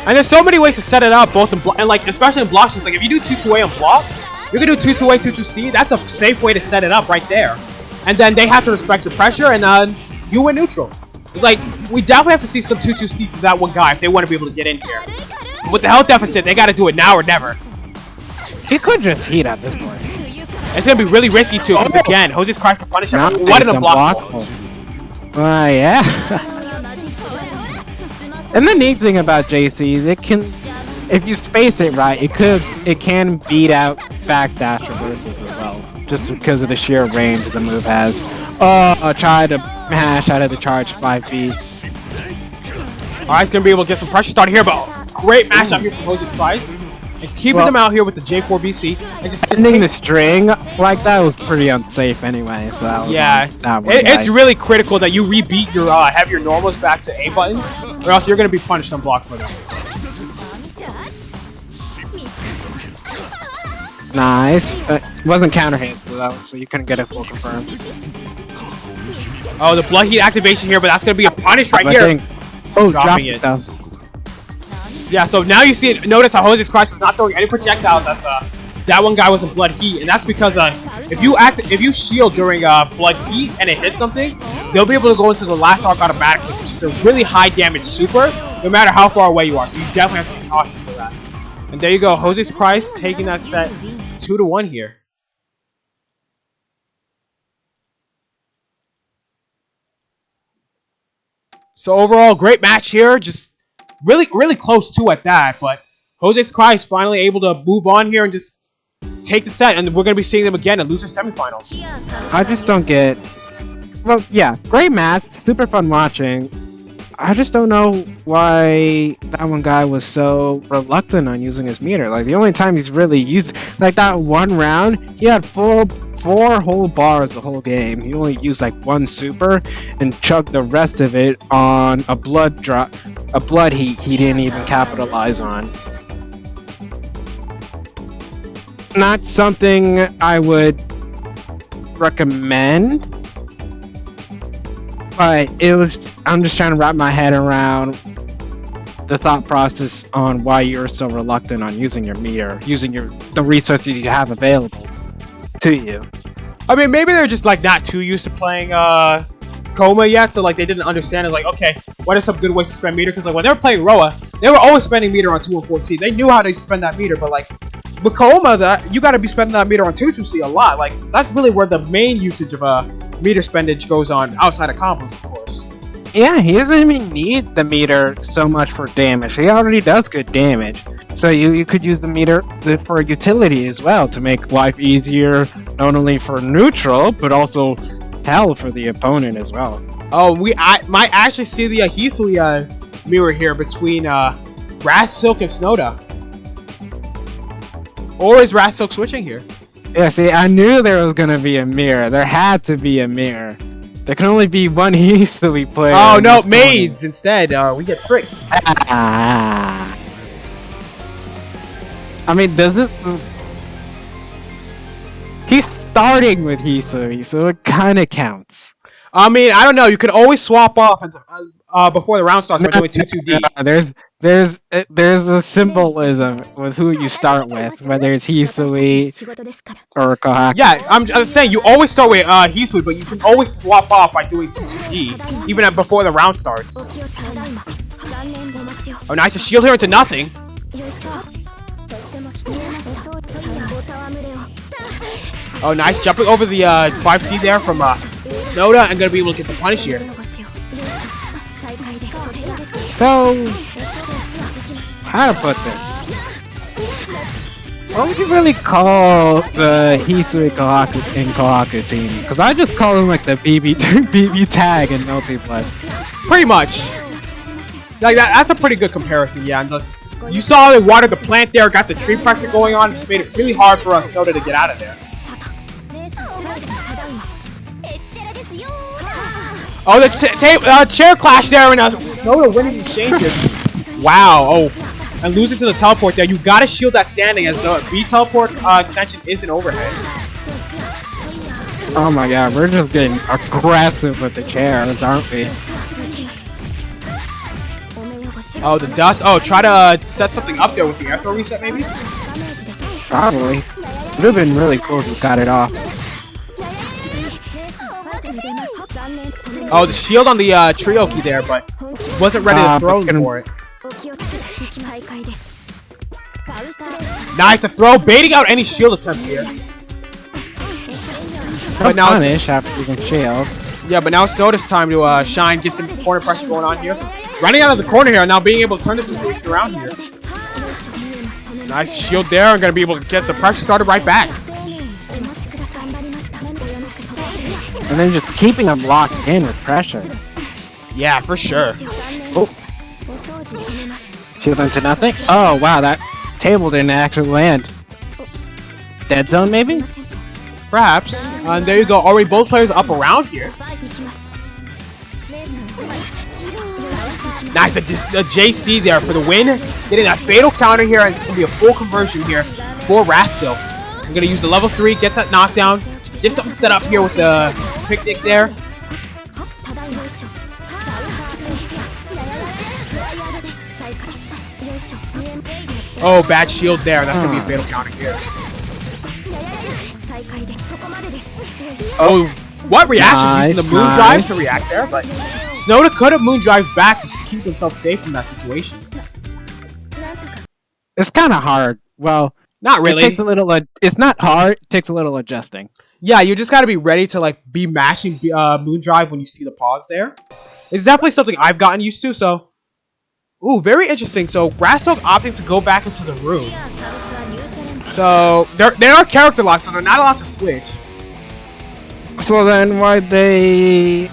And there's so many ways to set it up, both in and like especially in blocks. Like if you do 2-2-A on block, you can do 2-2-A, 2-2-C. That's a safe way to set it up right there. And then they have to respect your pressure, and you win neutral. It's like we definitely have to see some 2-2-C from that one guy if they want to be able to get in here. With the health deficit, they got to do it now or never. He could just heat at this point. It's going to be really risky too, because again, Jose's Christ can punish him. What an unblockable. Yeah. And the neat thing about JC's, it can, if you space it right, it can beat out backdash reversals as well, just because of the sheer range the move has. Oh, try to mash out of the charge 5B. Alright, he's going to be able to get some pressure started here, but great matchup here from Jose's Christ. And keeping them out here with the J4BC. And just ending the string like that was pretty unsafe anyway, so that was it's really critical that you rebeat your have your normals back to A buttons, or else you're going to be punished on block for them. Nice. It wasn't counter hit, so you couldn't get it full confirmed. Oh, the blood heat activation here, but that's going to be a punish right here. Oh, dropping it. Yeah, Yeah, so now you see it. Notice how Jose's Christ was not throwing any projectiles as that one guy was in Blood Heat, and that's because if you shield during Blood Heat and it hits something, they'll be able to go into the last arc automatically, which is a really high damage super, no matter how far away you are. So you definitely have to be cautious of that. And there you go, Jose's Christ taking that set 2-1 here. So overall, great match here. Just really, really close too at that. But Jose's Christ finally able to move on here and just take the set. And we're going to be seeing them again in loser semifinals. I just don't get... Well, yeah, great match. Super fun watching. I just don't know why that one guy was so reluctant on using his meter. Like, the only time he's really used... Like, that one round, he had 4 whole bars the whole game. He only used like 1 super and chugged the rest of it on a blood heat he didn't even capitalize on. Not something I would recommend, but I'm just trying to wrap my head around the thought process on why you're so reluctant on using your meter, using the resources you have available to you. I mean, maybe they're just like not too used to playing Coma yet, so like they didn't understand. It's like, okay, what are some good ways to spend meter? Because like when they were playing Roa, they were always spending meter on 2 and 4C. They knew how to spend that meter, but like with Coma, you got to be spending that meter on 2-2C a lot. Like that's really where the main usage of meter spendage goes on outside of combos, of course. Yeah, he doesn't even need the meter so much for damage. He already does good damage. So you could use the meter for utility as well to make life easier, not only for neutral, but also hell for the opponent as well. Oh, I might actually see the Hisui mirror here between Wrath Silk and Snowda. Or is Wrath Silk switching here? Yeah, see, I knew there was going to be a mirror. There had to be a mirror. There can only be one Hisui player. Oh no, maids instead. We get tricked. I mean, does it? He's starting with Hisui, so it kind of counts. I mean, I don't know. You could always swap off before the round starts by doing 2-2D. There's a symbolism with who you start with, whether it's Hisui or Kohaku. Yeah, I'm just saying you always start with Hisui, but you can always swap off by doing 2-2D, even before the round starts. Oh, nice. A shield here into nothing. Oh, nice. Jumping over the 5C there from Snowda and going to be able to get the punish here. So, how to put this? What would you really call the Hisui Kohaku and Kohaku team? Because I just call them like the BB tag in multiplayer. Pretty much. Like that's a pretty good comparison, yeah. You saw they watered the plant there, got the tree pressure going on, just made it really hard for Snowda to get out of there. Oh, the chair clash there, and Snowda winning exchanges. Wow. Oh, and losing to the teleport there. You gotta shield that standing as the B teleport extension is an overhead. Oh my god, we're just getting aggressive with the chairs, aren't we? Oh, the dust. Oh, try to set something up there with the air throw reset, maybe? Probably. Would have been really cool if you got it off. Oh, the shield on the trio key there, but wasn't ready to throw for it. Nice, a throw, baiting out any shield attempts here. But now punish after using shield. Yeah, but now it's Snowda's time to shine. Just some corner pressure going on here. Running out of the corner here, now being able to turn the situation around here. Nice shield there. I'm going to be able to get the pressure started right back. And then just keeping them locked in with pressure. Yeah, for sure. Oh. Shield into nothing. Oh, wow, that table didn't actually land. Dead zone, maybe? Perhaps. And there you go. Already both players up around here. Nice, a JC there for the win. Getting that fatal counter here, and it's going to be a full conversion here for Wrath Silk. I'm going to use the level 3, get that knockdown. Get something set up here with the picnic there. Oh, bad shield there. That's gonna be a fatal counter here. Oh, what reaction? Using the moon drive to react there, but Snowda could have moon drive back to keep himself safe from that situation. It's kind of hard. Well, not really. It takes a little. It's not hard. It takes a little adjusting. Yeah, you just gotta be ready to like be mashing moon drive when you see the pause there. It's definitely something I've gotten used to. So, ooh, very interesting. So Rassilk opting to go back into the room. So there are character locks, so they're not allowed to switch. So then, why'd they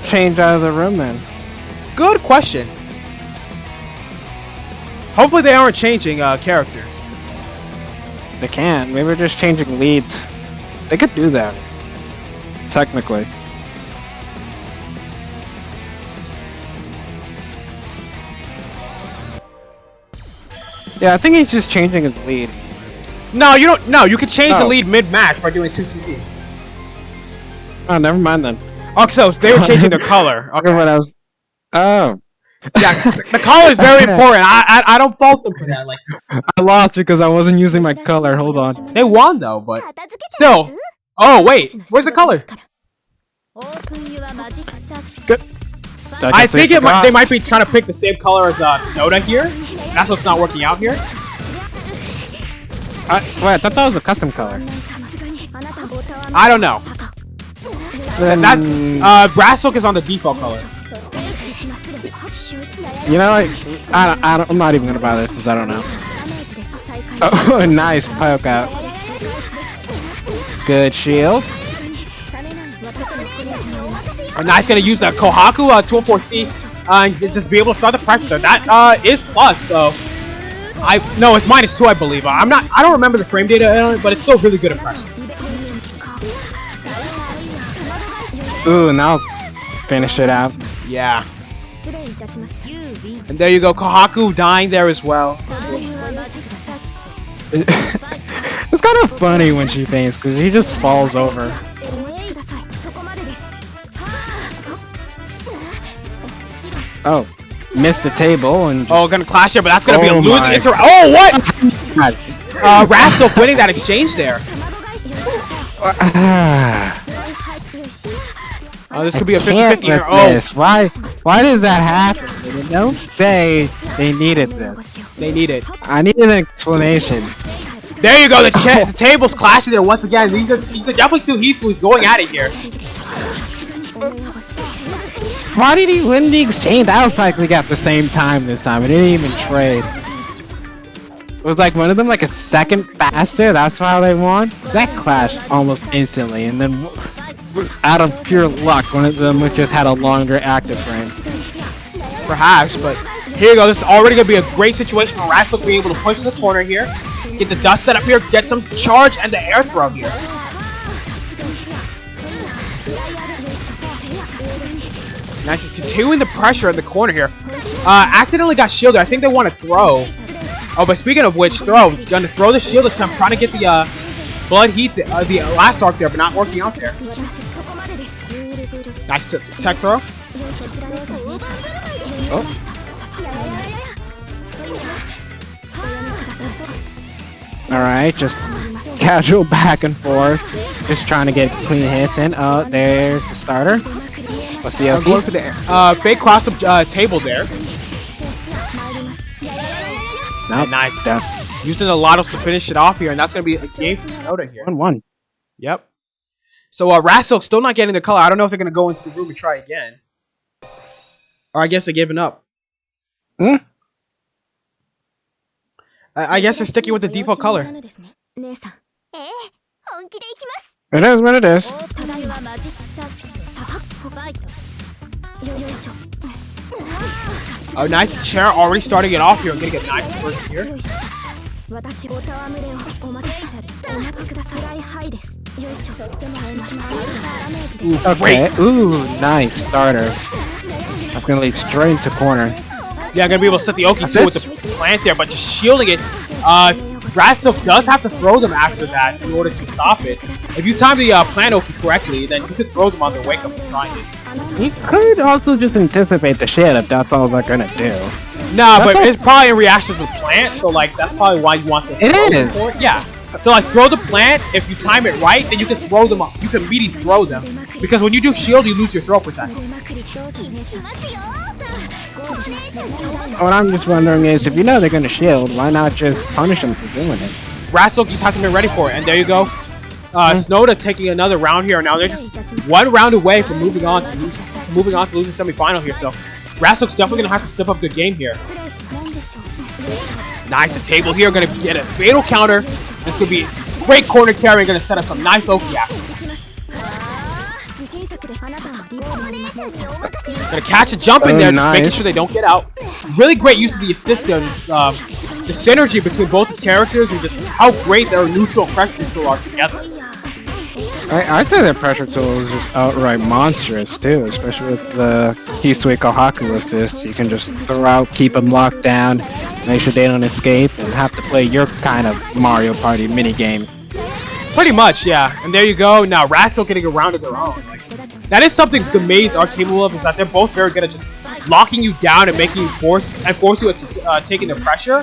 change out of the room then? Good question. Hopefully they aren't changing characters. They can't. Maybe they're just changing leads. They could do that. Technically. Yeah, I think he's just changing his lead. No, you don't. No, you can change the lead mid-match by doing 2-2-D. Oh, never mind then. Oh, so they were changing their color. Okay. What else? Oh. Yeah, the color is very important. I don't fault them for that. Like, I lost because I wasn't using my color. Hold on. They won though, but still. Oh wait, where's the color? Good. I think they might be trying to pick the same color as Snowda here. That's what's not working out here. Wait, I thought that was a custom color. I don't know. That's Rassilk is on the default color. You know, I'm not even gonna buy this because I don't know. Oh, nice poke out. Good shield. Nice, gonna use the Kohaku 214C and just be able to start the pressure. That is plus. So no, it's -2, I believe. I don't remember the frame data, but it's still really good at pressure. Ooh, now finish it out. Yeah. And there you go, Kohaku dying there as well. It's kind of funny when she faints because she just falls over. Oh, missed the table and. Oh, gonna clash here, but that's gonna be a losing inter. Oh, what? Rassilk winning that exchange there. Oh, this could be a 50-50 here. Oh, why does that happen? They don't say they needed this. They need it. I need an explanation. There you go. The table's clashing there once again. These are definitely two Hisuis going at it here. Why did he win the exchange? That was practically at the same time this time. It didn't even trade. It was like one of them like a second faster. That's why they won. That clashed almost instantly, and then was out of pure luck, one of them just had a longer active frame. Perhaps, but here you go. This is already going to be a great situation for Rassilk being able to push to the corner here. Get the dust set up here, get some charge, and the air throw here. Nice, just continuing the pressure in the corner here. Accidentally got shielded. I think they want to throw. Oh, but speaking of which, gonna throw the shield attempt, trying to get the blood heat, the last arc there, but not working out there. Nice tech throw. Oh. Alright, just casual back and forth. Just trying to get clean hits in. Oh, there's the starter. What's the going for the fake cross up table there. Nope. Nice. Using a Lottos to finish it off here, and that's going to be a game for Snowda here. 1-1. Yep. So Rassilk still not getting the color. I don't know if they're going to go into the room and try again. Or I guess they're giving up. Hmm? I guess they're sticking with the default color. It is what it is. Oh, nice chair already starting it off here. I'm getting a nice conversion here. Okay. Ooh, nice starter. That's gonna lead straight into corner. Yeah, I'm gonna be able to set the Oki too with the plant there, but just shielding it. Rassilk does have to throw them after that in order to stop it. If you time the plant Oki correctly, then you could throw them on their wake up and trying it. He could also just anticipate the shit if that's all they're gonna do. Nah, but it's probably in reaction to the plant, so like that's probably why you want to. It is. Yeah. So like throw the plant. If you time it right, then you can throw them up. You can immediately throw them because when you do shield, you lose your throw protection. What I'm just wondering is, if you know they're gonna shield, why not just punish them for doing it? Rassilk just hasn't been ready for it, and there you go. Snowda taking another round here. Now they're just one round away from moving on to losing semifinal here. So Rassilk's definitely gonna have to step up the game here. Nice, the table here gonna get a fatal counter. This could be a great corner carry, gonna set up some nice Okiak. Gonna catch a jump in there, just making sure they don't get out. Really great use of the assist there. Just, the synergy between both the characters and just how great their neutral and pressure control are together. I think their pressure tool is just outright monstrous too, especially with the Hisui Kohaku assist. You can just throw out, keep them locked down, make sure they don't escape, and have to play your kind of Mario Party minigame. Pretty much, yeah. And there you go. Now Rassilk getting a round of their own. Like, that is something the Maze are capable of, is that they're both very good at just locking you down and making you force you into taking the pressure.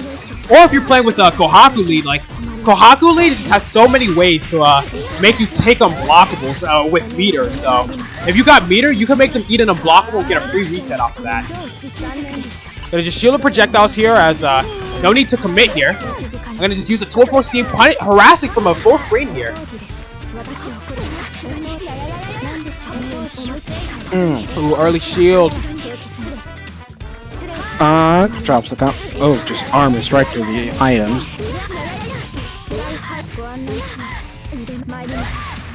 Or if you're playing with a Kohaku lead, like Kohaku lead just has so many ways to make you take unblockables with meter. So if you got meter, you can make them eat an unblockable and get a free reset off of that. Gonna just shield the projectiles here as no need to commit here. I'm gonna just use the 2-4 punt it, harassing from a full screen here. Ooh, early shield. Drops the count. Oh, just armors right through the items.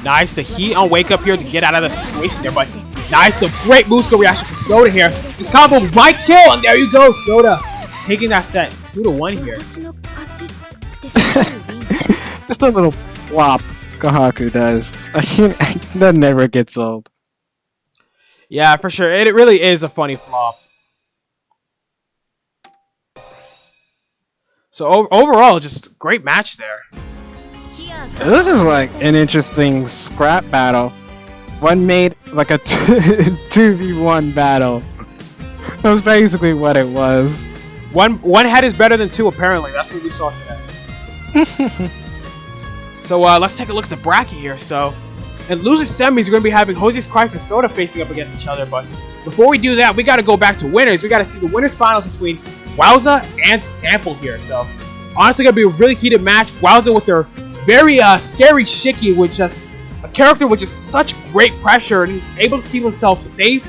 Nice, the heat on wake up here to get out of the situation there, but nice, the great Musco reaction from Snowda here. This combo might kill, and there you go, Snowda taking that set 2-1 here. Just a little flop Kohaku does. That never gets old. Yeah, for sure. It really is a funny flop. So overall, just great match there. This is like an interesting scrap battle. One made like a 2v1 battle. That was basically what it was. One head is better than two, apparently. That's what we saw today. So let's take a look at the bracket here. So in loser semis, you're going to be having Jose's Christ and Snowda facing up against each other. But before we do that, we got to go back to winners. We got to see the winners finals between Wowza and Sample here. So honestly, going to be a really heated match. Wowza with their very scary Shiki, with just a character with just such great pressure and able to keep himself safe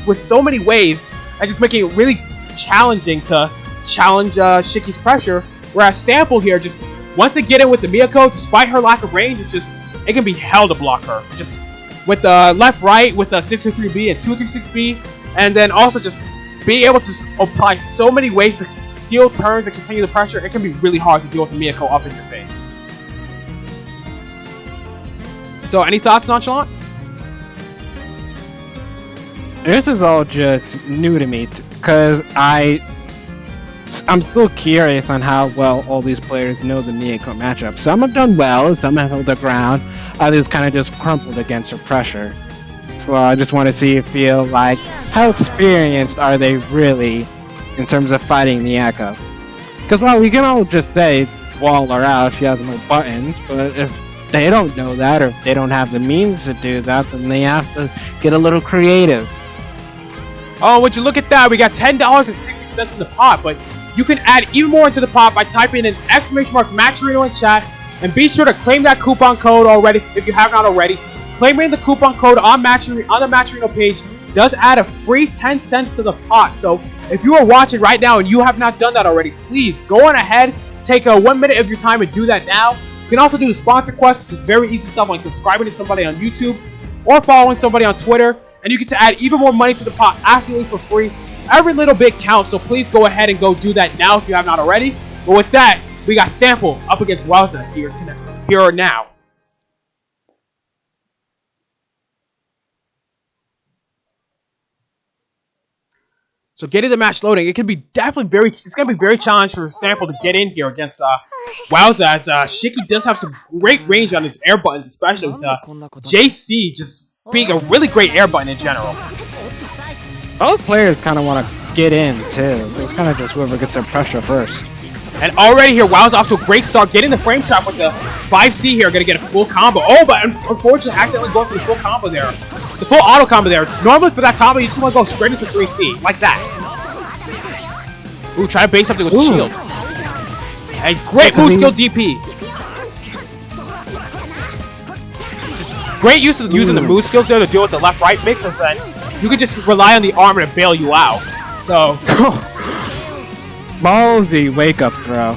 with so many ways, and just making it really challenging to challenge Shiki's pressure. Whereas Sample here, just once they get in with the Miyako, despite her lack of range, it's just it can be hell to block her. Just with the left-right, with the 6-3-B and 2-6-B, and then also just being able to apply so many ways to steal turns and continue the pressure, it can be really hard to deal with Miyako up in your face. So, any thoughts, Nonchalant? This is all just new to me, because I'm still curious on how well all these players know the Miyako matchup. Some have done well, some have held their ground, others kind of just crumpled against her pressure. So I just want to feel like, how experienced are they really in terms of fighting Miyako? Because, well, we can all just say, wall her out, she has no buttons, but if they don't know that, or if they don't have the means to do that, then they have to get a little creative. Oh, would you look at that? We got $10.60 in the pot, but you can add even more into the pot by typing in !matcherino in chat, and be sure to claim that coupon code already if you have not already. Claiming the coupon code on the Matcherino page does add a free 10 cents to the pot. So if you are watching right now and you have not done that already, please go on ahead, take 1 minute of your time and do that now. You can also do the sponsor quest, which is very easy stuff like subscribing to somebody on YouTube or following somebody on Twitter, and you get to add even more money to the pot absolutely for free. Every little bit counts, so please go ahead and go do that now if you have not already. But with that, we got Sample up against Wowza here or now. So getting the match loading, it's gonna be very challenging for Sample to get in here against Wowza, as Shiki does have some great range on his air buttons, especially with JC just being a really great air button in general. Both players kind of want to get in too. So it's kind of just whoever gets their pressure first. And already here, Wow's off to a great start, getting the frame trap with the 5C here, gonna get a full combo. Oh, but unfortunately, accidentally going for the full combo there. The full auto combo there. Normally for that combo, you just want to go straight into 3C, like that. Ooh, try to bait something with the shield. And great move skill DP. Just great use of using the move skills there to deal with the left-right mix, so then you can just rely on the armor to bail you out. So... Ballsy wake-up throw.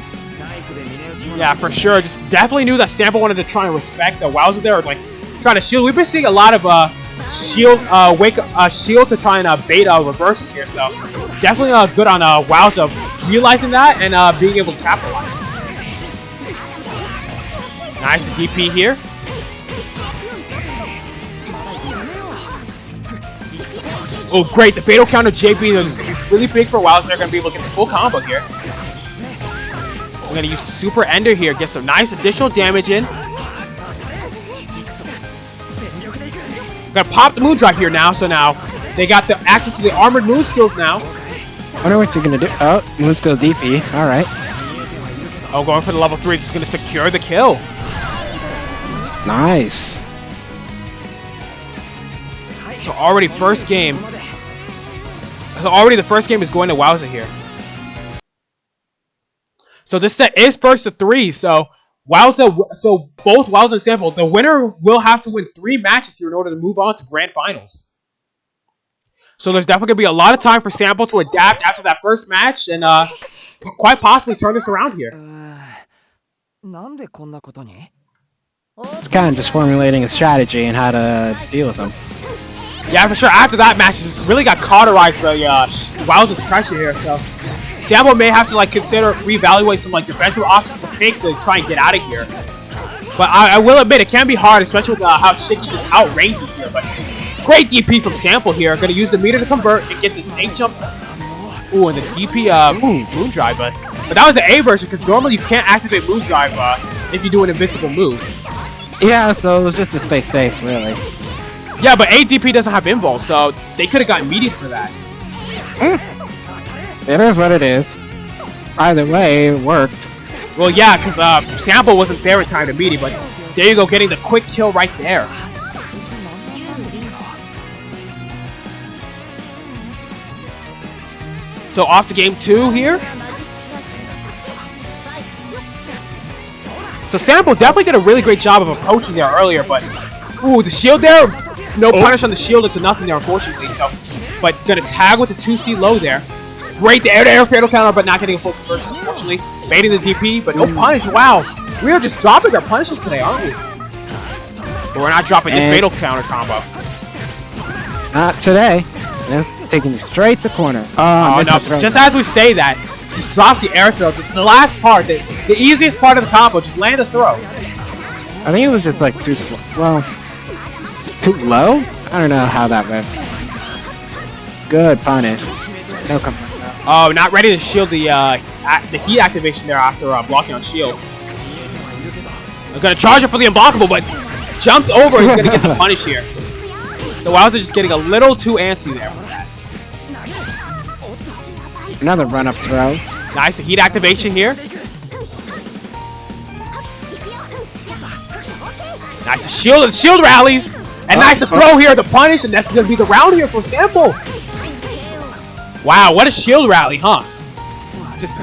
Yeah, for sure. Just definitely knew that Sample wanted to try and respect the Wowzer there, or like try to shield. We've been seeing a lot of shield to try and bait reverses here, so definitely good on Wowzer realizing that and being able to capitalize. Nice DP here. Oh, great. The fatal counter JB is really big for Wowzer. They're going to be able to get the full combo here. We're going to use the Super Ender here. Get some nice additional damage in. We're going to pop the Moon Drive here now. So now they got the access to the armored moon skills now. I wonder what you're going to do. Oh, moon skill DP. All right. Oh, going for the level 3. This is going to secure the kill. Nice. So already first game. Already the first game is going to Wowzer here. So this set is first to 3. So Wowzer, so both Wowzer and Sample, the winner will have to win 3 matches here in order to move on to grand finals. So there's definitely gonna be a lot of time for Sample to adapt after that first match and quite possibly turn this around here. It's kind of just formulating a strategy and how to deal with them. Yeah, for sure. After that match, it just really got cauterized by Wowzer's pressure here. So Sample may have to like consider reevaluate some like defensive options to pick to try and get out of here. But I will admit it can be hard, especially with how Shiki just outranges here. But great DP from Sample here. Going to use the meter to convert and get the safe jump. Ooh, and the DP Moon Drive, but that was the A version because normally you can't activate Moon Drive if you do an invincible move. Yeah, so it was just to stay safe, really. Yeah, but ADP doesn't have invul, so they could have gotten medium for that. It is what it is. Either way, it worked. Well, yeah, because Sample wasn't there in time to medium, but there you go, getting the quick kill right there. So off to game 2 here. So Sample definitely did a really great job of approaching there earlier, but ooh, the shield there. No punish on the shield into nothing there, unfortunately. So, but gonna tag with the 2C low there. Great, the air-to-air fatal counter, but not getting a full conversion, unfortunately. Baiting the DP, but no punish. Wow, we are just dropping our punishes today, aren't we? But we're not dropping this fatal counter combo. Not today. It's taking you straight to corner. Oh no! Just as we say that, just drops the air throw. The last part, the easiest part of the combo, just land the throw. I think it was just like too slow. Well. Too low? I don't know how that went. Good punish. No complaint. Oh, not ready to shield the heat activation there after blocking on shield. I'm gonna charge it for the unblockable, but jumps over. He's gonna get the punish here. So Wowzer just getting a little too antsy there with that. Another run-up throw. Nice, the heat activation here. Nice, the shield rallies. And nice to throw here, the punish, and that's going to be the round here for Sample. Wow, what a shield rally, huh? Just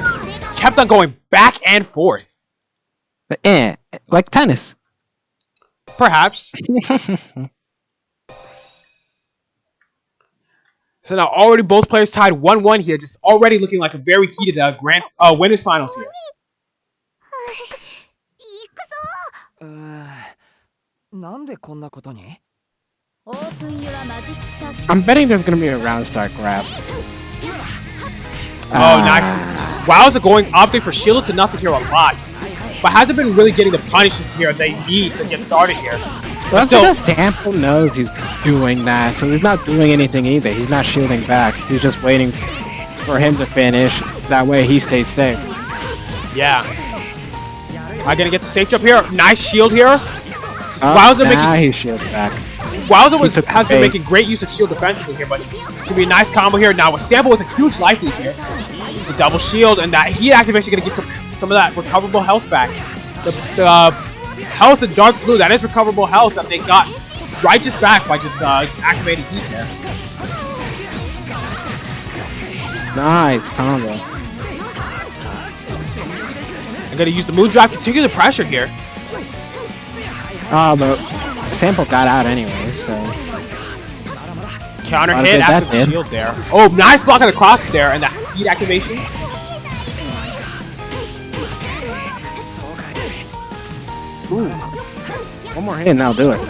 kept on going back and forth. Like tennis. Perhaps. So now already both players tied 1-1 here, just already looking like a very heated grand winners finals here. I'm betting there's gonna be a round start grab. Oh, nice. Just Wowzer going opting for shielded to nothing here a lot. But hasn't been really getting the punishes here they need to get started here. But still, Sample knows he's doing that, so he's not doing anything either. He's not shielding back. He's just waiting for him to finish. That way he stays safe. Yeah. I'm gonna get the safe jump here. Nice shield here. Just Wowzer making. He shields back. Wowza has been making great use of shield defensively here, but it's gonna be a nice combo here. Now with Sample with a huge life lead here, the double shield and that heat activation gonna get some of that recoverable health back. The health in dark blue, that is recoverable health that they got right just back by just activating heat there. Nice combo. I'm gonna use the Moondrive, continue the pressure here. Oh, but Sample got out anyways, so. Counter hit after the shield there. Oh, nice block on the cross there and the heat activation. Ooh. One more hit and that'll do it.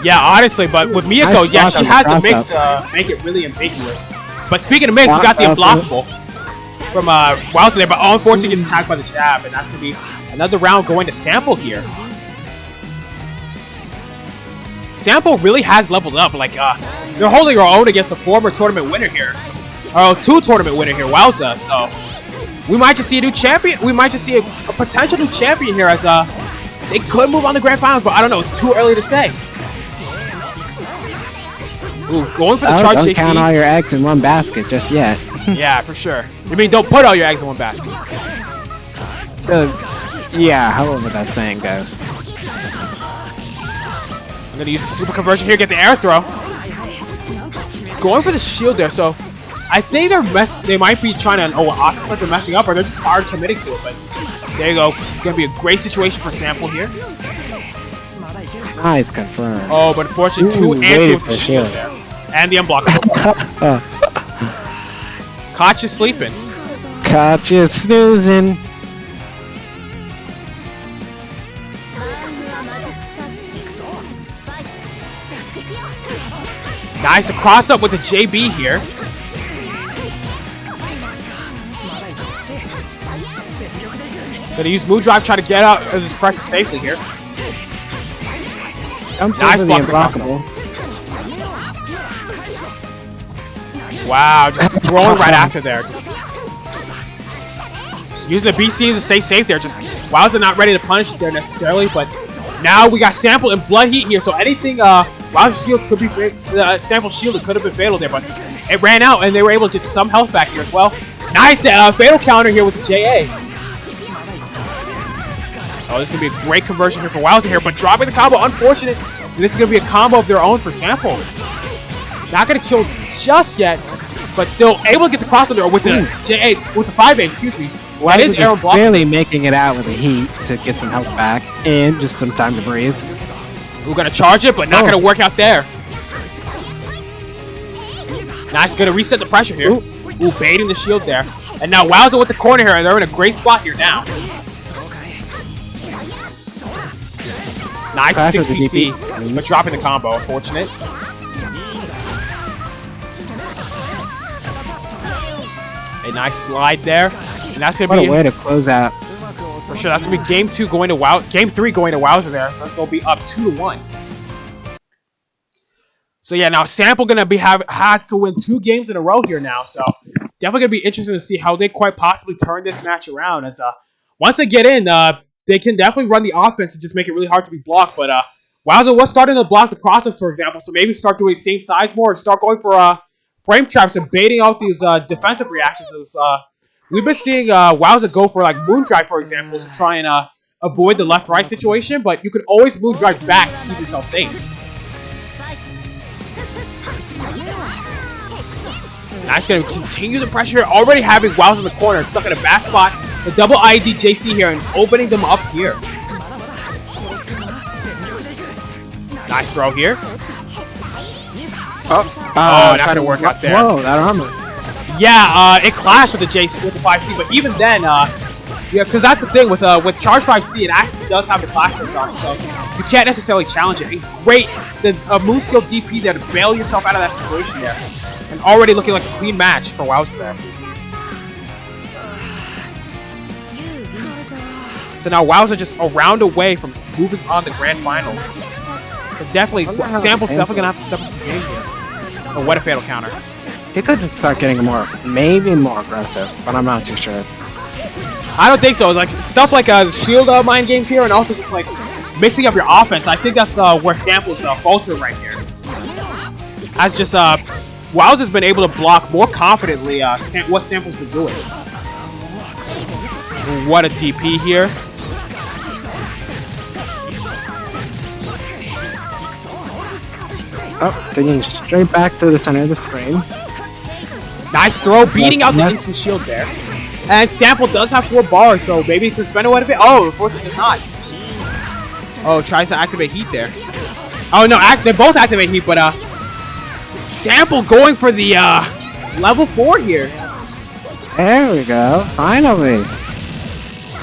Yeah, honestly, but with Miyako, yeah, she has the mix to make it really ambiguous. But speaking of mix, we got the unblockable from Wowza there, but unfortunately gets attacked by the jab, and that's going to be another round going to Sample here. Sample really has leveled up. Like, they're holding their own against a former tournament winner here. Or 2 tournament winner here, Wowza. So, we might just see a new champion. We might just see a potential new champion here as they could move on to Grand Finals, but I don't know. It's too early to say. Ooh, going for the charge, JC. Don't count all your eggs in one basket just yet. Yeah, for sure. I mean, don't put all your eggs in one basket. Yeah, however that saying goes. I'm gonna use the super conversion here, get the air throw. Going for the shield there, so I think they might be trying to offset like they're messing up, or they're just hard committing to it. But there you go, gonna be a great situation for Sample here. Nice confirm. Oh, but unfortunately, too antsy with the shield there, and the unblockable. Caught you sleeping. Caught you snoozing. Nice to cross up with the JB here. Gonna use Moon Drive, try to get out of this pressure safely here. Nice block the cross-up. Wow, just throwing right after there. Just using the BC to stay safe there. Just Wowza not ready to punish it there necessarily, but now we got Sample and Blood Heat here, so anything Wowza's shields could be Sample shield, it could have been fatal there, but it ran out and they were able to get some health back here as well. Nice fatal counter here with the JA. Oh, this is going to be a great conversion here for Wowza here, but dropping the combo, unfortunate. And this is going to be a combo of their own for Sample. Not going to kill just yet, but still able to get the crossover with the JA, with the 5A, excuse me. That is Aaron block. Barely making it out with the heat to get some health back and just some time to breathe. We're going to charge it, but not going to work out there. Nice, going to reset the pressure here. Ooh, baiting the shield there. And now Wowza with the corner here, and they're in a great spot here now. Nice 6PC, but dropping the combo, unfortunate. A nice slide there. And that's going to be a way to close out. For sure, that's going to be game 2 going to Game 3 going to Wowza there. That's going to be up 2-1. So yeah, now Sample going to has to win 2 games in a row here now. So definitely going to be interesting to see how they quite possibly turn this match around. As once they get in, they can definitely run the offense and just make it really hard to be blocked. But Wowza was starting to block the crossups, for example. So maybe start doing same size more, and start going for frame traps and baiting out these defensive reactions. As we've been seeing Wowza go for like Moon Drive, for example, to try and avoid the left-right situation. But you can always Moon Drive back to keep yourself safe. Nice, going to continue the pressure here. Already having Wowza in the corner, stuck in a bad spot. The double IED JC here and opening them up here. Nice throw here. Not going to work out there. Whoa, that armor. Yeah, it clashed with the JC, with the 5C, but even then, yeah, because that's the thing with Charge 5C, it actually does have the clash rate on it, so you can't necessarily challenge it. Great, the Moon Skill DP there to bail yourself out of that situation there. And already looking like a clean match for Wowza there. So now Wowza just a round away from moving on to Grand Finals. But definitely, Sample's definitely going to have to step up the game here. Oh, what a fatal counter. He could just start getting maybe more aggressive, but I'm not too sure. I don't think so. Like stuff like shield mind games here, and also just like mixing up your offense. I think that's where Sample's faltered right here. As just Wiles has been able to block more confidently what Sample's been doing. What a DP here. Oh, taking straight back to the center of the screen. Nice throw, beating out the instant shield there. And Sample does have 4 bars, so maybe he can spend a bit. Oh, unfortunately does not. Oh, tries to activate heat there. Oh no, they both activate heat, but Sample going for the level 4 here. There we go, finally.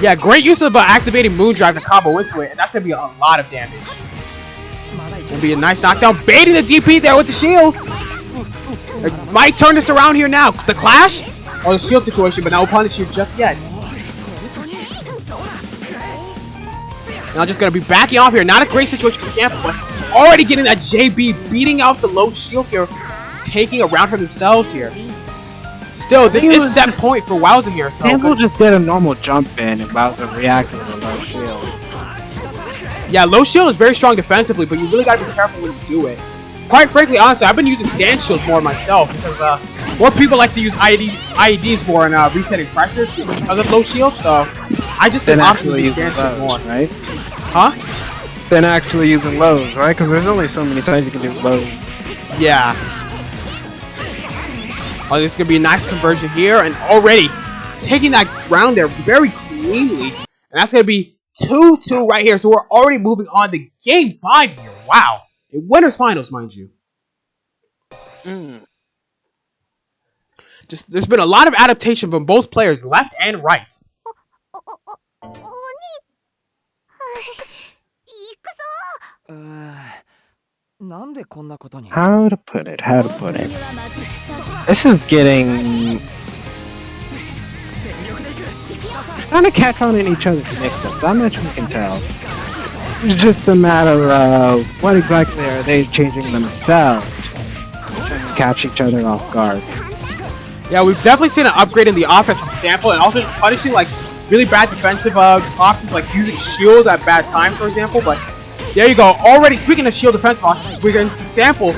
Yeah, great use of activating Moondrive to combo into it, and that's gonna be a lot of damage. Gonna be a nice knockdown, baiting the DP there with the shield. Might turn this around here now. The clash? Oh, the shield situation, but not punish you just yet. Now just gonna be backing off here. Not a great situation for Sample, but already getting that JB, beating out the low shield here, taking a round for themselves here. Still, this is set point for Wowzer here. So Sample just did a normal jump in and Wowzer reacted with a low shield. Yeah, low shield is very strong defensively, but you really gotta be careful when you do it. Quite frankly, honestly, I've been using stand shields more myself because more people like to use IEDs more in resetting pressure because of low shield. So I just been opting to use stand shield more, right? Huh? Then actually using lows, right? Because there's only so many times you can do lows. Yeah. Oh, this is gonna be a nice conversion here, and already taking that round there very cleanly, and that's gonna be 2-2 right here. So we're already moving on to game 5 here. Wow. In winners finals, mind you. Just there's been a lot of adaptation from both players, left and right. How to put it? How to put it? This is getting... They're trying to catch on in each other's mix-ups. I'm not sure you can tell. It's just a matter of what exactly are they changing themselves to catch each other off guard. Yeah, we've definitely seen an upgrade in the offense from Sample, and also just punishing like really bad defensive options, like using shield at bad times, for example. But there you go. Already speaking of shield defensive options, we're going to see Sample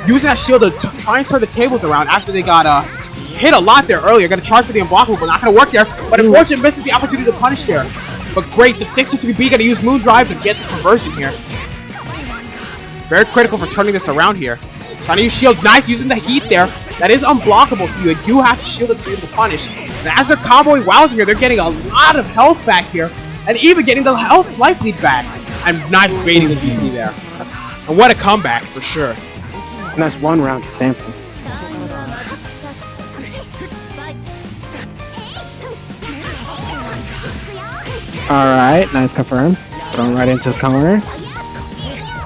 using that shield to try and turn the tables around after they got hit a lot there earlier. Going to charge for the unblockable, but not going to work there. But unfortunately, misses the opportunity to punish there. But great, the 63B going to use Moondrive to get the conversion here. Very critical for turning this around here. Trying to use shield, nice, using the heat there. That is unblockable, so you do have to shield it to be able to punish. And as they're comboing Wowzer here, they're getting a lot of health back here, and even getting the life lead back. And nice baiting the DP there. And what a comeback, for sure. And that's one round to Sample. Alright, nice confirm. Thrown right into the corner.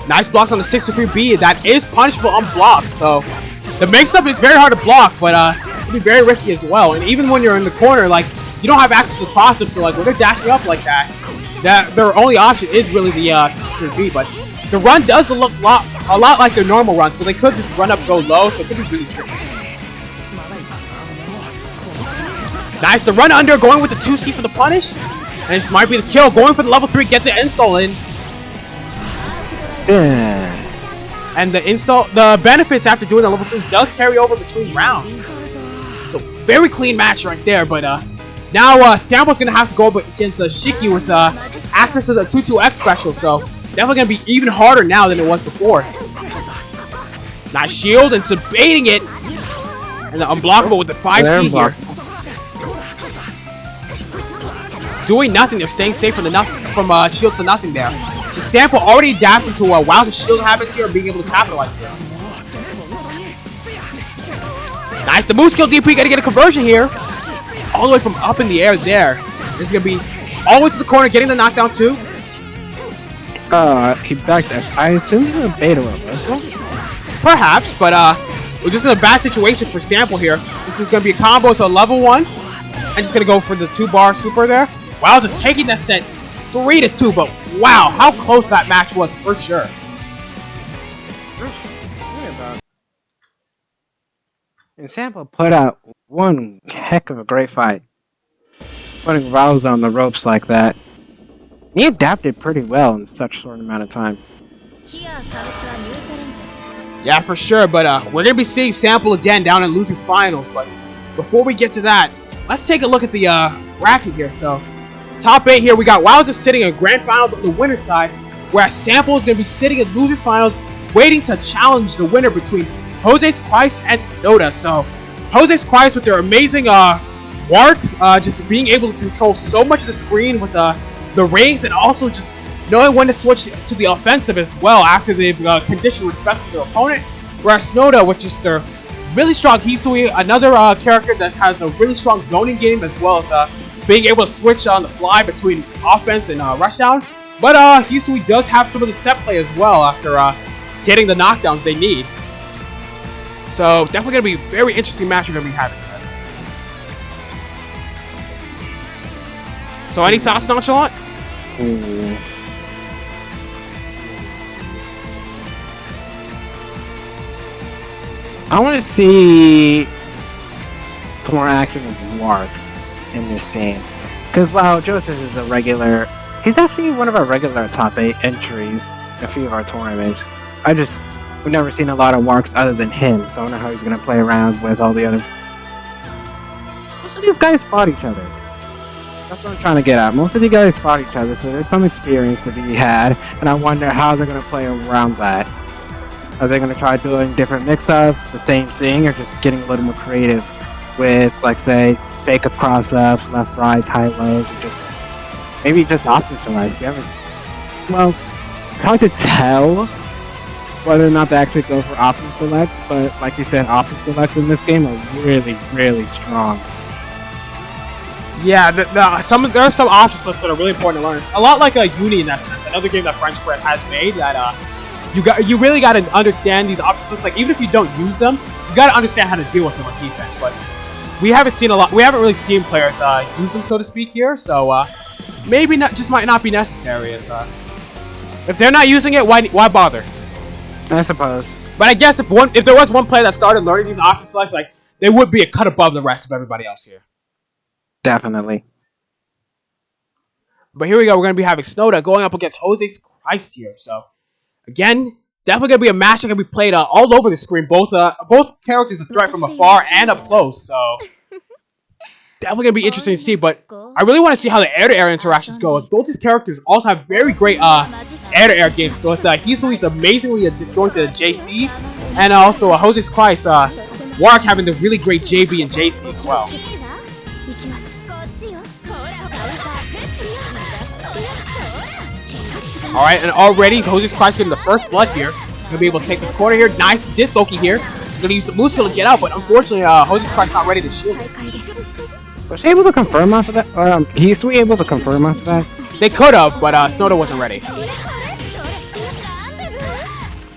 Nice blocks on the 63B. That is punishable on block, so the mix-up is very hard to block, but it can be very risky as well. And even when you're in the corner, like, you don't have access to the cross-up, so like when they're dashing up like that, their only option is really the 63B. But the run does look a lot like their normal run, so they could just run up, go low, so it could be really tricky. Nice, the run under, going with the 2C for the punish. And this might be the kill, going for the level 3, get the install in. And the benefits after doing the level 3 does carry over between rounds. So very clean match right there, but now Sample's gonna have to go up against Shiki with access to the 2-2X special, so definitely gonna be even harder now than it was before. Nice shield and baiting it. And the unblockable with the 5C here. Doing nothing, they're staying safe from shield to nothing there. Just Sample already adapted to Wowzer's shield habits here and being able to capitalize here. Nice, the move skill DP gonna get a conversion here. All the way from up in the air there. This is gonna be all the way to the corner, getting the knockdown too. He backed up. I assume he's a beta reversal. Perhaps, but we're just in a bad situation for Sample here. This is gonna be a combo to a level 1. And just gonna go for the 2-bar super there. Wowzer taking that set 3-2, but wow, how close that match was for sure. And Sample put out one heck of a great fight. Putting Wowzer on the ropes like that. He adapted pretty well in such a short amount of time. Yeah, for sure, but we're going to be seeing Sample again down in Losers Finals, but before we get to that, let's take a look at the bracket here. So, top 8 here, we got Wowza sitting in Grand Finals on the winner's side, whereas Sample is going to be sitting in Losers Finals, waiting to challenge the winner between Jose's Christ and Snowda. So, Jose's Christ with their amazing work, just being able to control so much of the screen with the rings, and also just knowing when to switch to the offensive as well after they've conditioned respect for their opponent. Whereas Snowda, which is their really strong Hisui, another character that has a really strong zoning game as well as being able to switch on the fly between offense and rushdown. But Hisui does have some of the set play as well after getting the knockdowns they need. So definitely going to be a very interesting match we're going to be having. So any thoughts, Nonchalant? I want to see more action of Mark in this scene. Because while Joseph is a regular, he's actually one of our regular top 8 entries in a few of our tournaments. We've never seen a lot of Marks other than him, so I don't know how he's going to play around with all the others. Most of these guys fought each other. That's what I'm trying to get at. Most of the guys fought each other, so there's some experience to be had, and I wonder how they're going to play around that. Are they going to try doing different mix-ups, the same thing, or just getting a little more creative with, like, say, fake up cross-ups, left, rights, high lows, or just maybe just option selects? Well, it's hard to tell whether or not they actually go for option selects, but like you said, option selects in this game are really, really strong. Yeah, there are some option selects that are really important to learn. It's a lot like a Uni in that sense, another game that French Bread has made that you really got to understand these option selects. Like, even if you don't use them, you got to understand how to deal with them on defense. But we haven't really seen players use them, so to speak, here. So maybe might not be necessary. As if they're not using it, why bother? I suppose. But I guess if there was one player that started learning these option selects, like, they would be a cut above the rest of everybody else here. Definitely. But here we go. We're going to be having Snowda going up against Jose's Christ here. So, again, definitely going to be a match that can be played all over the screen. Both characters are threat from afar and up close. So, definitely going to be interesting to see. But I really want to see how the air-to-air interactions go, as both these characters also have very great air-to-air games. So, with Hisui's amazingly disjointed JC, and also Jose's Christ, Warwick having the really great JB and JC as well. Alright, and already Jose's Christ getting the first blood here. Gonna be able to take the corner here. Nice disc Oki here. Gonna use the move skill to get out, but unfortunately, Jose's Christ not ready to shield. Was he able to confirm after that? He's able to confirm after that? They could have, but Snowda wasn't ready.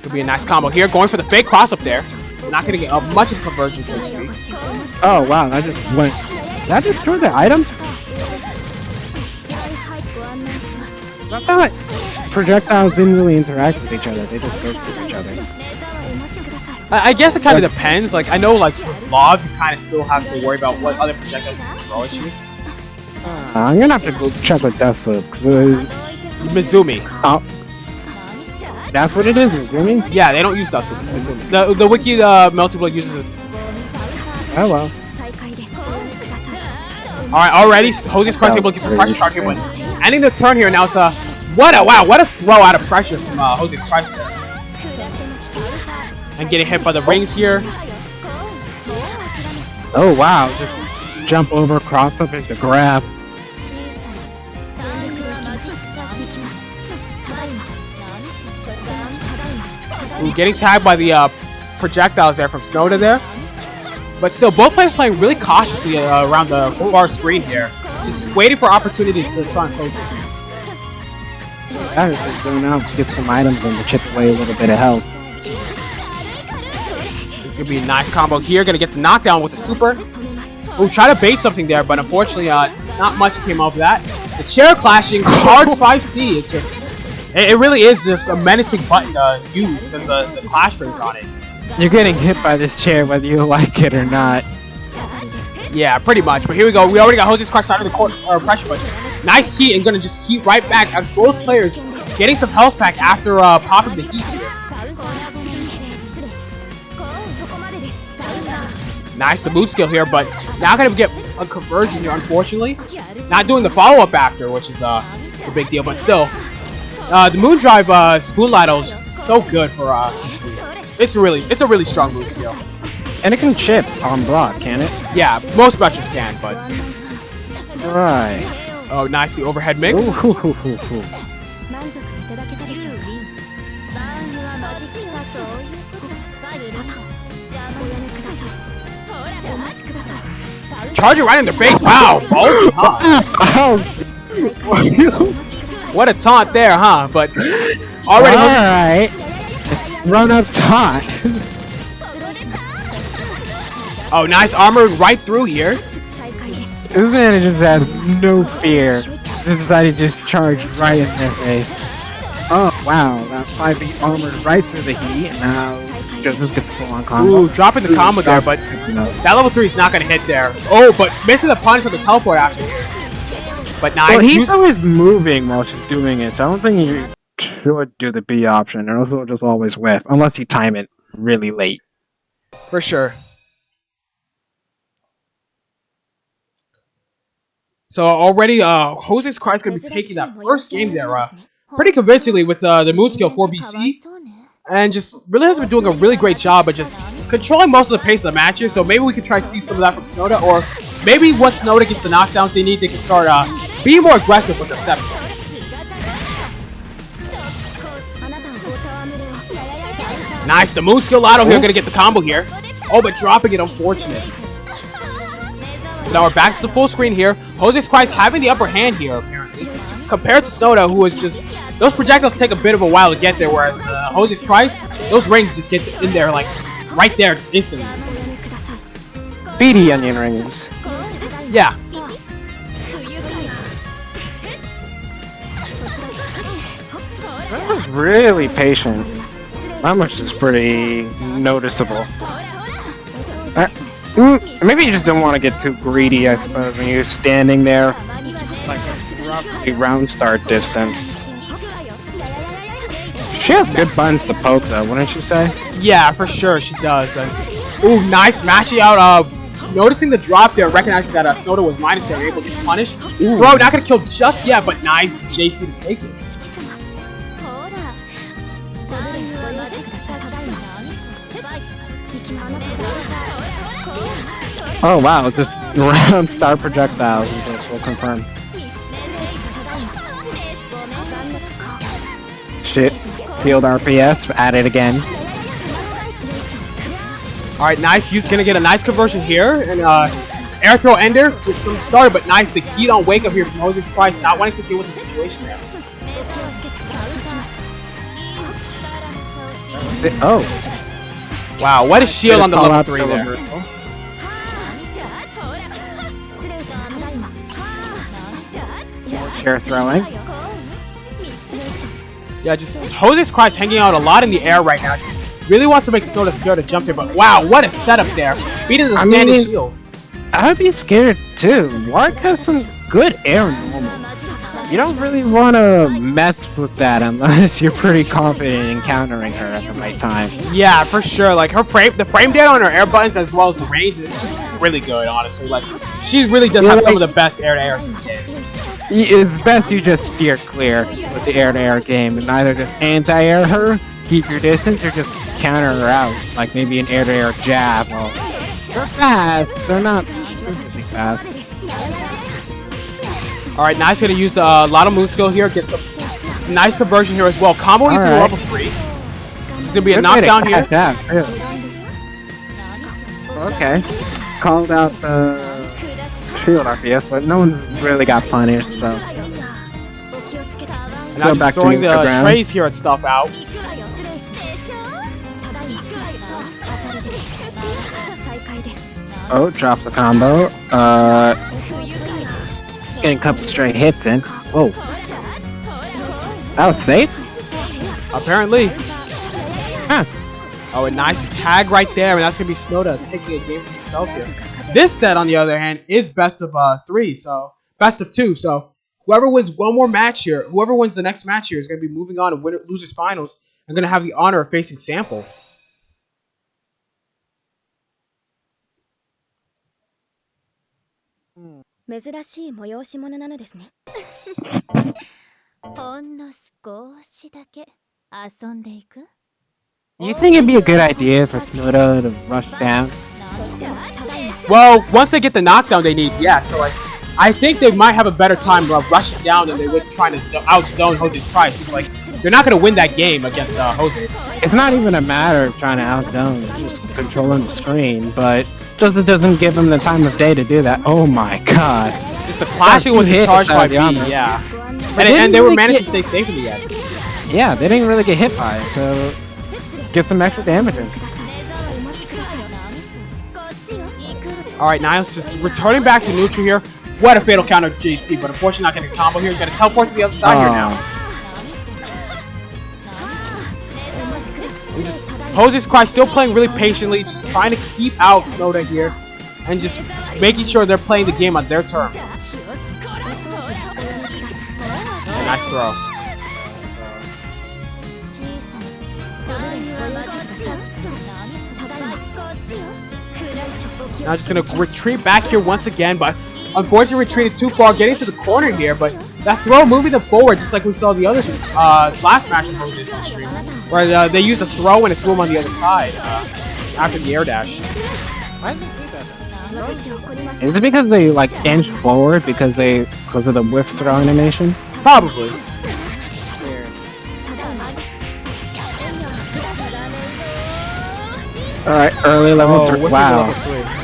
Could be a nice combo here. Going for the fake cross up there. Not gonna get much of a conversion, so to speak. Oh wow, that just went. That just threw the item? I thought projectiles didn't really interact with each other, they just go through each other. I guess it kind of depends. Like, I know, like, with Log, you kind of still have to worry about what other projectiles can throw at you. I'm gonna have to go check with Deathloop. Mizumi. Oh. That's what it is, Mizumi? Yeah, they don't use Deathloop, it's Mizumi. The wiki Melty Blood uses it. Oh well. Alright, already, Jose's Christ able to get some pressure start here, but ending the turn here now. It's what a throw out of pressure from Jose's Christ there. And getting hit by the rings here. Oh wow, just jump over, cross up into grab. Ooh, getting tagged by the projectiles there from Snowda there. But still, both players playing really cautiously around the far screen here. Just waiting for opportunities to try and close it. Yeah, just going out to get some items and to chip away a little bit of health. This is going to be a nice combo here. Going to get the knockdown with the super. Ooh, try to bait something there, but unfortunately, not much came out of that. The chair clashing, charge 5C. It really is just a menacing button to use because the clash rings on it. You're getting hit by this chair whether you like it or not. Yeah, pretty much. But here we go. We already got Jose's Christ out of the court pressure, but Nice heat and gonna just heat right back as both players getting some health back after popping the heat here. Nice, the mood skill here, but not gonna get a conversion here, unfortunately. Not doing the follow-up after, which is a big deal, but still. The Moon Drive Spoon Ladle is just so good for it's a really strong move skill. And it can chip on block, can it? Yeah, most matches can, but Right. oh, nice, the overhead mix. Ooh. Charge it right in the face. Wow. Oh, what a taunt there, huh? But already. Alright. Run up taunt. Oh, nice armor right through here. This man just had no fear. Just decided to just charge right in their face. Oh wow, that 5 armored right through the heat, and now Joseph gets full on combo. Ooh, dropping the combo there, but that level 3 is not gonna hit there. Oh, but missing the punish on the teleport after here. But nice. Well, he's always moving while she's doing it, so I don't think you should do the B option, or else it'll just always whiff, unless you time it really late. For sure. So already, Jose's Cry is going to be taking that first game there pretty convincingly with the mood skill 4BC. And just really has been doing a really great job of just controlling most of the pace of the matches. So maybe we could try to see some of that from Snowda. Or maybe once Snowda gets the knockdowns they need, they can start being more aggressive with their 7. Nice, the mood skill Lotto here going to get the combo here. Oh, but dropping it, unfortunate. So now we're back to the full screen here. Jose's Christ having the upper hand here, apparently. Compared to Snowda, who is just... Those projectiles take a bit of a while to get there, whereas Jose's Christ, those rings just get in there, like, right there, just instantly. Beady onion rings. Yeah. That was really patient. That much is pretty noticeable. Maybe you just don't want to get too greedy, I suppose, when you're standing there, like roughly round start distance. She has good buttons to poke, though, wouldn't you say? Yeah, for sure, she does. Ooh, nice matching out. Noticing the drop there, recognizing that Snowda was minus there, able to punish. Ooh. Throw, not gonna kill just yet, but nice JC to take it. Oh wow, just round star projectiles, we'll confirm. Shit, field RPS, at it again. Alright, nice, he's gonna get a nice conversion here, and air throw ender, gets some started, but nice, the heat on wake up here from Jose's Price, not wanting to deal with the situation there. Oh. Wow, what a shield on the level 3 there. Chair throwing. Yeah, just Jose's Christ hanging out a lot in the air right now. Just really wants to make Snowda scared to jump here, but wow, what a setup there. Beating the standing shield. I'd be scared too. Warwick has some good air normals. You don't really want to mess with that unless you're pretty confident in countering her at the right time. Yeah, for sure. Like the frame data on her air buttons as well as the range, it's just really good, honestly. Like she really does have some of the best air-to-airs in the game. It's best you just steer clear with the air-to-air game and either just anti-air her, keep your distance, or just counter her out, like maybe an air-to-air jab. Well, they're fast. They're not really fast. Alright, nice, gonna use the lot of move skill here, get some nice conversion here as well. Combo into level 3. This is gonna be a knockdown here. Really. Okay. Called out the shield RPS, but no one's really got punished, so. And now just throwing the trays here and stuff out. Oh, drops the combo. Getting a couple straight hits in. Whoa. That was safe? Apparently. Huh. Oh, a nice tag right there, and that's going to be Snowda taking a game for themselves here. This set, on the other hand, is best of 3, so best of 2. So Whoever wins one more match here, whoever wins the next match here is going to be moving on to losers finals and going to have the honor of facing Sample. You think it'd be a good idea for Snoda to rush down? Well, once they get the knockdown they need, yeah. So like, I think they might have a better time rushing down than they would trying to outzone Jose's price. Because, like, they're not going to win that game against Jose's. It's not even a matter of trying to outzone, just controlling the screen, but just it doesn't give them the time of day to do that. Oh my god. Just the clashing with the charge by B, yeah. And they were managed to stay safe in the end. Yeah, they didn't really get hit by it, so get some extra damage in. Alright, Niles just returning back to neutral here. What a fatal counter JC, but unfortunately not getting a combo here. You gotta teleport to the other side here now. And just Jose's Cry still playing really patiently, just trying to keep out Snowden here. And just making sure they're playing the game on their terms. Nice throw. Now just gonna retreat back here once again, but unfortunately retreated too far, getting to the corner here, but that throw moving them forward just like we saw the other last match with Jose's on stream, where they used a throw and it threw him on the other side after the air dash. Why did they do that? Is it because they like inch forward because of the whiff throw animation? Probably. Alright, early level 3. Wow.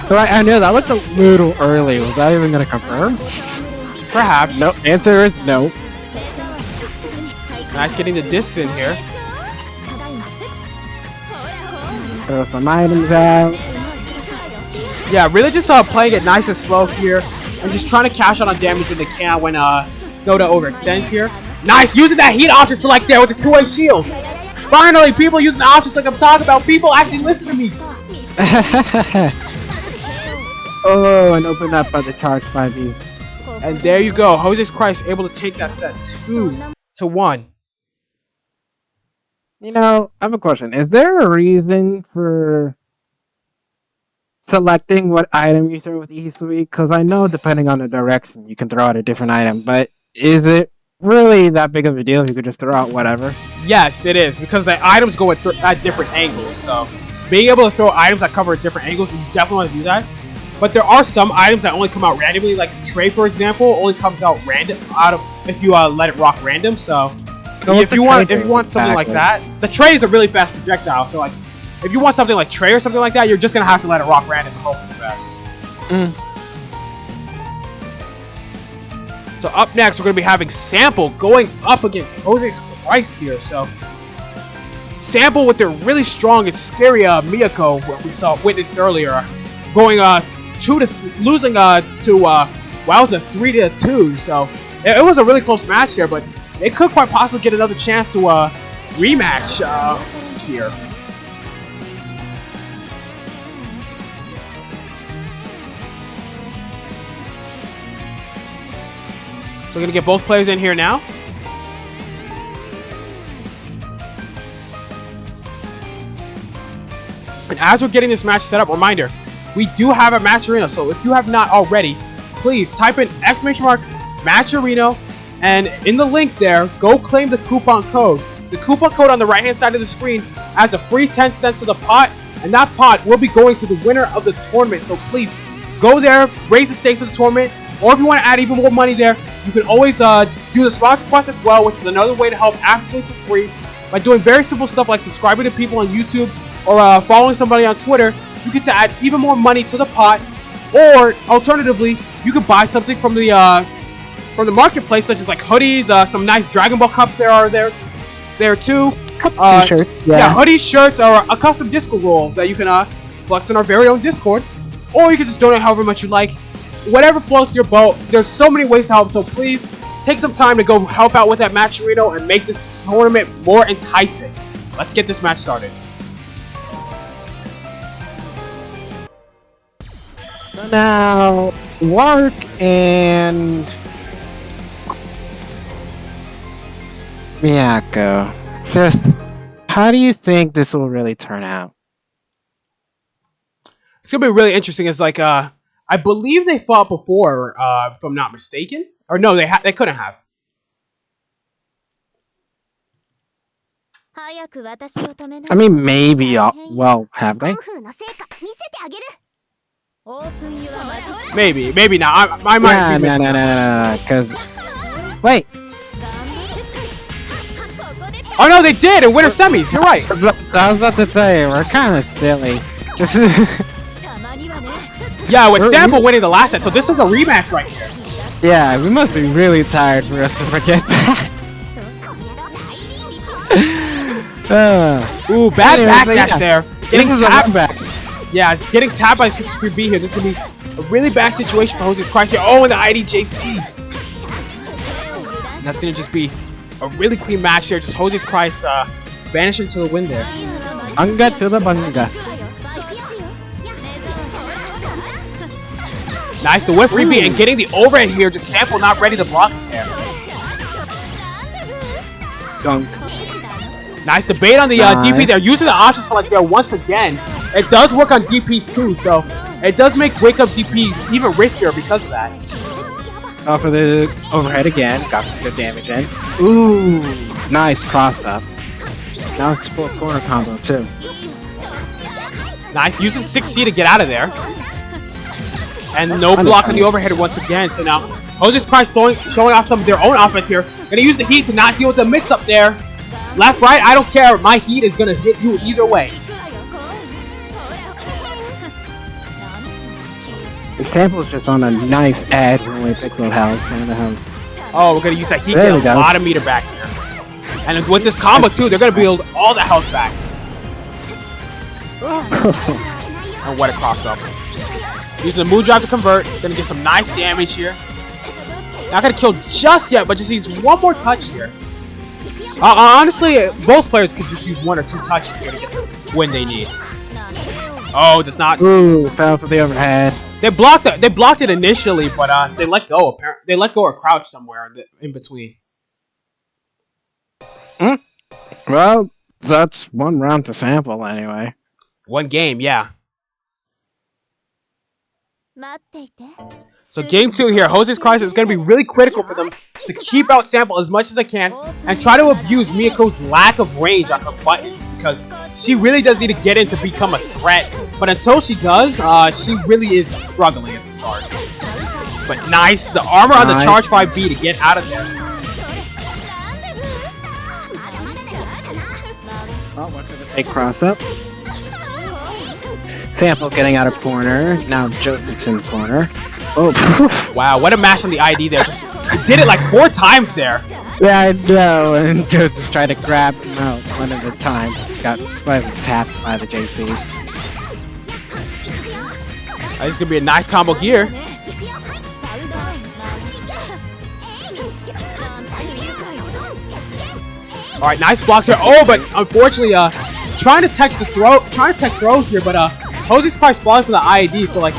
So I know that looked a little early. Was that even gonna confirm? Perhaps. No. Answer is no. Nice getting the distance here. Throw some items out. Yeah, really just playing it nice and slow here, and just trying to cash out on damage when they can when Snowda overextends here. Nice, using that heat option select there with the two-way shield. Finally, people using the options like I'm talking about. People actually listen to me. Oh, and open up by the charge 5e. And there you go. Jose's Christ able to take that set 2-1. You know, I have a question. Is there a reason for selecting what item you throw with E-Sweep? Because I know depending on the direction, you can throw out a different item. But is it really that big of a deal if you could just throw out whatever? Yes, it is. Because the items go at different angles. So being able to throw items that cover different angles, you definitely want to do that. But there are some items that only come out randomly, like the tray, for example, only comes out random if you let it rock random. So if you want something like that, the tray is a really fast projectile. So like, if you want something like tray or something like that, you're just gonna have to let it rock random and hope for the best. So up next, we're gonna be having Sample going up against Jose's Christ here. So Sample with their really strong and scary Miyako, what we witnessed earlier, going losing to Wowza 3-2. So it was a really close match there, but they could quite possibly get another chance to rematch here. So we're gonna get both players in here now. And as we're getting this match set up, reminder, we do have a matcherino, so if you have not already, please type in !matcherino, and in the link there, go claim the coupon code. The coupon code on the right hand side of the screen has a free 10 cents to the pot, and that pot will be going to the winner of the tournament. So please go there, raise the stakes of the tournament, or if you want to add even more money there, you can always do the sponsor quest as well, which is another way to help absolutely for free by doing very simple stuff like subscribing to people on YouTube or following somebody on Twitter. You get to add even more money to the pot, or alternatively, you could buy something from the marketplace, such as like hoodies, some nice Dragon Ball cups there too. T-shirts, yeah, hoodies, shirts, or a custom Discord role that you can flex in our very own Discord, or you can just donate however much you like. Whatever floats your boat. There's so many ways to help, so please take some time to go help out with that matcherino and make this tournament more enticing. Let's get this match started. So now, Lark and Miyako, just how do you think this will really turn out? It's gonna be really interesting. It's like I believe they fought before, if I'm not mistaken. Or no, they couldn't have. I mean, maybe. Well, have they? Maybe not. I might be missing. No. Because wait. Oh no, they did in winter semis. You're right. I was about to tell you, we're kind of silly. This is. Yeah, with Sample winning the last set, so this is a rematch right here. Yeah, we must be really tired for us to forget that. Ooh, bad backdash there. Getting tapped. Back. Yeah, it's getting tapped by 63B here. This is gonna be a really bad situation for Jose's Christ here. Oh, and the IDJC. That's gonna just be a really clean match here. Just Jose's Christ vanishing to the wind there. Banga to the banga. Nice, the whiff rebeat and getting the overhead here. Just Sample not ready to block it there. Dunk. Nice debate on the DP there. Using the option select there once again. It does work on DPs too, so it does make wake up DP even riskier because of that. Off of the overhead again. Got some good damage in. Ooh, nice cross up. Now it's full corner combo too. Nice, using 6C to get out of there. And no block on the overhead once again. So now Jose's Christ showing off some of their own offense here. Gonna use the heat to not deal with the mix up there. Left, right, I don't care. My heat is gonna hit you either way. The Sample's just on a nice edge when we picks up health. Oh, we're gonna use that heat to get a lot of meter back here. And with this combo too, they're gonna build all the health back. And what a cross up. Using the moon drive to convert. Gonna get some nice damage here. Not gonna kill just yet, but just needs one more touch here. Honestly, both players could just use 1 or 2 touches here to get the win they need. Oh, does not. Ooh, fell for the overhead. They blocked it. They blocked it initially, but they let go. Apparently, they let go or crouch somewhere in between. Well, that's one round to Sample anyway. One game, yeah. So game 2 here, Jose's Christ is going to be really critical for them to keep out Sample as much as they can and try to abuse Miyako's lack of range on her buttons because she really does need to get in to become a threat. But until she does, she really is struggling at the start. But nice, the armor on the charge 5B to get out of there. Oh, what's the big cross up? Sample getting out of corner. Now Joseph's in corner. Oh, wow, what a match on the ID there. Just did it like 4 times there. Yeah, I know. And Joseph's trying to grab him out one at a time. Got slightly tapped by the JC. This is going to be a nice combo here. Alright, nice blocks here. Oh, but unfortunately, trying to tech throws here, but Jose's Christ falling for the IED, so like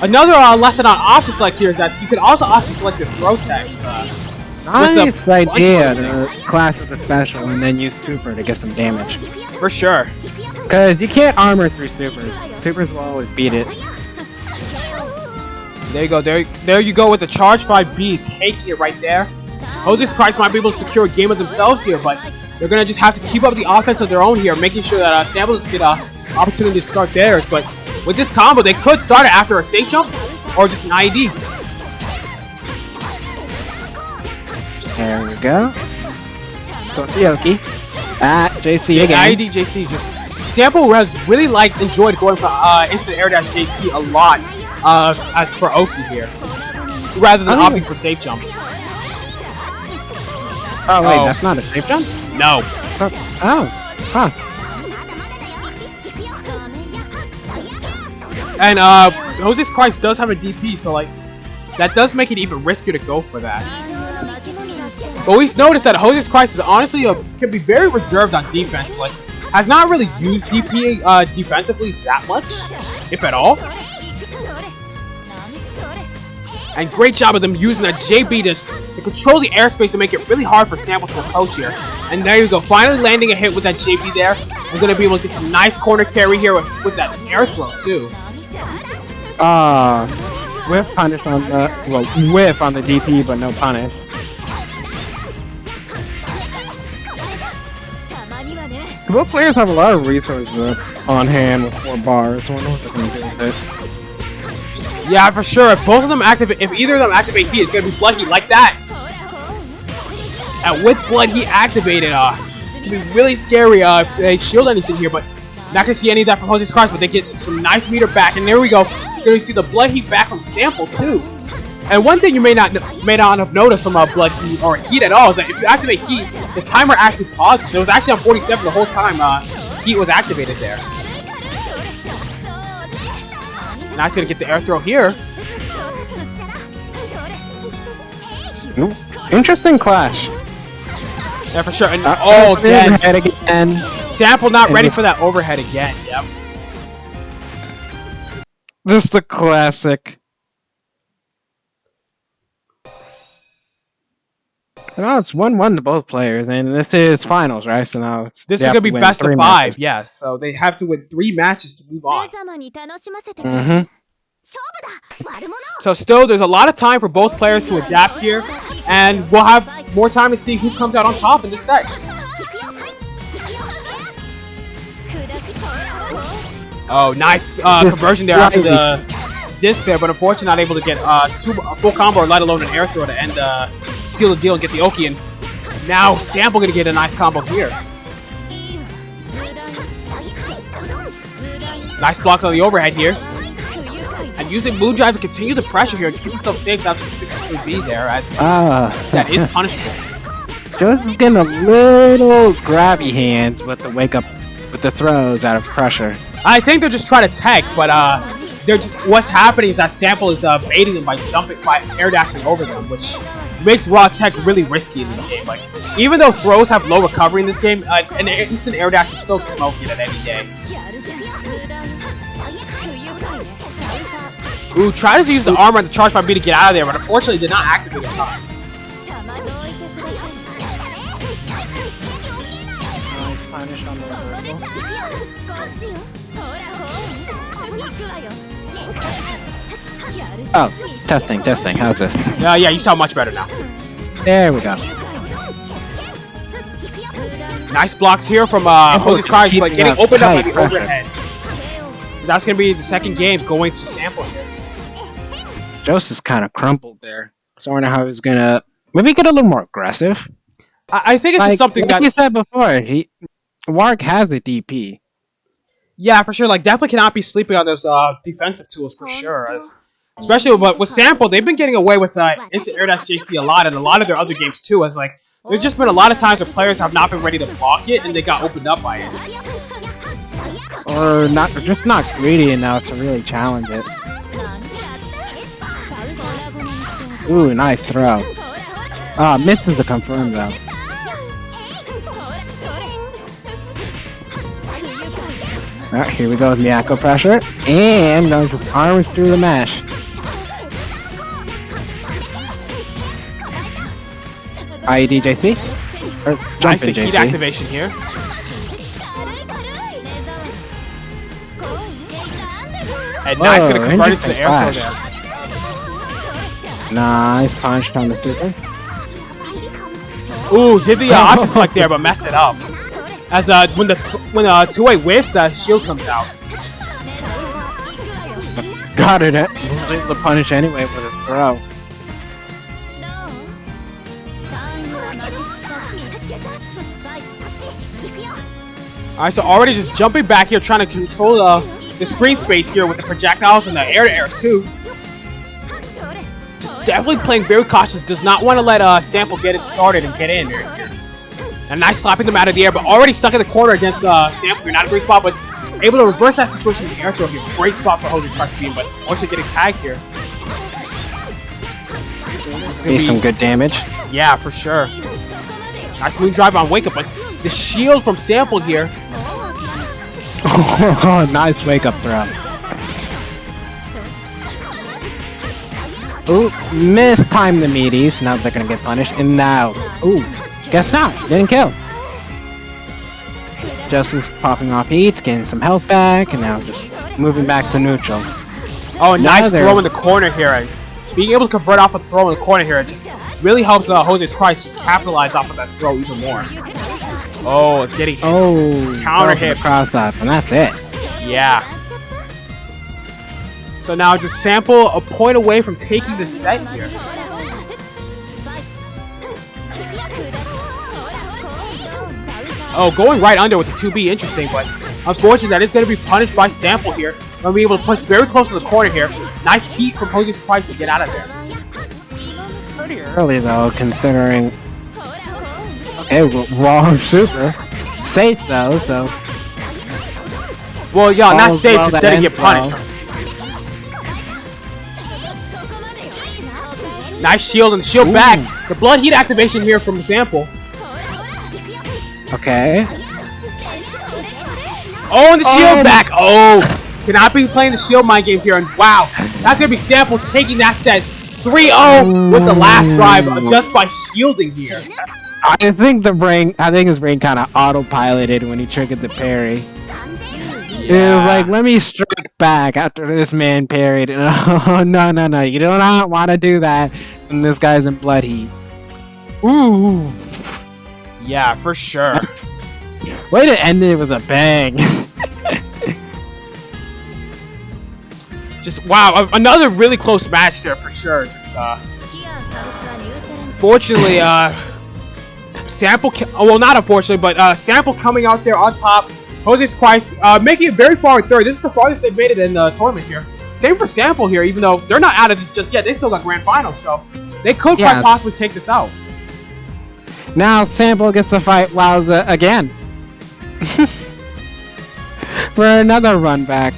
another lesson on option selects here is that you can also option select your throw techs. Nice idea to clash with the special and then use super to get some damage. For sure. Because you can't armor through supers. Supers will always beat it. There you go. There you go with the charge by B, taking it right there. Jose's Christ might be able to secure a game of themselves here, but they're going to just have to keep up the offense of their own here, making sure that Sample doesn't get an opportunity to start theirs. But with this combo, they could start it after a safe jump or just an IED. There we go. Tokioki. JC again. IED JC just Sample has really enjoyed going for instant air dash JC a lot as for Oki here, rather than opting for safe jumps. Oh wait, that's not a safe jump? No. Oh, huh. And Jose's Christ does have a DP, so like that does make it even riskier to go for that. But we've noticed that Jose's Christ is honestly can be very reserved on defense. Like has not really used DP defensively that much, if at all. And great job of them using that JB to control the airspace to make it really hard for Sample to approach here. And there you go, finally landing a hit with that JB there. We're going to be able to get some nice corner carry here with that air throw too. Whiff punish on the, well, whiff on the DP, but no punish. Both players have a lot of resources on hand with 4 bars, so I wonder what they're going to do with it. Yeah, for sure. If both of them activate, if either of them activate heat, it's going to be Blood Heat like that. And with Blood Heat activated, it's going to be really scary. They shield anything here, but not going to see any of that from Jose's cards, but they get some nice meter back. And there we go. Going to see the Blood Heat back from Sample too. And one thing you may not have noticed from Blood Heat or Heat at all is that if you activate Heat, the timer actually pauses. So it was actually on 47 the whole time Heat was activated there. Nice to get the air throw here. Interesting clash. Yeah, for sure. And oh, again. Sample not ready for that overhead again. Yep. This is the classic. Well, it's 1-1 to both players, and this is finals, right? So now this is gonna be best of 5, yes. So they have to win 3 matches to move on. So still, there's a lot of time for both players to adapt here, and we'll have more time to see who comes out on top in this set. Oh, nice conversion there after the disc there, but unfortunately not able to get a full combo, or let alone an air throw to end seal the deal and get the Oki. And now Sample gonna get a nice combo here. Nice blocks on the overhead here. And using Moon Drive to continue the pressure here and keep himself safe after the 63B there, as that is punishable. Jose's getting a little grabby hands with the wake up, with the throws out of pressure. I think they're just trying to tech, but what's happening is that Sample is baiting them by air dashing over them, which makes raw tech really risky in this game. Like, even though throws have low recovery in this game, an instant air dash is still smoking at any day. Ooh, tries to use the armor on the charge by B to get out of there, but unfortunately did not activate in time. Nice punish on the reversal. Oh, testing. How's this? Yeah, you sound much better now. There we go. Nice blocks here from Jose's cards, but getting opened up by the overhead. That's going to be the second game going to Sample here. Jose's kind of crumpled there. So I wonder how he's going to maybe get a little more aggressive. I think it's just something like you said before, Warwick has a DP. Yeah, for sure. Like, definitely cannot be sleeping on those defensive tools for sure. Especially with Sample, they've been getting away with instant air dash JC a lot, and a lot of their other games too. As like, there's just been a lot of times where players have not been ready to block it, and they got opened up by it. Or just not greedy enough to really challenge it. Ooh, nice throw. Misses the confirm though. Alright, here we go with Miyako pressure. And going to arms through the mesh. IEDJC? Nice the heat activation here. And nice gonna convert it to the air throw there. Nice punch on the super. Ooh, did the option select there, but messed it up. As when the two-way whiffs, the shield comes out. Got it. Was able to punish anyway with a throw. Alright, so already just jumping back here, trying to control the screen space here with the projectiles and the air-to-airs too. Just definitely playing very cautious. Does not want to let Sample get it started and get in here. And nice slapping them out of the air, but already stuck in the corner against Sample. You're not a great spot, but able to reverse that situation with the air throw here. Great spot for Jose's card speed, but also getting tagged here. Be some good damage. Yeah, for sure. Nice moon drive on wake up, but the shield from Sample here. Nice wake up throw. Ooh, mistime the meaties. Now they're gonna get punished. And now, ooh, guess not. Didn't kill. Justin's popping off heat, getting some health back, and now just moving back to neutral. Oh, nice throw in the corner here. And being able to convert off a throw in the corner here, it just really helps Jose's Christ just capitalize off of that throw even more. Oh, getting counter hit cross up, and that's it. Yeah. So now just Sample a point away from taking the set here. Oh, going right under with the 2B, interesting, but unfortunately that is going to be punished by Sample here. Going to be able to push very close to the corner here. Nice heat from Jose's Christ to get out of there. Pretty early though, considering. Okay, well, wrong super. Safe though, so. Well, yeah, not safe, just didn't get punished. Nice shield and shield back. The blood heat activation here from Sample. Okay. Oh, and the shield back. Oh, cannot be playing the shield mind games here. And wow, that's going to be Sample taking that set 3-0 with the last drive just by shielding here. I think his brain kind of autopiloted when he triggered the parry. It was like, let me strike back after this man parried. Oh, no. You do not want to do that when this guy's in blood heat. Ooh. Yeah, for sure. Way to end it with a bang. Just, wow, another really close match there for sure. Just, fortunately, Sample, well, not unfortunately, but Sample coming out there on top. Jose's Christ making it very far in third. This is the farthest they've made it in the tournaments here. Same for Sample here, even though they're not out of this just yet. They still got grand finals, so they could quite possibly take this out. Now Sample gets to fight Wowza again. For another run back.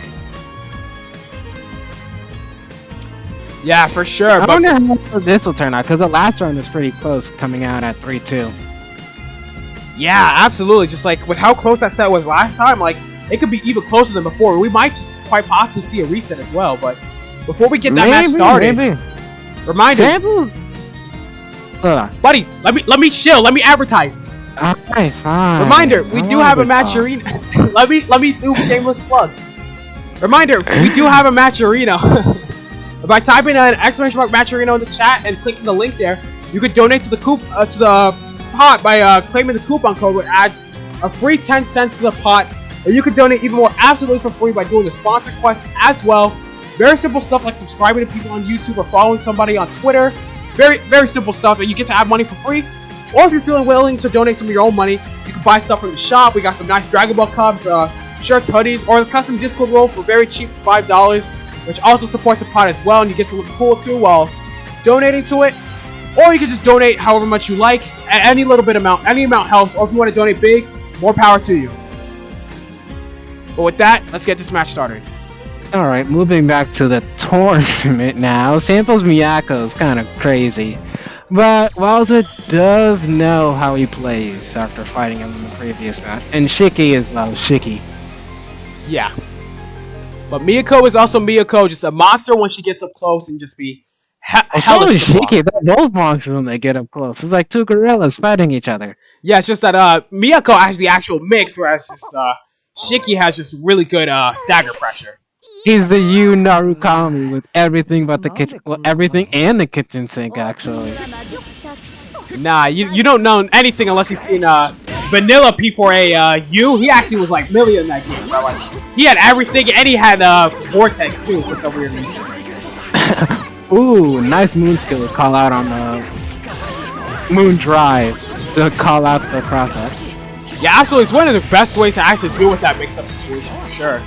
Yeah, for sure. I wonder how this will turn out, because the last round was pretty close, coming out at 3-2. Yeah, absolutely. Just like with how close that set was last time, like it could be even closer than before. We might just quite possibly see a reset as well. But before we get that match started, reminder, buddy, let me chill. Let me advertise. Okay, fine. Reminder, we do have a matcherino. let me do shameless plug. Reminder, we do have a matcherino. By typing an exclamation mark matcherino in the chat and clicking the link there, you could donate to the pot by claiming the coupon code, which adds a free 10 cents to the pot. And you can donate even more absolutely for free by doing the sponsor quest as well. Very simple stuff like subscribing to people on YouTube or following somebody on Twitter. Very, very simple stuff, and you get to add money for free. Or if you're feeling willing to donate some of your own money, you can buy stuff from the shop. We got some nice Dragon Ball Cubs, shirts, hoodies, or the custom Discord role for very cheap, $5, which also supports the pot as well, and you get to look cool too while donating to it. Or you can just donate however much you like. Any amount helps. Or if you want to donate big, more power to you. But with that, let's get this match started. Alright, moving back to the tournament now. Sample's Miyako is kind of crazy. But Walter does know how he plays after fighting him in the previous match. And Shiki as well, Shiki. Yeah. But Miyako is also Miyako, just a monster when she gets up close and just be so is Shiki. They're both monsters when they get up close. It's like two gorillas fighting each other. Yeah, it's just that Miyako has the actual mix, whereas just Shiki has just really good stagger pressure. He's the Yu Narukami with everything but the kitchen. Well, everything and the kitchen sink, actually. Nah, you don't know anything unless you've seen Vanilla P4A Yu. He actually was like million in that game, bro. Like, he had everything, and he had Vortex too for some weird reason. Ooh, nice moon skill to call out on the moon drive to call out the cross-up. Yeah, absolutely. It's one of the best ways to actually deal with that mix-up situation for sure.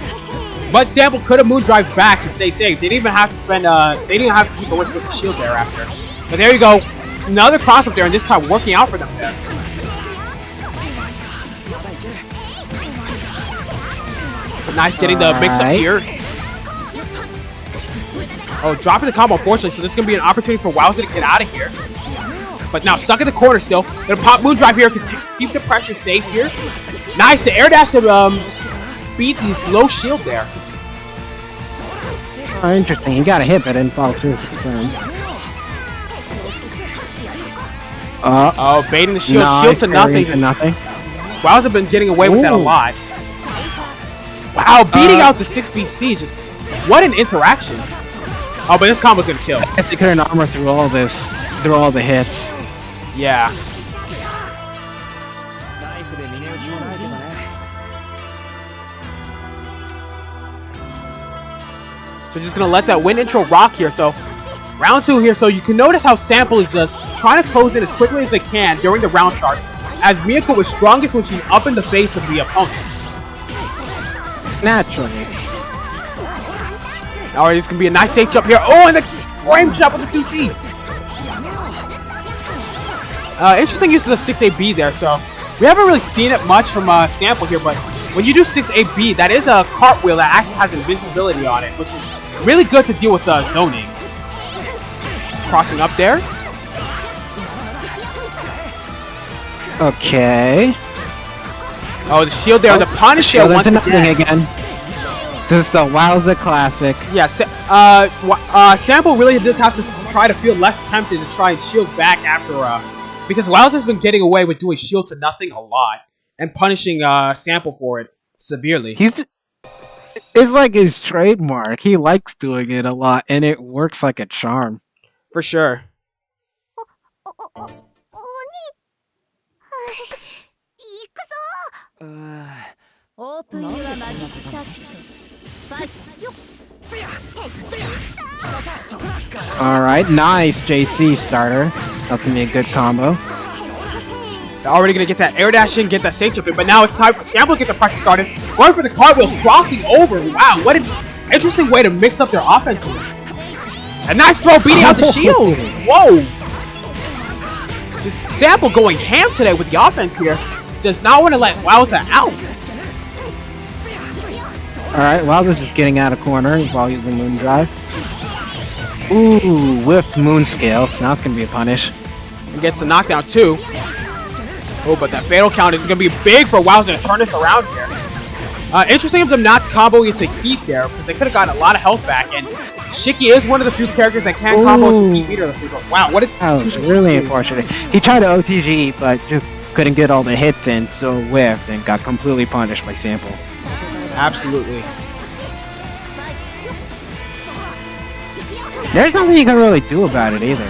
But Sample could have moon drive back to stay safe. They didn't even have to spend. They didn't have to take a risk with the shield thereafter. But there you go, another cross-up there, and this time working out for them there. But nice getting the mix-up here. Oh, dropping the combo, unfortunately, so this is going to be an opportunity for Wowza to get out of here. But now stuck in the corner still. Gonna pop moon drive here to keep the pressure safe here. Nice, the air dash to beat these low shield there. Oh, interesting. He got a hit, but didn't fall through. Oh, baiting the shield. Nice, Shield to nothing. to nothing. Wowza been getting away with that a lot. Wow, beating out the 6BC. Just what an interaction. Oh, but this combo's gonna kill. I guess he couldn't armor through all this, through all the hits. Yeah. So just gonna let that wind intro rock here. So round 2 here. So you can notice how Sample is just trying to close in as quickly as they can during the round start, as Miyako was strongest when she's up in the face of the opponent. Naturally. Alright, this can be a nice safe jump here. Oh, and the frame trap with the 2C. Interesting use of the 6AB there. So we haven't really seen it much from Sample here, but when you do 6AB, that is a cartwheel that actually has invincibility on it, which is really good to deal with zoning. Crossing up there. Okay. Oh, the shield there, the punish there once again. This is the Wowza classic. Yeah, Sample really does have to try to feel less tempted to try and shield back after, because Wowza's been getting away with doing shield to nothing a lot and punishing Sample for it severely. It's like his trademark. He likes doing it a lot, and it works like a charm. For sure. Alright, nice JC starter. That's gonna be a good combo. They're already gonna get that air dash in, get that safe jump in, but now it's time for Sample to get the pressure started. Going for the cartwheel, crossing over. Wow, what an interesting way to mix up their offense here. A nice throw beating out the shield. Whoa! Just Sample going ham today with the offense here. Does not want to let Wowza out. Alright, Wowza's just getting out of corner while using Moon Drive. Ooh, whipped Moon Scale. So now it's gonna be a punish. And gets a knockdown too. Oh, but that fatal count is gonna be big for Wowza to turn this around here. Interesting of them not comboing into Heat there, because they could have gotten a lot of health back, and Shiki is one of the few characters that can combo into Heat meterlessly, but wow, what a really unfortunate. He tried to OTG, but just couldn't get all the hits in, so whiffed and got completely punished by Sample. Absolutely. There's nothing you can really do about it either.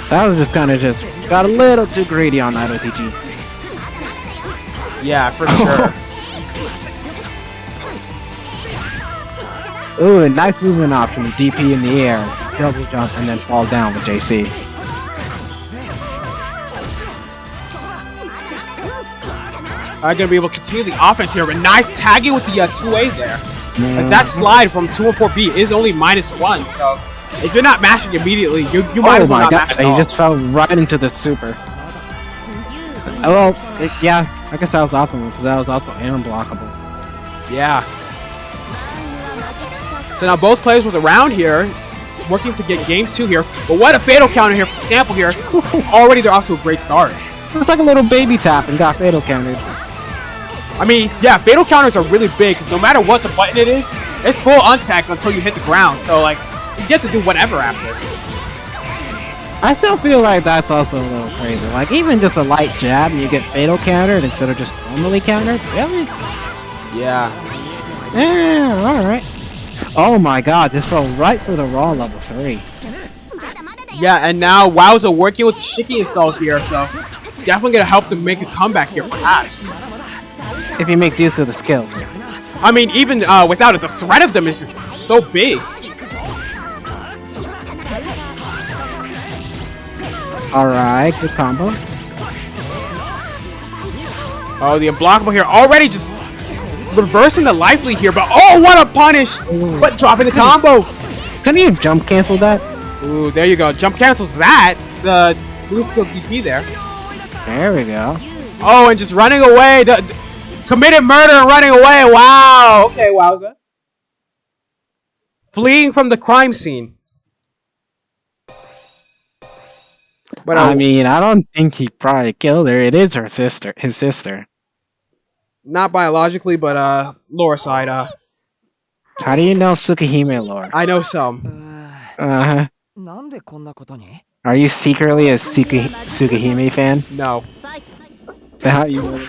So I was just kind of got a little too greedy on that OTG. Yeah, for sure. Ooh, a nice movement option. DP in the air, double jump, and then fall down with JC. I'm gonna be able to continue the offense here. A nice tagging with the 2A there. As that slide from 2 and 4B is only -1, so if you're not mashing immediately, you might as well not mash at all. He just fell right into the super. Oh, well, yeah, I guess that was optimal because that was also unblockable. Yeah. So now both players with a round here, working to get game 2 here. But what a fatal counter here from Sample here. Already they're off to a great start. It's like a little baby tap and got fatal countered. I mean, yeah, fatal counters are really big because no matter what the button it is, it's full untech until you hit the ground. So, like, you get to do whatever after. I still feel like that's also a little crazy. Like, even just a light jab and you get fatal countered instead of just normally countered? Really? Yeah. Yeah, alright. Oh my god, this fell right for the raw level 3. Yeah, and now Wowza working with the Shiki installs here, so definitely gonna help them make a comeback here, perhaps. If he makes use of the skills. I mean, even without it, the threat of them is just so big. Alright, good combo. Oh, the unblockable here already just reversing the life lead here, but oh, what a punish! But dropping the combo. Couldn't you jump cancel that? Ooh, there you go. Jump cancels that. The move skill DP there. There we go. Oh, and just running away. The committed murder and running away. Wow. Okay, Wowza. Fleeing from the crime scene. But I mean, I don't think he probably killed her. It is her sister, his sister. Not biologically, but lore side. How do you know Tsukihime lore? I know some. Uh-huh. Are you secretly a Tsukihime fan? No. How you were?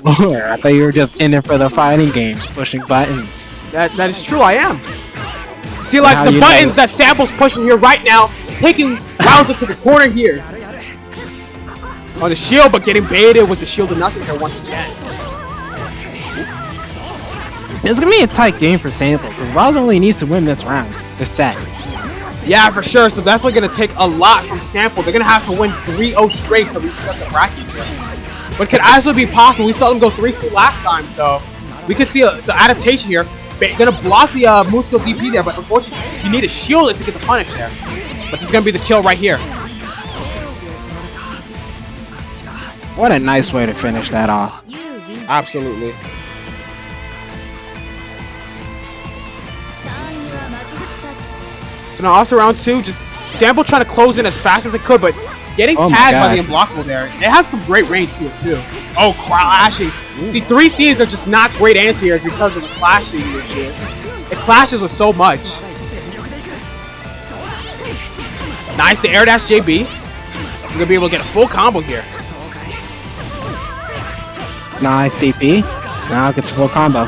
I thought you were just in it for the fighting games, pushing buttons. That is true, I am. See, like, How the you buttons know? that Sample's pushing here right now, taking Wowza to the corner here. On the shield, but getting baited with the shield of nothing here once again. It's gonna be a tight game for Sample, because Wild only needs to win this round, this set. Yeah, for sure. So definitely going to take a lot from Sample. They're going to have to win 3-0 straight to reset the bracket here. But it could absolutely be possible. We saw them go 3-2 last time, so we could see the adaptation here. Going to block the Moonskill DP there, but unfortunately, you need to shield it to get the punish there. But this is going to be the kill right here. What a nice way to finish that off. Absolutely. So now off to round 2, just Sample trying to close in as fast as it could, but getting tagged by the unblockable there. It has some great range to it too. Oh, clashing. See, 3Cs are just not great anti-airs because of the clashing issue. It clashes with so much. Nice, the air dash JB. You're going to be able to get a full combo here. Nice DP. Now it gets a full combo.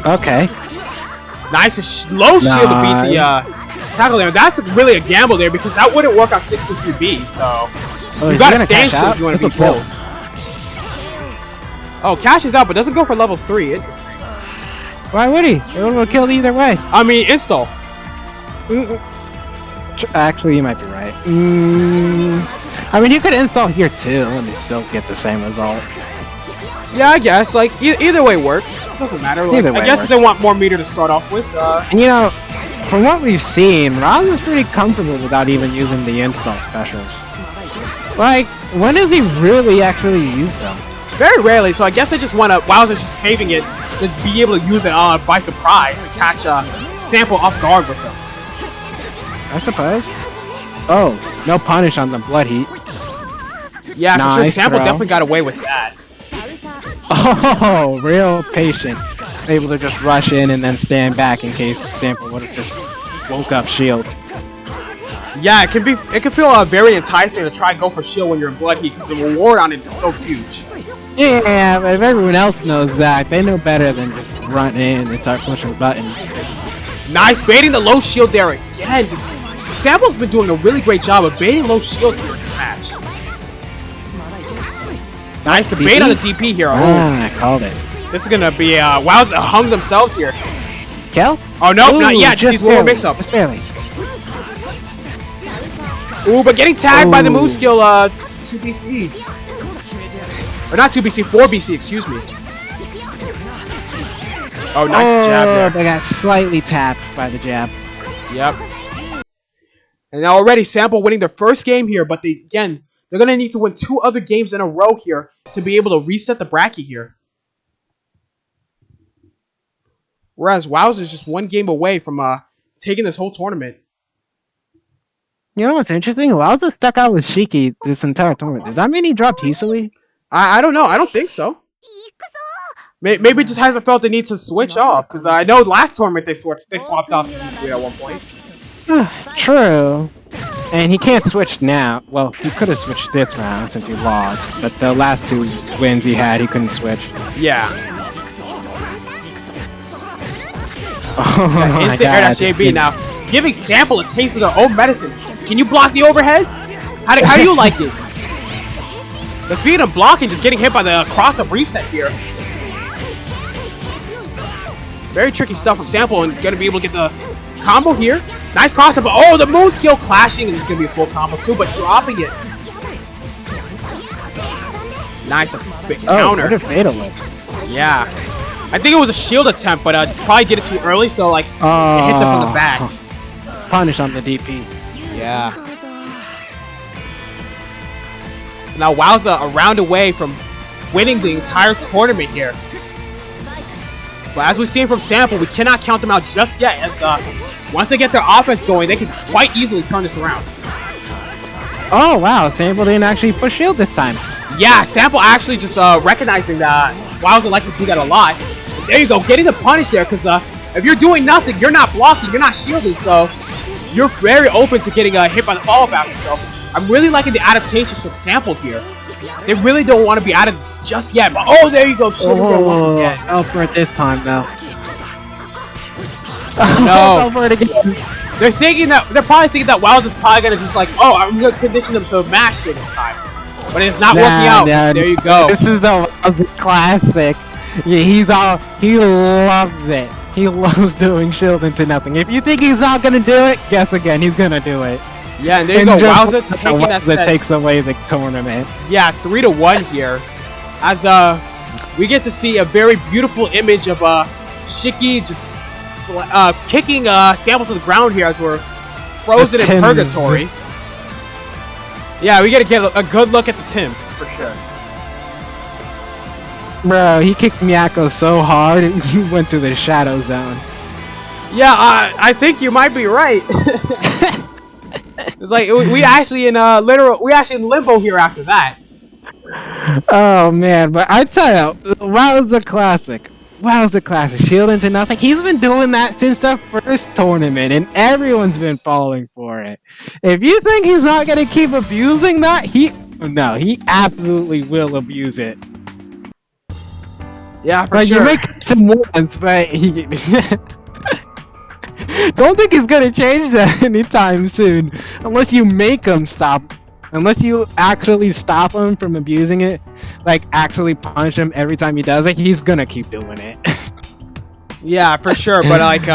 Okay. Nice, low shield to beat the tackle there. That's really a gamble there because that wouldn't work on 63B. So you got to stand shield if you want to beat both. Oh, cashes out, but doesn't go for level 3. Interesting. Why would he? It would have killed either way. I mean, install. Actually, you might be right. I mean, you could install here too, and you still get the same result. Yeah, I guess. Like, either way works. Doesn't matter. Like, I guess if they want more meter to start off with. And you know, from what we've seen, Rob is pretty comfortable without even using the install specials. Like, when does he really actually use them? Very rarely, so I guess I just want to, Wowza's just saving it to be able to use it by surprise and catch Sample off guard with them. I suppose. Oh, no punish on the blood heat. Yeah, nice, for sure, Sample bro. definitely got away with that. Oh, real patient. Able to just rush in and then stand back in case Sample would have just woke up shield. Yeah, it can feel very enticing to try and go for shield when you're in blood heat because the reward on it is so huge. Yeah, but if everyone else knows that, they know better than just run in and start pushing buttons. Nice, baiting the low shield there again. Just Sample's been doing a really great job of baiting low shields here in this match. Nice, the bait on the DP here. I called it. This is gonna be Wowza hung themselves here. Kill? Oh no, not yet. Just these little mix-up. Just barely. Ooh, but getting tagged by the move skill 2BC. Or not 2BC, 4BC, excuse me. Oh, nice jab there. They got slightly tapped by the jab. Yep. And now already Sample winning their first game here, but they're going to need to win 2 other games in a row here to be able to reset the bracket here. Whereas Wowza is just 1 game away from taking this whole tournament. You know what's interesting? Wowza stuck out with Shiki this entire tournament. Does that mean he dropped Hisui? I don't know. I don't think so. Maybe just hasn't felt the need to switch off, because I know last tournament they swapped off Hisui at one point. True. And he can't switch now. Well, he could have switched this round since he lost, but the last 2 wins he had, he couldn't switch. Yeah. Oh instant air dash JB now, giving Sample a taste of their own medicine. Can you block the overheads? How do you like it? The speed of blocking, just getting hit by the cross-up reset here. Very tricky stuff from Sample, and gonna be able to get the combo here. Nice cross-up. Oh, the moon skill clashing, and it's gonna be a full combo too, but dropping it. Nice, the counter. What a fatal whip. Yeah. I think it was a shield attempt, but probably did it too early, so like it hit them from the back. Punish on the DP. Yeah. So now Wowza a round away from winning the entire tournament here. But as we've seen from Sample, we cannot count them out just yet, as once they get their offense going, they can quite easily turn this around. Oh wow, Sample didn't actually push shield this time. Yeah, Sample actually just recognizing that Wowza like to do that a lot. There you go, getting the punish there, because if you're doing nothing, you're not blocking, you're not shielding, so you're very open to getting hit by the follow back. So I'm really liking the adaptations from Sample here. They really don't want to be added just yet. But oh, there you go, shooting once again. Go for it this time, though. No. Go for it again. They're probably thinking that Wiles is probably gonna just like, oh, I'm gonna condition them to mash here this time. But it's not working out. There you go. This is the classic. Yeah, he loves it. He loves doing shield into nothing. If you think he's not gonna do it, guess again, he's gonna do it. Yeah, and there you go. Wowza taking that set. Takes away the tournament. Yeah, 3-1 here. As we get to see a very beautiful image of Shiki just kicking Sample to the ground here as we're frozen in purgatory. Yeah, we gotta get a good look at the Tims for sure. Bro, he kicked Miyako so hard and he went to the shadow zone. Yeah, I think you might be right. It's like we actually in limbo here after that. Oh man, but I tell you, Wow's a classic. Wow's a classic. Shield into nothing. He's been doing that since the first tournament, and everyone's been falling for it. If you think he's not gonna keep abusing that, he absolutely will abuse it. Yeah, for sure. You make him once, but he don't think he's gonna change that anytime soon, unless you make him stop. Unless you actually stop him from abusing it, like actually punish him every time he does it, he's gonna keep doing it. Yeah, for sure. But like,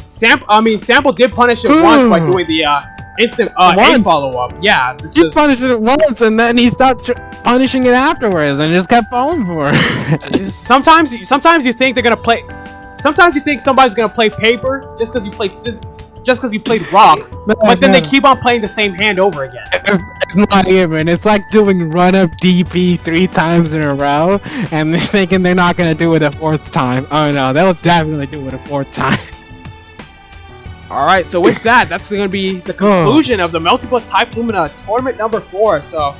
Sample did punish it once by doing the instant aim follow up. Yeah, he punished it once, and then he stopped punishing it afterwards, and just kept falling for it. Sometimes you think they're gonna play. Sometimes you think somebody's gonna play paper just because you played rock, but then they keep on playing the same hand over again. It's not even. It's like doing run up DP 3 times in a row, and they're thinking they're not gonna do it a 4th time. Oh no, they'll definitely do it a 4th time. All right, so with that, that's gonna be the conclusion of the Multi-Blood Type Lumina tournament number 4. So.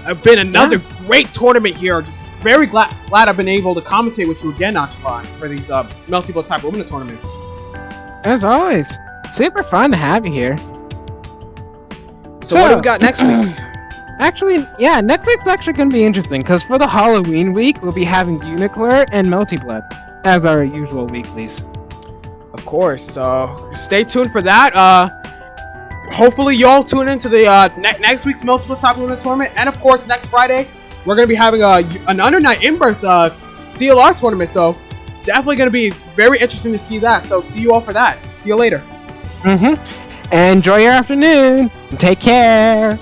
It's been another great tournament here. Just very glad I've been able to commentate with you again, Nachify, for these Multi-Blood Type Lumina tournaments. As always, super fun to have you here. So what do we got next week? Actually, yeah, next week's actually going to be interesting, because for the Halloween week, we'll be having Uniclur and Multi-Blood, as our usual weeklies. Of course, so stay tuned for that. Hopefully y'all tune into the next week's Multi-Blood Type Lumina tournament, and of course next Friday we're gonna be having an Under Night In-Birth CLR tournament. So definitely gonna be very interesting to see that. So see you all for that. See you later. And enjoy your afternoon. Take care.